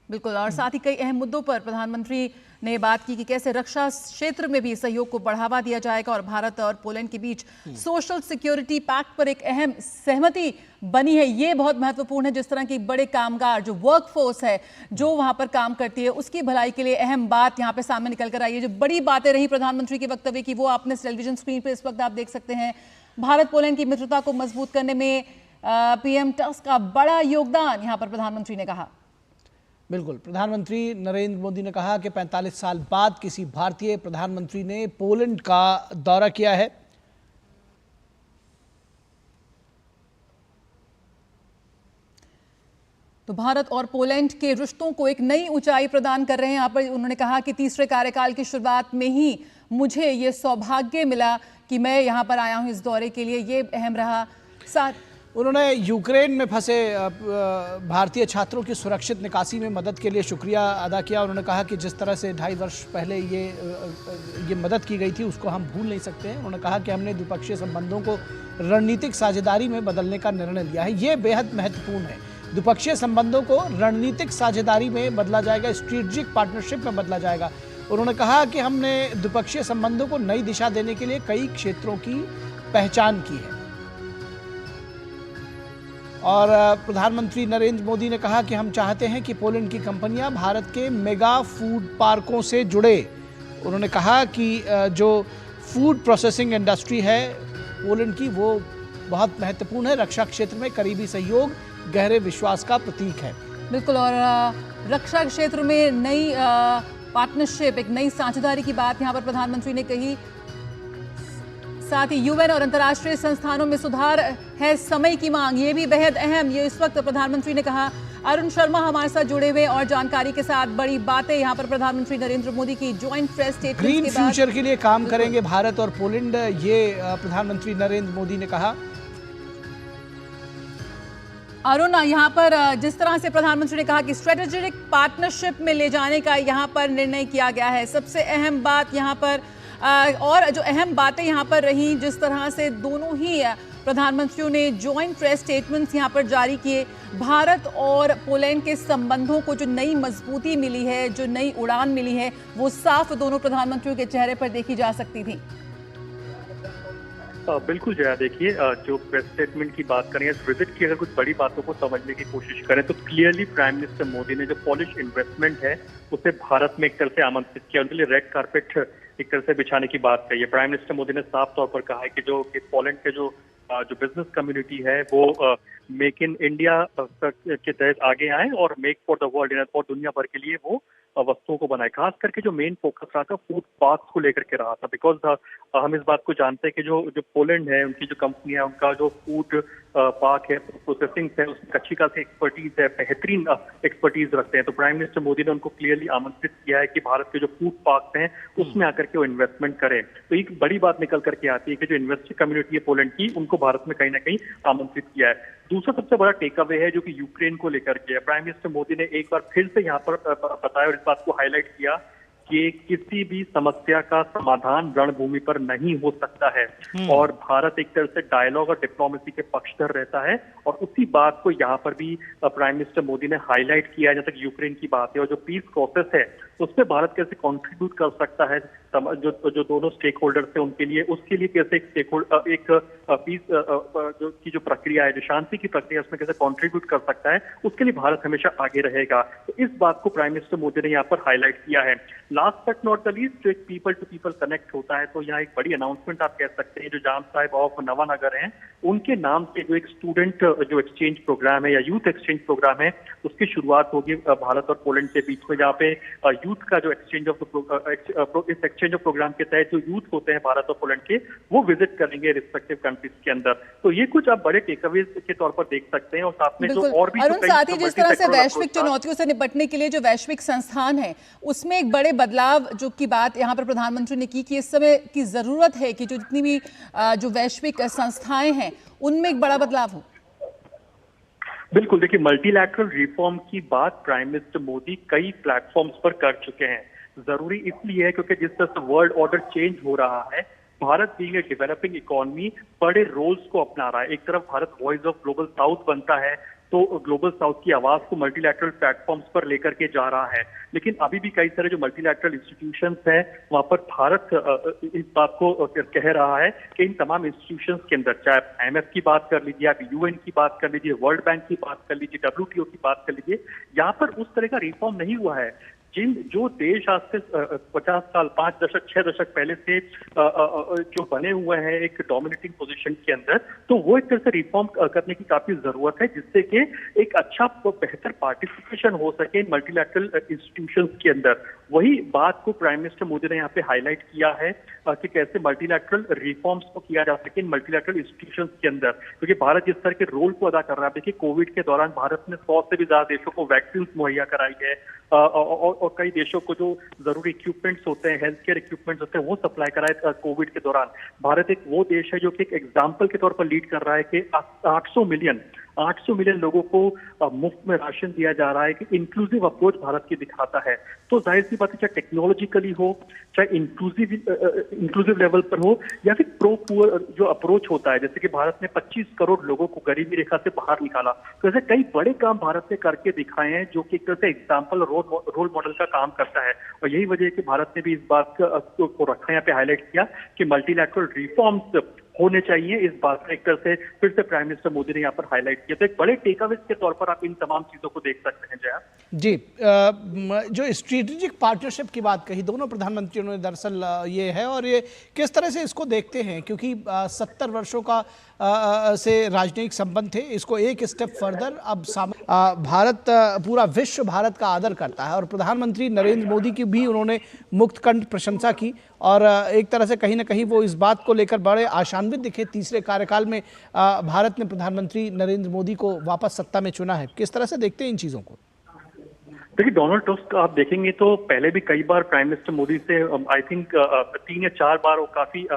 बिल्कुल और साथ ही कई अहम मुद्दों पर प्रधानमंत्री ने बात की कि कैसे रक्षा क्षेत्र में भी सहयोग को बढ़ावा दिया जाएगा और भारत और पोलैंड के बीच सोशल सिक्योरिटी पैक्ट पर एक अहम सहमति बनी है। ये बहुत महत्वपूर्ण है। जिस तरह की बड़े कामगार जो वर्कफोर्स है जो वहां पर काम करती है उसकी भलाई के लिए अहम बात यहाँ पे सामने निकल कर आई है। जो बड़ी बातें रही प्रधानमंत्री के वक्तव्य की वो आपने टेलीविजन स्क्रीन पर इस वक्त आप देख सकते हैं। भारत पोलैंड की मित्रता को मजबूत करने में पीएम टस्क का बड़ा योगदान यहाँ पर प्रधानमंत्री ने कहा। बिल्कुल, प्रधानमंत्री नरेंद्र मोदी ने कहा कि 45 साल बाद किसी भारतीय प्रधानमंत्री ने पोलैंड का दौरा किया है। तो भारत और पोलैंड के रिश्तों को एक नई ऊंचाई प्रदान कर रहे हैं। यहाँ पर उन्होंने कहा कि तीसरे कार्यकाल की शुरुआत में ही मुझे ये सौभाग्य मिला कि मैं यहाँ पर आया हूँ इस दौरे के लिए, ये अहम रहा। साथ उन्होंने यूक्रेन में फंसे भारतीय छात्रों की सुरक्षित निकासी में मदद के लिए शुक्रिया अदा किया। उन्होंने कहा कि जिस तरह से 2.5 वर्ष पहले ये मदद की गई थी उसको हम भूल नहीं सकते हैं। उन्होंने कहा कि हमने द्विपक्षीय संबंधों को रणनीतिक साझेदारी में बदलने का निर्णय लिया है। ये बेहद महत्वपूर्ण है। द्विपक्षीय संबंधों को रणनीतिक साझेदारी में बदला जाएगा, स्ट्रेटेजिक पार्टनरशिप में बदला जाएगा। उन्होंने कहा कि हमने द्विपक्षीय संबंधों को नई दिशा देने के लिए कई क्षेत्रों की पहचान की है। और प्रधानमंत्री नरेंद्र मोदी ने कहा कि हम चाहते हैं कि पोलैंड की कंपनियां भारत के मेगा फूड पार्कों से जुड़े। उन्होंने कहा कि जो फूड प्रोसेसिंग इंडस्ट्री है पोलैंड की वो बहुत महत्वपूर्ण है। रक्षा क्षेत्र में करीबी सहयोग गहरे विश्वास का प्रतीक है। बिल्कुल, और रक्षा क्षेत्र में नई पार्टनरशिप, एक नई साझेदारी की बात यहाँ पर प्रधानमंत्री ने कही। साथ ही यूएन और अंतर्राष्ट्रीय संस्थानों में सुधार है समय की मांग, ये भी बेहद अहम। ये इस वक्त प्रधानमंत्री ने कहा। अरुण शर्मा हमारे साथ जुड़े हुए और जानकारी के साथ बड़ी बातें यहाँ पर प्रधानमंत्री नरेंद्र मोदी की joint press statement green future के लिए काम करेंगे भारत और पोलैंड, ये प्रधानमंत्री नरेंद्र मोदी ने कहा। अरुण, यहाँ पर जिस तरह से प्रधानमंत्री ने कहा कि स्ट्रेटेजिक पार्टनरशिप में ले जाने का यहाँ पर निर्णय किया गया है, सबसे अहम बात यहाँ पर और जो अहम बातें यहाँ पर रही, जिस तरह से दोनों ही प्रधानमंत्रियों ने जॉइंट प्रेस स्टेटमेंट्स यहाँ पर जारी किए। भारत और पोलैंड के संबंधों को जो नई मजबूती मिली है, जो नई उड़ान मिली है, वो साफ दोनों प्रधानमंत्रियों के चेहरे पर देखी जा सकती थी। बिल्कुल जया, देखिए जो प्रेस स्टेटमेंट की बात करें, इस विजिट की अगर कुछ बड़ी बातों को समझने की कोशिश करें तो क्लियरली प्राइम मिनिस्टर मोदी ने जो पॉलिश इन्वेस्टमेंट है उसे भारत में एक तरह से आमंत्रित किया, उनके लिए रेड कारपेट एक तरह से बिछाने की बात कही है। प्राइम मिनिस्टर मोदी ने साफ तौर पर कहा है कि जो पोलैंड के जो बिजनेस कम्युनिटी है वो मेक इन इंडिया के तहत आगे आए और मेक फॉर द वर्ल्ड और दुनिया भर के लिए वो वस्तुओं को बनाए। खास करके जो मेन फोकस रहा था फूड पार्क को लेकर के रहा था, बिकॉज हम इस बात को जानते हैं कि जो पोलैंड है, उनकी जो कंपनी है, उनका जो फूड पार्क है, प्रोसेसिंग है, उसमें अच्छी खासी एक्सपर्टीज है, बेहतरीन एक्सपर्टीज रखते हैं। तो प्राइम मिनिस्टर मोदी ने उनको क्लियरली आमंत्रित किया है कि भारत के जो फूड पार्क हैं उसमें आकर के वो इन्वेस्टमेंट करें। तो एक बड़ी बात निकल करके आती है कि जो इन्वेस्टर कम्युनिटी है पोलैंड की, उनको भारत में कहीं ना कहीं आमंत्रित किया है। दूसरा सबसे बड़ा टेक अवे है जो कि यूक्रेन को लेकर के है। प्राइम मिनिस्टर मोदी ने एक बार फिर से यहाँ पर बताया और इस बात को हाईलाइट किया कि किसी भी समस्या का समाधान रणभूमि पर नहीं हो सकता है और भारत एक तरह से डायलॉग और डिप्लोमेसी के पक्षधर रहता है। और उसी बात को यहाँ पर भी प्राइम मिनिस्टर मोदी ने हाईलाइट किया है। जैसे कि यूक्रेन की बात है और जो पीस प्रोसेस है उसमें भारत कैसे कंट्रीब्यूट कर सकता है, जो दोनों स्टेक होल्डर्स हैं उनके लिए, उसके लिए कैसे एक पीस जो प्रक्रिया है, जो शांति की प्रक्रिया, उसमें कैसे कंट्रीब्यूट कर सकता है, उसके लिए भारत हमेशा आगे रहेगा। तो इस बात को प्राइम मिनिस्टर मोदी ने यहाँ पर हाईलाइट किया है। Last but not the least, जो एक पीपल टू पीपल कनेक्ट होता है, तो यहाँ एक बड़ी अनाउंसमेंट आप कह सकते हैं, जो जाम साहब ऑफ नवानगर हैं उनके नाम से जो एक स्टूडेंट जो एक्सचेंज प्रोग्राम है या यूथ एक्सचेंज प्रोग्राम है उसकी शुरुआत होगी भारत और पोलैंड के बीच में, जहाँ पे यूथ का जो एक्सचेंज ऑफ इस एक्सचेंज ऑफ प्रोग्राम के तहत जो यूथ होते हैं भारत और पोलैंड के, वो विजिट करेंगे रिस्पेक्टिव कंट्रीज के अंदर। तो ये कुछ आप बड़े टेकअवेज के तौर पर देख सकते हैं। और साथ में जो और भी साथ ही जिस तरह से वैश्विक चुनौतियों से निपटने के लिए जो वैश्विक संस्थान है उसमें एक बड़े बदलाव जो की बात यहाँ पर प्रधानमंत्री ने की कि इस समय की जरूरत है कि जो जितनी भी जो वैश्विक संस्थाएं हैं उनमें एक बड़ा बदलाव हो। बिल्कुल, देखिए मल्टीलैटरल रिफॉर्म की बात प्राइम मिनिस्टर मोदी कई प्लेटफॉर्म्स पर कर चुके हैं। जरूरी इसलिए है क्योंकि जिस तरह से वर्ल्ड ऑर्डर चेंज हो रहा है, Bharat being a developing economy बड़े रोल्स को अपना रहा है। एक तरफ Bharat voice of global south बनता है तो ग्लोबल साउथ की आवाज को मल्टीलैटरल प्लेटफॉर्म्स पर लेकर के जा रहा है, लेकिन अभी भी कई सारे जो मल्टीलैटरल इंस्टीट्यूशंस हैं वहां पर भारत इस बात को कह रहा है कि इन तमाम इंस्टीट्यूशंस के अंदर, चाहे आप IMF की बात कर लीजिए, आप UN की बात कर लीजिए, वर्ल्ड बैंक की बात कर लीजिए, WTO की बात कर लीजिए, यहाँ पर उस तरह का रिफॉर्म नहीं हुआ है। जो देश आज से 50 साल, 5 दशक, 6 दशक पहले से जो बने हुए हैं एक डोमिनेटिंग पोजीशन के अंदर, तो वो एक तरह से रिफॉर्म करने की काफी जरूरत है, जिससे कि एक अच्छा बेहतर पार्टिसिपेशन हो सके इन मल्टीलैटरल इंस्टीट्यूशंस के अंदर। वही बात को प्राइम मिनिस्टर मोदी ने यहाँ पे हाईलाइट किया है कि कैसे मल्टीलैटरल रिफॉर्म्स को किया जा सके इन मल्टीलैटरल इंस्टीट्यूशंस के अंदर, क्योंकि भारत जिस तरह के रोल को अदा कर रहा है। देखिए कोविड के दौरान भारत ने 100 से भी ज्यादा देशों को वैक्सीन मुहैया कराई है और और कई देशों को जो जरूरी इक्विपमेंट्स होते हैं, हेल्थ केयर इक्विपमेंट्स होते हैं, वो सप्लाई कराए कोविड के दौरान। भारत एक वो देश है जो कि एक एग्जाम्पल के तौर पर लीड कर रहा है कि 800 मिलियन लोगों को मुफ्त में राशन दिया जा रहा है, कि इंक्लूसिव अप्रोच भारत की दिखाता है। तो जाहिर सी बात है, चाहे टेक्नोलॉजिकली हो, चाहे इंक्लूसिव लेवल पर हो, या फिर प्रो पुअर जो अप्रोच होता है, जैसे कि भारत ने 25 करोड़ लोगों को गरीबी रेखा से बाहर निकाला। तो ऐसे कई बड़े काम भारत ने करके दिखाए हैं जो कि एक तरह से एग्जाम्पल रोल मॉडल का काम करता है। और यही वजह है कि भारत ने भी इस बात को रखा, यहाँ पे हाईलाइट किया कि मल्टीलैटरल रिफॉर्म्स होने चाहिए। इस बात का एक तरह से फिर से प्राइम मिनिस्टर मोदी ने यहाँ पर हाईलाइट किया। तो एक बड़े टेकअवेज के तौर पर आप इन तमाम चीजों को देख सकते हैं। जया जी, जो स्ट्रेटेजिक पार्टनरशिप की बात कही दोनों प्रधानमंत्रियों ने, दरअसल ये है, और ये किस तरह से इसको देखते हैं, क्योंकि 70 वर्षों का से राजनयिक संबंध थे, इसको एक स्टेप फर्दर अब भारत, पूरा विश्व भारत का आदर करता है, और प्रधानमंत्री नरेंद्र मोदी की भी उन्होंने मुक्तकंठ प्रशंसा की, और एक तरह से कहीं ना कहीं वो इस बात को लेकर बड़े आशान्वित दिखे, तीसरे कार्यकाल में भारत ने प्रधानमंत्री नरेंद्र मोदी को वापस सत्ता में चुना है। किस तरह से देखते हैं इन चीजों को? देखिए, डोनाल्ड टस्क आप देखेंगे तो पहले भी कई बार प्राइम मिनिस्टर मोदी से आई थिंक 3 या 4 बार, वो काफी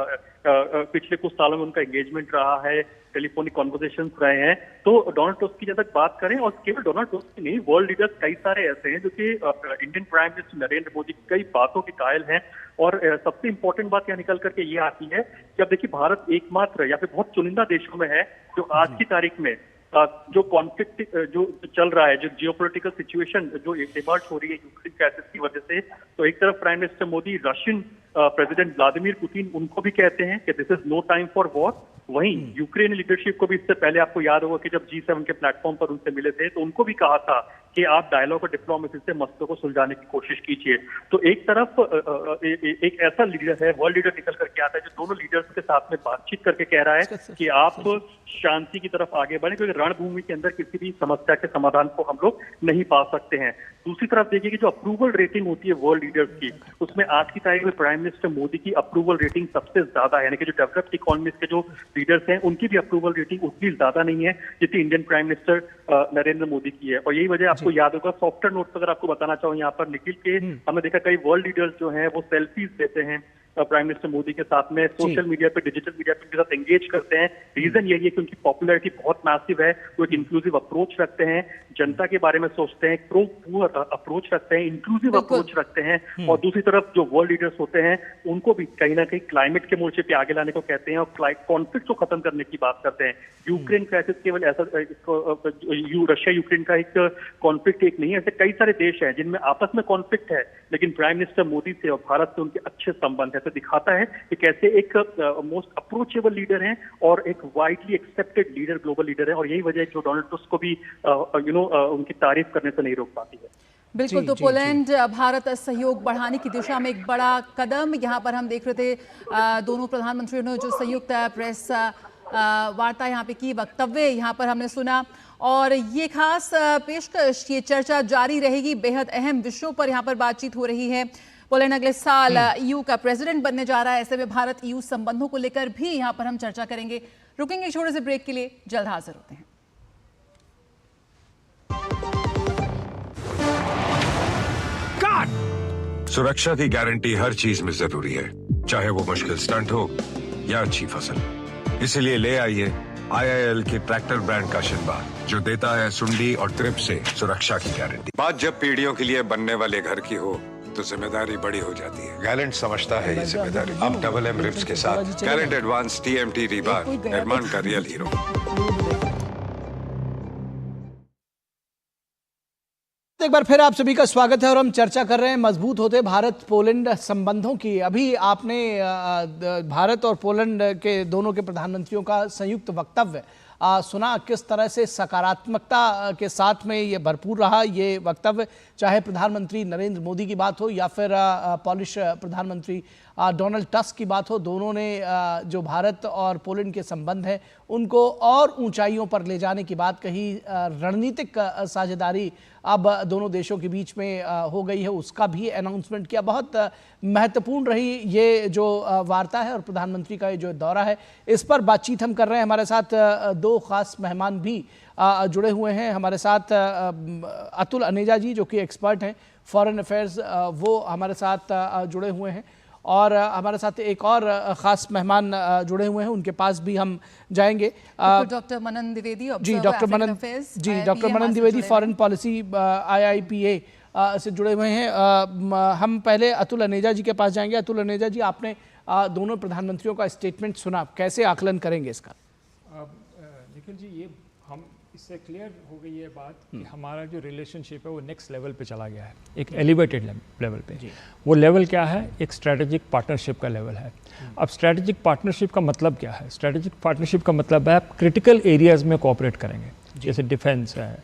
पिछले कुछ सालों में उनका एंगेजमेंट रहा है, टेलीफोनिक कॉन्वर्सेशंस रहे हैं। तो डोनाल्ड टस्क की जब तक बात करें, और केवल डोनाल्ड टस्क की नहीं, वर्ल्ड लीडर्स कई सारे ऐसे हैं जो कि Indian prime minister Narendra Modi की कई बातों के कायल हैं। और सबसे इंपॉर्टेंट बात यहाँ निकल करके ये आती है कि अब देखिए, भारत एकमात्र या फिर बहुत चुनिंदा देशों में है जो आज की तारीख में जो कॉन्फ्लिक्ट जो चल रहा है, जो जियोपॉलिटिकल सिचुएशन जो इमर्ज हो रही है यूक्रेन क्राइसिस की वजह से, तो एक तरफ prime minister Modi Russian president Vladimir Putin उनको भी कहते हैं कि this is no time for war. वहीं यूक्रेन लीडरशिप को भी इससे पहले आपको याद होगा कि जब G7 के प्लेटफॉर्म पर उनसे मिले थे तो उनको भी कहा था कि आप डायलॉग और डिप्लोमेसी से मसलों को सुलझाने की कोशिश कीजिए। तो एक तरफ एक ऐसा लीडर है, वर्ल्ड लीडर निकल करके आता है जो दोनों लीडर्स के साथ में बातचीत करके कह रहा है कि आप शांति की तरफ आगे बढ़े, क्योंकि रणभूमि के अंदर किसी भी समस्या के समाधान को हम लोग नहीं पा सकते हैं। दूसरी तरफ देखिए कि जो अप्रूवल रेटिंग होती है वर्ल्ड लीडर्स की, उसमें आज की तारीख में प्राइम मिनिस्टर मोदी की अप्रूवल रेटिंग सबसे ज्यादा है। यानी कि जो डेवलप्ड इकोनॉमीज के जो लीडर्स हैं उनकी भी अप्रूवल रेटिंग उतनी ज्यादा नहीं है जितनी Indian prime minister Narendra Modi की है। और यही वजह आपको याद होगा, सॉफ्टवेयर नोट अगर आपको बताना चाहूँ यहाँ पर निखिल के, हमने देखा कई वर्ल्ड लीडर्स जो हैं वो सेल्फीज लेते हैं प्राइम मिनिस्टर मोदी के साथ में, सोशल मीडिया पे, डिजिटल मीडिया पे उनके साथ एंगेज करते हैं। रीजन यही है कि उनकी पॉपुलैरिटी बहुत मैसिव है, वो एक इंक्लूसिव अप्रोच रखते हैं, जनता के बारे में सोचते हैं, प्रो पुअर अप्रोच रखते हैं, इंक्लूसिव अप्रोच रखते हैं। और दूसरी तरफ जो वर्ल्ड लीडर्स होते हैं उनको भी कहीं ना कहीं क्लाइमेट के मोर्चे पे आगे लाने को कहते हैं और कॉन्फ्लिक्ट को खत्म करने की बात करते हैं। यूक्रेन क्राइसिस केवल ऐसा रशिया यूक्रेन का एक कॉन्फ्लिक्ट एक नहीं है, ऐसे कई सारे देश हैं जिनमें आपस में कॉन्फ्लिक्ट है, लेकिन प्राइम मिनिस्टर मोदी से और भारत से उनके अच्छे संबंध है। तो दिखाता है कि कैसे एक मोस्ट अप्रोचेबल लीडर हैं और एक widely accepted leader, global leader है। और यही वजह है जो डोनाल्ड टस्क को भी उनकी तारीफ करने से नहीं रोक पाती है। बिल्कुल। तो पोलैंड भारत सहयोग बढ़ाने की दिशा में एक बड़ा कदम यहाँ पर हम देख रहे थे। दोनों प्रधानमंत्रियों ने जो संयुक्त प्रेस वार्ता यहाँ पे की, वक्तव्य यहाँ पर हमने सुना, और ये खास पेशकश, ये चर्चा जारी रहेगी। बेहद अहम विषयों पर यहाँ पर बातचीत हो रही है। पोलैंड अगले साल EU का प्रेसिडेंट बनने जा रहा है। ऐसे में भारत EU संबंधों को लेकर भी यहाँ पर हम चर्चा करेंगे। रुकेंगे छोटे से ब्रेक के लिए, जल्द हाजिर होते हैं। सुरक्षा की गारंटी हर चीज में जरूरी है, चाहे वो मुश्किल स्टंट हो या अच्छी फसल। इसलिए ले आइए IIL के ट्रैक्टर ब्रांड का शिनबा, जो देता है सुंडी और ट्रिप से सुरक्षा की गारंटी। बात जब पीढ़ियों के लिए बनने वाले घर की हो तो जिम्मेदारी बड़ी हो जाती है। गैलेंट समझता है ये जिम्मेदारी। अब डबल M रिब्स के साथ गैलेंट एडवांस TMT रीबार, निर्माण का रियल हीरो। एक बार फिर आप सभी का स्वागत है और हम चर्चा कर रहे हैं मजबूत होते भारत पोलैंड संबंधों की। अभी आपने भारत और पोलैंड के दोनों के प्रधानमंत्रियों का संयुक्त वक्तव्य सुना, किस तरह से सकारात्मकता के साथ में ये भरपूर रहा ये वक्तव्य, चाहे प्रधानमंत्री नरेंद्र मोदी की बात हो या फिर पोलिश प्रधानमंत्री डोनाल्ड टस्क की बात हो। दोनों ने जो भारत और पोलैंड के संबंध हैं उनको और ऊंचाइयों पर ले जाने की बात कही। रणनीतिक साझेदारी अब दोनों देशों के बीच में हो गई है, उसका भी अनाउंसमेंट किया। बहुत महत्वपूर्ण रही ये जो वार्ता है और प्रधानमंत्री का ये जो दौरा है, इस पर बातचीत हम कर रहे हैं। हमारे साथ दो खास मेहमान भी जुड़े हुए हैं हमारे साथ। अतुल अनेजा जी जो कि एक्सपर्ट हैं फॉरेन अफेयर्स, वो हमारे साथ जुड़े हुए हैं, और हमारे साथ एक और ख़ास मेहमान जुड़े हुए हैं, उनके पास भी हम जाएंगे। डॉक्टर मनन द्विवेदी जी, डॉक्टर मनन द्विवेदी फॉरेन पॉलिसी IIPA से जुड़े हुए हैं। हम पहले अतुल अनेजा जी के पास जाएंगे। अतुल अनेजा जी, आपने दोनों प्रधानमंत्रियों का स्टेटमेंट सुना, कैसे आकलन करेंगे इसका? निखिल जी, ये हम इससे क्लियर हो गई है बात कि हमारा जो रिलेशनशिप है वो नेक्स्ट लेवल पे चला गया है, एक एलिवेटेड लेवल पे। वो लेवल क्या है? एक स्ट्रैटेजिक पार्टनरशिप का लेवल है। अब स्ट्रैटेजिक पार्टनरशिप का मतलब क्या है? स्ट्रैटेजिक पार्टनरशिप का मतलब है आप क्रिटिकल एरियाज में कोऑपरेट करेंगे, जैसे डिफेंस है,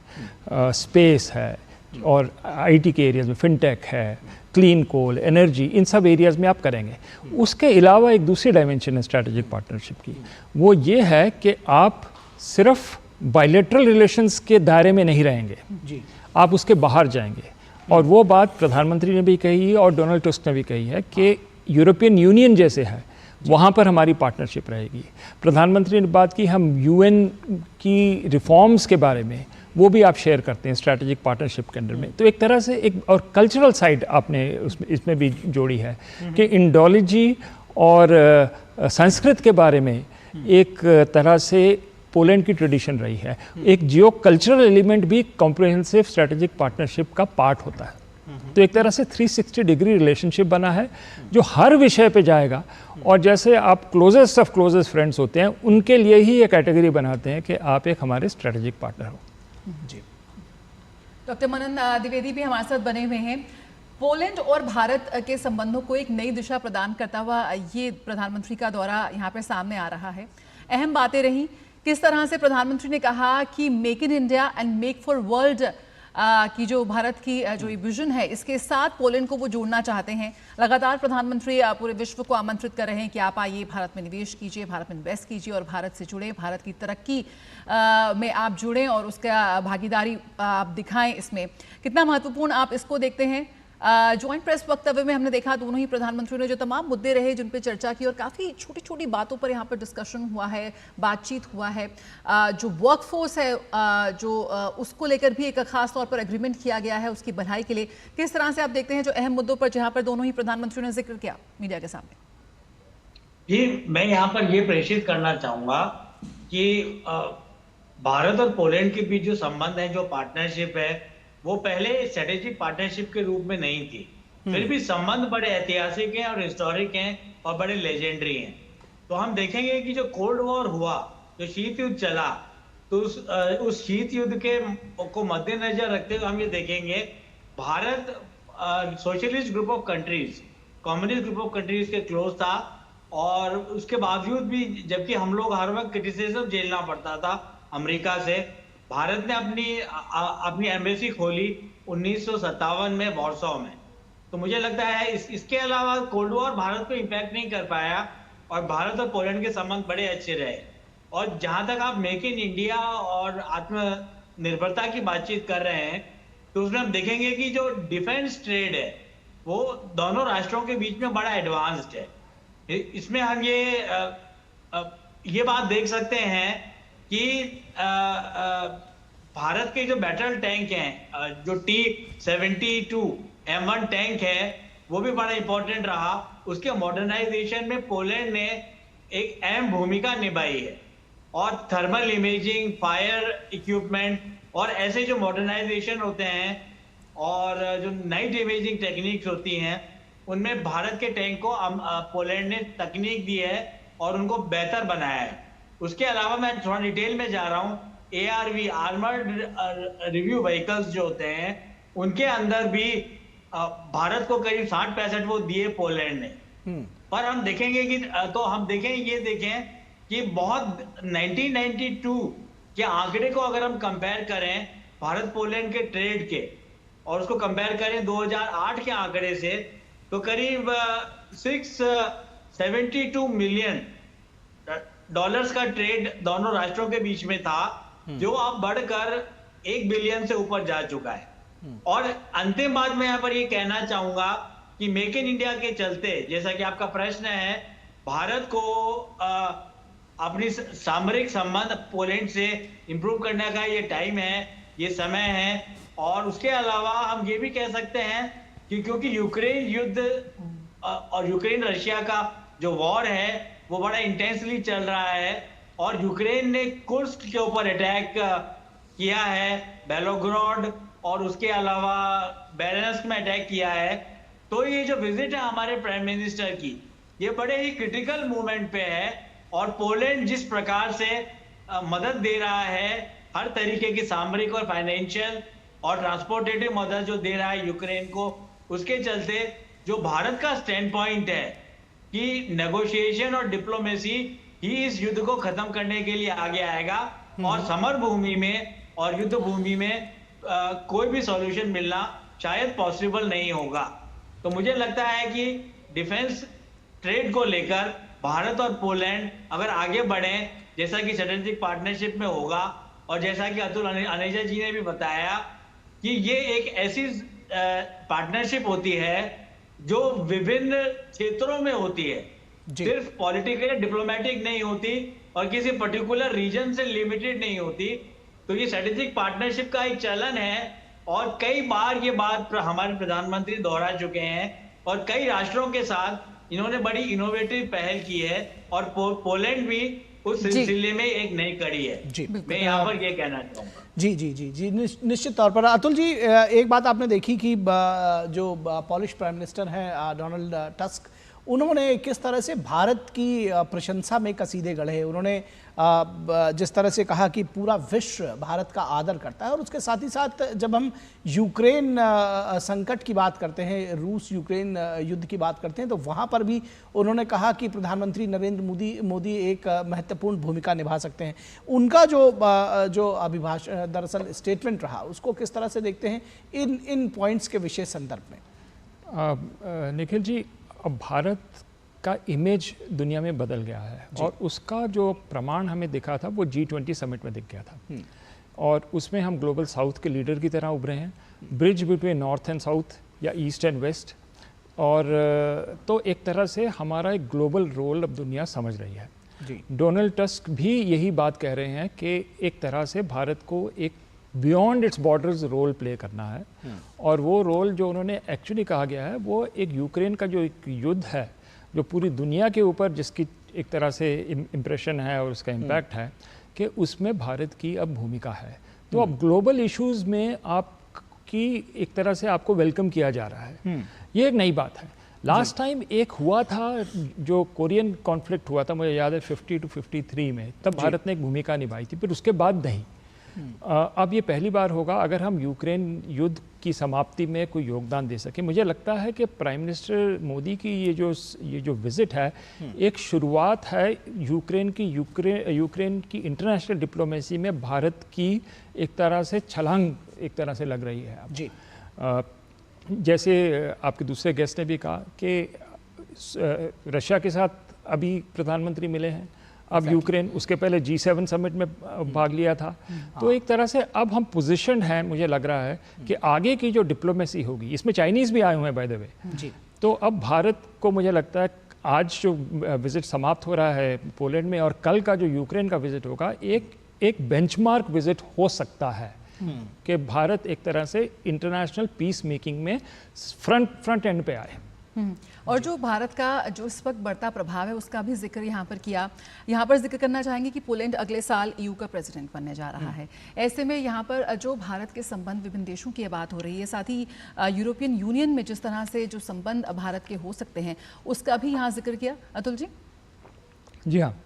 स्पेस है, और IT के एरियाज में फिनटेक है, क्लीन कोल, एनर्जी, इन सब एरियाज में आप करेंगे। उसके अलावा एक दूसरी डायमेंशन है स्ट्रैटेजिक पार्टनरशिप की, वो ये है कि आप सिर्फ बायलैटरल रिलेशंस के दायरे में नहीं रहेंगे जी, आप उसके बाहर जाएंगे। और वो बात प्रधानमंत्री ने भी कही है और डोनाल्ड टस्क ने भी कही है कि यूरोपियन यूनियन जैसे है वहाँ पर हमारी पार्टनरशिप रहेगी। प्रधानमंत्री ने बात की हम UN की रिफॉर्म्स के बारे में, वो भी आप शेयर करते हैं स्ट्रैटेजिक पार्टनरशिप के अंडर में। तो एक तरह से एक और कल्चरल साइड आपने इसमें भी जोड़ी है कि इंडोलॉजी और संस्कृत के बारे में एक तरह से पोलैंड की ट्रेडिशन रही है। एक जियो कल्चरल एलिमेंट भी कॉम्प्रिहेंसिव स्ट्रैटेजिक पार्टनरशिप का पार्ट होता है। तो एक तरह से 360 डिग्री रिलेशनशिप बना है जो हर विषय पे जाएगा। और जैसे आप क्लोजेस्ट ऑफ क्लोजेस्ट फ्रेंड्स होते हैं, उनके लिए ही ये कैटेगरी बनाते हैं कि आप एक हमारे स्ट्रैटेजिक पार्टनर हो। जी, डॉक्टर मनन द्विवेदी भी हमारे साथ बने हुए हैं। पोलैंड और भारत के संबंधों को एक नई दिशा प्रदान करता हुआ ये प्रधानमंत्री का दौरा यहाँ पे सामने आ रहा है। अहम बातें रही, किस तरह से प्रधानमंत्री ने कहा कि make in India and make for world की जो भारत की जो विजन है, इसके साथ पोलैंड को वो जोड़ना चाहते हैं। लगातार प्रधानमंत्री पूरे विश्व को आमंत्रित कर रहे हैं कि आप आइए, भारत में निवेश कीजिए, भारत में इन्वेस्ट कीजिए और भारत से जुड़े, भारत की तरक्की में आप जुड़ें और उसका भागीदारी आप दिखाएं। इसमें कितना महत्वपूर्ण आप इसको देखते हैं? ज्वाइंट प्रेस वक्तव्य में हमने देखा दोनों ही प्रधानमंत्रियों ने जो तमाम मुद्दे रहे जिन पर चर्चा की, और काफ़ी छोटी छोटी बातों पर यहाँ पर डिस्कशन हुआ है, बातचीत हुआ है। जो वर्कफोर्स है जो उसको लेकर भी एक खास तौर पर एग्रीमेंट किया गया है उसकी भलाई के लिए। किस तरह से आप देखते हैं जो अहम मुद्दों पर जहाँ पर दोनों ही प्रधानमंत्रियों ने जिक्र किया मीडिया के सामने? जी, मैं यहाँ पर ये प्रेषित करना चाहूँगा कि भारत और पोलैंड के बीच जो संबंध है, जो पार्टनरशिप है, वो पहले स्ट्रेटेजिक पार्टनरशिप के रूप में नहीं थी। फिर भी संबंध बड़े ऐतिहासिक हैं और हिस्टोरिक हैं और बड़े लेजेंडरी हैं। तो हम देखेंगे कि जो कोल्ड वॉर हुआ, जो शीत युद्ध चला, तो उस शीत युद्ध के को मद्देनजर रखते हुए हम ये देखेंगे Bharat socialist group of countries, communist group of countries के क्लोज था। और उसके बावजूद भी जबकि हम लोग हर वक्त क्रिटिसिज्म झेलना पड़ता था अमेरिका से, भारत ने अपनी एम्बेसी खोली 1957 में वॉर्सो में। तो मुझे लगता है इसके अलावा कोल्ड वॉर भारत को इम्पैक्ट नहीं कर पाया और भारत और पोलैंड के संबंध बड़े अच्छे रहे। और जहां तक आप मेक इन इंडिया और आत्मनिर्भरता की बातचीत कर रहे हैं, तो उसमें हम देखेंगे कि जो डिफेंस ट्रेड है वो दोनों राष्ट्रों के बीच में बड़ा एडवांस्ड है। इसमें हम ये बात देख सकते हैं कि भारत के जो बैटल टैंक हैं, जो T-72 M1 टैंक है, वो भी बड़ा इंपॉर्टेंट रहा। उसके मॉडर्नाइजेशन में पोलैंड ने एक अहम भूमिका निभाई है। और थर्मल इमेजिंग, फायर इक्विपमेंट और ऐसे जो मॉडर्नाइजेशन होते हैं और जो नाइट इमेजिंग टेक्निक्स होती हैं, उनमें भारत के टैंक को पोलैंड ने तकनीक दी है और उनको बेहतर बनाया है। उसके अलावा मैं थोड़ा डिटेल में जा रहा हूँ, ARV आर्मर्ड रिव्यू व्हीकल्स जो होते हैं, उनके अंदर भी भारत को करीब 60-65 वो दिए पोलैंड ने। पर हम देखेंगे कि ये देखें कि बहुत 1992 के आंकड़े को अगर हम कंपेयर करें भारत पोलैंड के ट्रेड के और उसको कंपेयर करें 2008 के आंकड़े से, तो करीब 672 मिलियन डॉलर्स का ट्रेड दोनों राष्ट्रों के बीच में था, जो अब बढ़कर 1 बिलियन से ऊपर जा चुका है। और अंतिम बात मैं यहाँ पर ये कहना चाहूंगा कि मेक इन इंडिया के चलते, जैसा कि आपका प्रश्न है, भारत को अपनी सामरिक संबंध पोलैंड से इंप्रूव करने का ये टाइम है, ये समय है। और उसके अलावा हम ये भी कह सकते हैं कि क्योंकि यूक्रेन युद्ध और यूक्रेन रशिया का जो वॉर है वो बड़ा इंटेंसली चल रहा है और यूक्रेन ने कुर्स्क के ऊपर अटैक किया है, बेलोग्राड और उसके अलावा बेलारूस में अटैक किया है। तो ये जो विजिट है हमारे प्राइम मिनिस्टर की, ये बड़े ही क्रिटिकल मूवमेंट पे है और पोलैंड जिस प्रकार से मदद दे रहा है, हर तरीके की सामरिक और फाइनेंशियल और ट्रांसपोर्टेटिव मदद जो दे रहा है यूक्रेन को, उसके चलते जो भारत का स्टैंड पॉइंट है कि नेगोशिएशन और डिप्लोमेसी ही इस युद्ध को खत्म करने के लिए आगे आएगा और समर भूमि में और युद्ध भूमि में कोई भी सॉल्यूशन मिलना शायद पॉसिबल नहीं होगा। तो मुझे लगता है कि डिफेंस ट्रेड को लेकर भारत और पोलैंड अगर आगे बढ़े, जैसा कि स्ट्रेटेजिक पार्टनरशिप में होगा और जैसा कि अतुल अनेजा जी ने भी बताया कि ये एक ऐसी पार्टनरशिप होती है जो विभिन्न क्षेत्रों में होती है, सिर्फ पॉलिटिकल डिप्लोमेटिक नहीं होती और किसी पर्टिकुलर रीजन से लिमिटेड नहीं होती। तो ये स्ट्रेटेजिक पार्टनरशिप का एक चलन है और कई बार ये बात हमारे प्रधानमंत्री दोहरा चुके हैं और कई राष्ट्रों के साथ इन्होंने बड़ी इनोवेटिव पहल की है और पोलैंड भी उस सिलसिले में एक नई कड़ी है। मैं यहाँ पर ये कहना चाहूँगा। जी जी जी जी निश्चित तौर पर। अतुल जी, एक बात आपने देखी कि जो पॉलिश प्राइम मिनिस्टर हैं डोनाल्ड टस्क, उन्होंने किस तरह से भारत की प्रशंसा में कसीदे गढ़े। उन्होंने जिस तरह से कहा कि पूरा विश्व भारत का आदर करता है और उसके साथ ही साथ जब हम यूक्रेन संकट की बात करते हैं, रूस यूक्रेन युद्ध की बात करते हैं, तो वहाँ पर भी उन्होंने कहा कि प्रधानमंत्री नरेंद्र मोदी एक महत्वपूर्ण भूमिका निभा सकते हैं। उनका जो अभिभाषण दरअसल स्टेटमेंट रहा, उसको किस तरह से देखते हैं इन पॉइंट्स के विशेष संदर्भ में? निखिल जी, अब भारत का इमेज दुनिया में बदल गया है और उसका जो प्रमाण हमें दिखा था वो G20 समिट में दिख गया था और उसमें हम ग्लोबल साउथ के लीडर की तरह उभरे हैं, bridge between north and south या ईस्ट एंड वेस्ट। और तो एक तरह से हमारा एक ग्लोबल रोल अब दुनिया समझ रही है। डोनाल्ड टस्क भी यही बात कह रहे हैं कि एक तरह से भारत को एक beyond its borders role play करना है और वो रोल जो उन्होंने एक्चुअली कहा गया है वो एक यूक्रेन का जो एक युद्ध है जो पूरी दुनिया के ऊपर जिसकी एक तरह से इम्प्रेशन है और उसका इम्पैक्ट है कि उसमें भारत की अब भूमिका है। तो अब ग्लोबल इश्यूज़ में आपकी एक तरह से आपको वेलकम किया जा रहा है, ये एक नई बात है। लास्ट टाइम एक हुआ था जो कोरियन कॉन्फ्लिक्ट हुआ था, मुझे याद है 50 to 53 में, तब भारत ने एक भूमिका निभाई थी, फिर उसके बाद नहीं। अब ये पहली बार होगा अगर हम यूक्रेन युद्ध की समाप्ति में कोई योगदान दे सके। मुझे लगता है कि प्राइम मिनिस्टर मोदी की ये जो विजिट है एक शुरुआत है यूक्रेन की इंटरनेशनल डिप्लोमेसी में भारत की एक तरह से छलांग एक तरह से लग रही है जी। जैसे आपके दूसरे गेस्ट ने भी कहा कि रशिया के साथ अभी प्रधानमंत्री मिले हैं, अब यूक्रेन, उसके पहले G7 समिट में भाग लिया था। तो एक तरह से अब हम पोजीशन हैं, मुझे लग रहा है कि आगे की जो डिप्लोमेसी होगी, इसमें चाइनीज़ भी आए हुए हैं बाय द वे, तो अब भारत को मुझे लगता है आज जो विजिट समाप्त हो रहा है पोलैंड में और कल का जो यूक्रेन का विजिट होगा एक बेंचमार्क विजिट हो सकता है कि भारत एक तरह से इंटरनेशनल पीस मेकिंग में फ्रंट एंड पे आए। और जो भारत का जो इस वक्त बढ़ता प्रभाव है उसका भी जिक्र यहाँ पर किया। यहाँ पर जिक्र करना चाहेंगे कि पोलैंड अगले साल EU का प्रेसिडेंट बनने जा रहा है। ऐसे में यहाँ पर जो भारत के संबंध विभिन्न देशों की बात हो रही है, साथ ही यूरोपियन यूनियन में जिस तरह से जो संबंध भारत के हो सकते हैं उसका भी यहाँ जिक्र किया। अतुल जी? जी हाँ,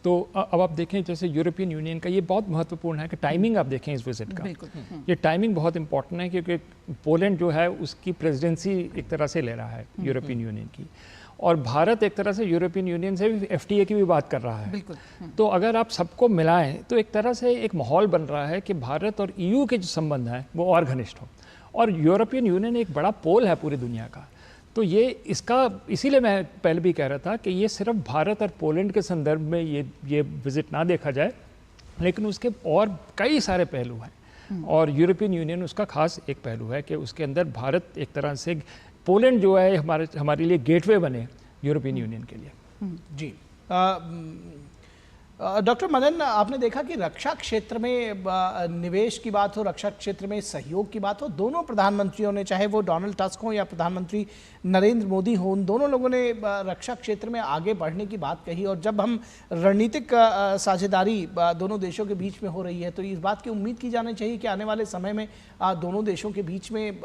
तो अब आप देखें जैसे यूरोपियन यूनियन का ये बहुत महत्वपूर्ण है कि टाइमिंग आप देखें इस विजिट का, ये टाइमिंग बहुत इंपॉर्टेंट है क्योंकि पोलैंड जो है उसकी प्रेसिडेंसी एक तरह से ले रहा है यूरोपियन यूनियन की और भारत एक तरह से यूरोपियन यूनियन से भी FTA की भी बात कर रहा है। तो अगर आप सबको मिलाएं तो एक तरह से एक माहौल बन रहा है कि भारत और EU के जो संबंध हैं वो और घनिष्ठ हो और यूरोपियन यूनियन एक बड़ा पोल है पूरी दुनिया का। तो ये इसका इसीलिए मैं पहले भी कह रहा था कि ये सिर्फ भारत और पोलैंड के संदर्भ में ये विजिट ना देखा जाए, लेकिन उसके और कई सारे पहलू हैं और यूरोपियन यूनियन उसका खास एक पहलू है कि उसके अंदर भारत एक तरह से पोलैंड जो है हमारे लिए गेटवे बने यूरोपियन यूनियन के लिए। जी डॉक्टर मनन, आपने देखा कि रक्षा क्षेत्र में निवेश की बात हो, रक्षा क्षेत्र में सहयोग की बात हो, दोनों प्रधानमंत्रियों ने, चाहे वो डोनाल्ड टस्क हो या प्रधानमंत्री नरेंद्र मोदी हो, उन दोनों लोगों ने रक्षा क्षेत्र में आगे बढ़ने की बात कही। और जब हम रणनीतिक साझेदारी दोनों देशों के बीच में हो रही है, तो इस बात की उम्मीद की जानी चाहिए कि आने वाले समय में दोनों देशों के बीच में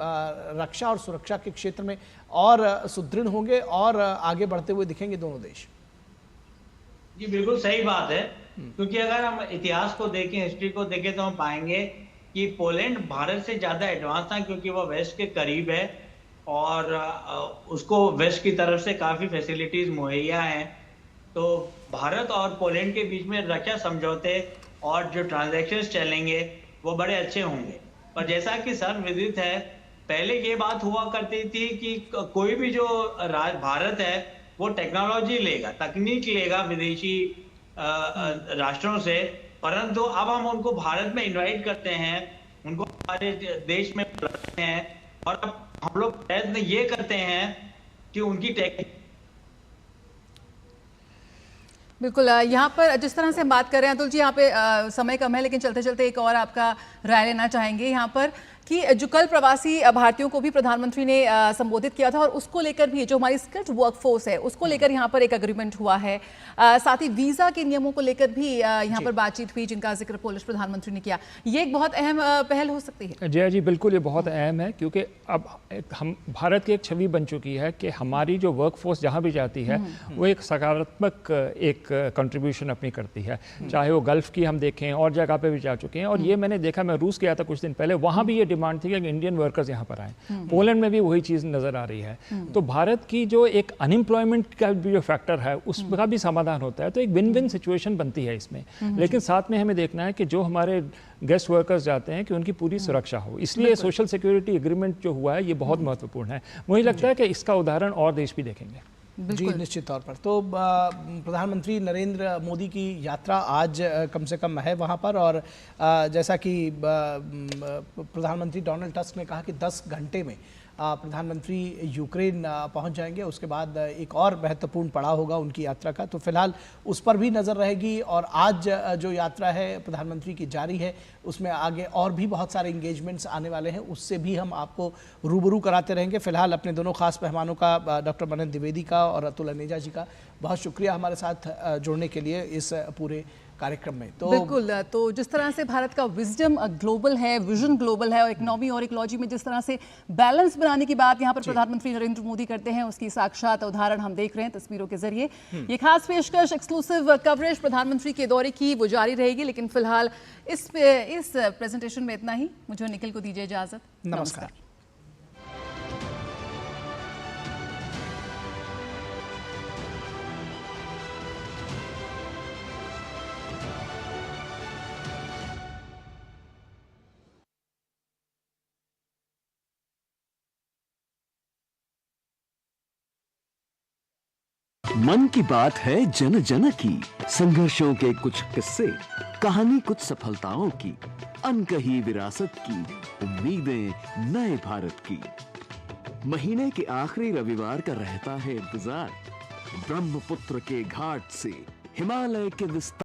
रक्षा और सुरक्षा के क्षेत्र में और सुदृढ़ होंगे और आगे बढ़ते हुए दिखेंगे दोनों देश। जी बिल्कुल सही बात है, क्योंकि अगर हम इतिहास को देखें, हिस्ट्री को देखें, तो हम पाएंगे कि पोलैंड भारत से ज्यादा एडवांस था, क्योंकि वो वेस्ट के करीब है और उसको वेस्ट की तरफ से काफी फैसिलिटीज मुहैया हैं। तो भारत और पोलैंड के बीच में रक्षा समझौते और जो ट्रांजैक्शंस चलेंगे वो बड़े अच्छे होंगे। पर जैसा कि सर्वविदित है, पहले ये बात हुआ करती थी कि कोई भी जो भारत है वो टेक्नोलॉजी लेगा, तकनीक लेगा विदेशी राष्ट्रों से, परंतु अब हम उनको भारत में इनवाइट करते हैं, उनको हमारे देश में बुलाते हैं और अब हम लोग प्रयत्न ये करते हैं कि उनकी टेक्निक। बिल्कुल, यहाँ पर जिस तरह से हम बात कर रहे हैं अतुल जी, यहाँ पे समय कम है, लेकिन चलते चलते एक और आपका राय लेना चाहेंगे यहाँ पर कि जो कल प्रवासी भारतीयों को भी प्रधानमंत्री ने संबोधित किया था और उसको लेकर भी जो हमारी स्किल्ड वर्कफोर्स है उसको लेकर यहाँ पर एक एग्रीमेंट हुआ है। साथ ही वीज़ा के नियमों को लेकर भी यहाँ पर बातचीत हुई, जिनका जिक्र पोलिश प्रधानमंत्री ने किया। ये एक बहुत अहम पहल हो सकती है। जया जी, बिल्कुल ये बहुत अहम है, क्योंकि अब हम भारत की एक छवि बन चुकी है कि हमारी जो वर्कफोर्स जहाँ भी जाती है वो एक सकारात्मक एक कंट्रीब्यूशन अपनी करती है, चाहे वो गल्फ की हम देखें और जगह पे भी जा चुके हैं। और ये मैंने देखा, मैं रूस गया था कुछ दिन पहले, वहाँ भी ये डिमांड थी कि इंडियन वर्कर्स यहाँ पर आए। पोलैंड में भी वही चीज़ नज़र आ रही है। तो भारत की जो एक अनएम्प्लॉयमेंट का भी जो फैक्टर है उसका भी समाधान होता है, तो एक विन विन सिचुएशन बनती है इसमें। लेकिन साथ में हमें देखना है कि जो हमारे गेस्ट वर्कर्स जाते हैं कि उनकी पूरी सुरक्षा हो, इसलिए सोशल सिक्योरिटी एग्रीमेंट जो हुआ है ये बहुत महत्वपूर्ण है। मुझे लगता है कि इसका उदाहरण और देश भी देखेंगे। जी निश्चित तौर पर। तो प्रधानमंत्री नरेंद्र मोदी की यात्रा आज कम से कम है वहाँ पर, और जैसा कि प्रधानमंत्री डोनाल्ड टस्क ने कहा कि 10 घंटे में प्रधानमंत्री यूक्रेन पहुंच जाएंगे। उसके बाद एक और महत्वपूर्ण पड़ाव होगा उनकी यात्रा का, तो फिलहाल उस पर भी नज़र रहेगी। और आज जो यात्रा है प्रधानमंत्री की जारी है, उसमें आगे और भी बहुत सारे इंगेजमेंट्स आने वाले हैं, उससे भी हम आपको रूबरू कराते रहेंगे। फिलहाल अपने दोनों खास मेहमानों का, डॉक्टर मनन द्विवेदी का और अतुल अनेजा जी का बहुत शुक्रिया हमारे साथ जुड़ने के लिए इस पूरे कार्यक्रम में। तो बिल्कुल, तो जिस तरह से भारत का विजडम ग्लोबल है, विजन ग्लोबल है, और इकोनॉमी और इकोलॉजी में जिस तरह से बैलेंस बनाने की बात यहाँ पर प्रधानमंत्री नरेंद्र मोदी करते हैं, उसकी साक्षात उदाहरण हम देख रहे हैं तस्वीरों के जरिए। ये खास पेशकश, एक्सक्लूसिव कवरेज प्रधानमंत्री के दौरे की वो जारी रहेगी, लेकिन फिलहाल इस प्रेजेंटेशन में इतना ही। मुझे निखिल को दीजिए इजाजत। नमस्कार। मन की बात है जन जन की, संघर्षों के कुछ किस्से, कहानी कुछ सफलताओं की, अनकही विरासत की, उम्मीदें नए भारत की। महीने के आखिरी रविवार का रहता है इंतजार, ब्रह्मपुत्र के घाट से हिमालय के विस्तार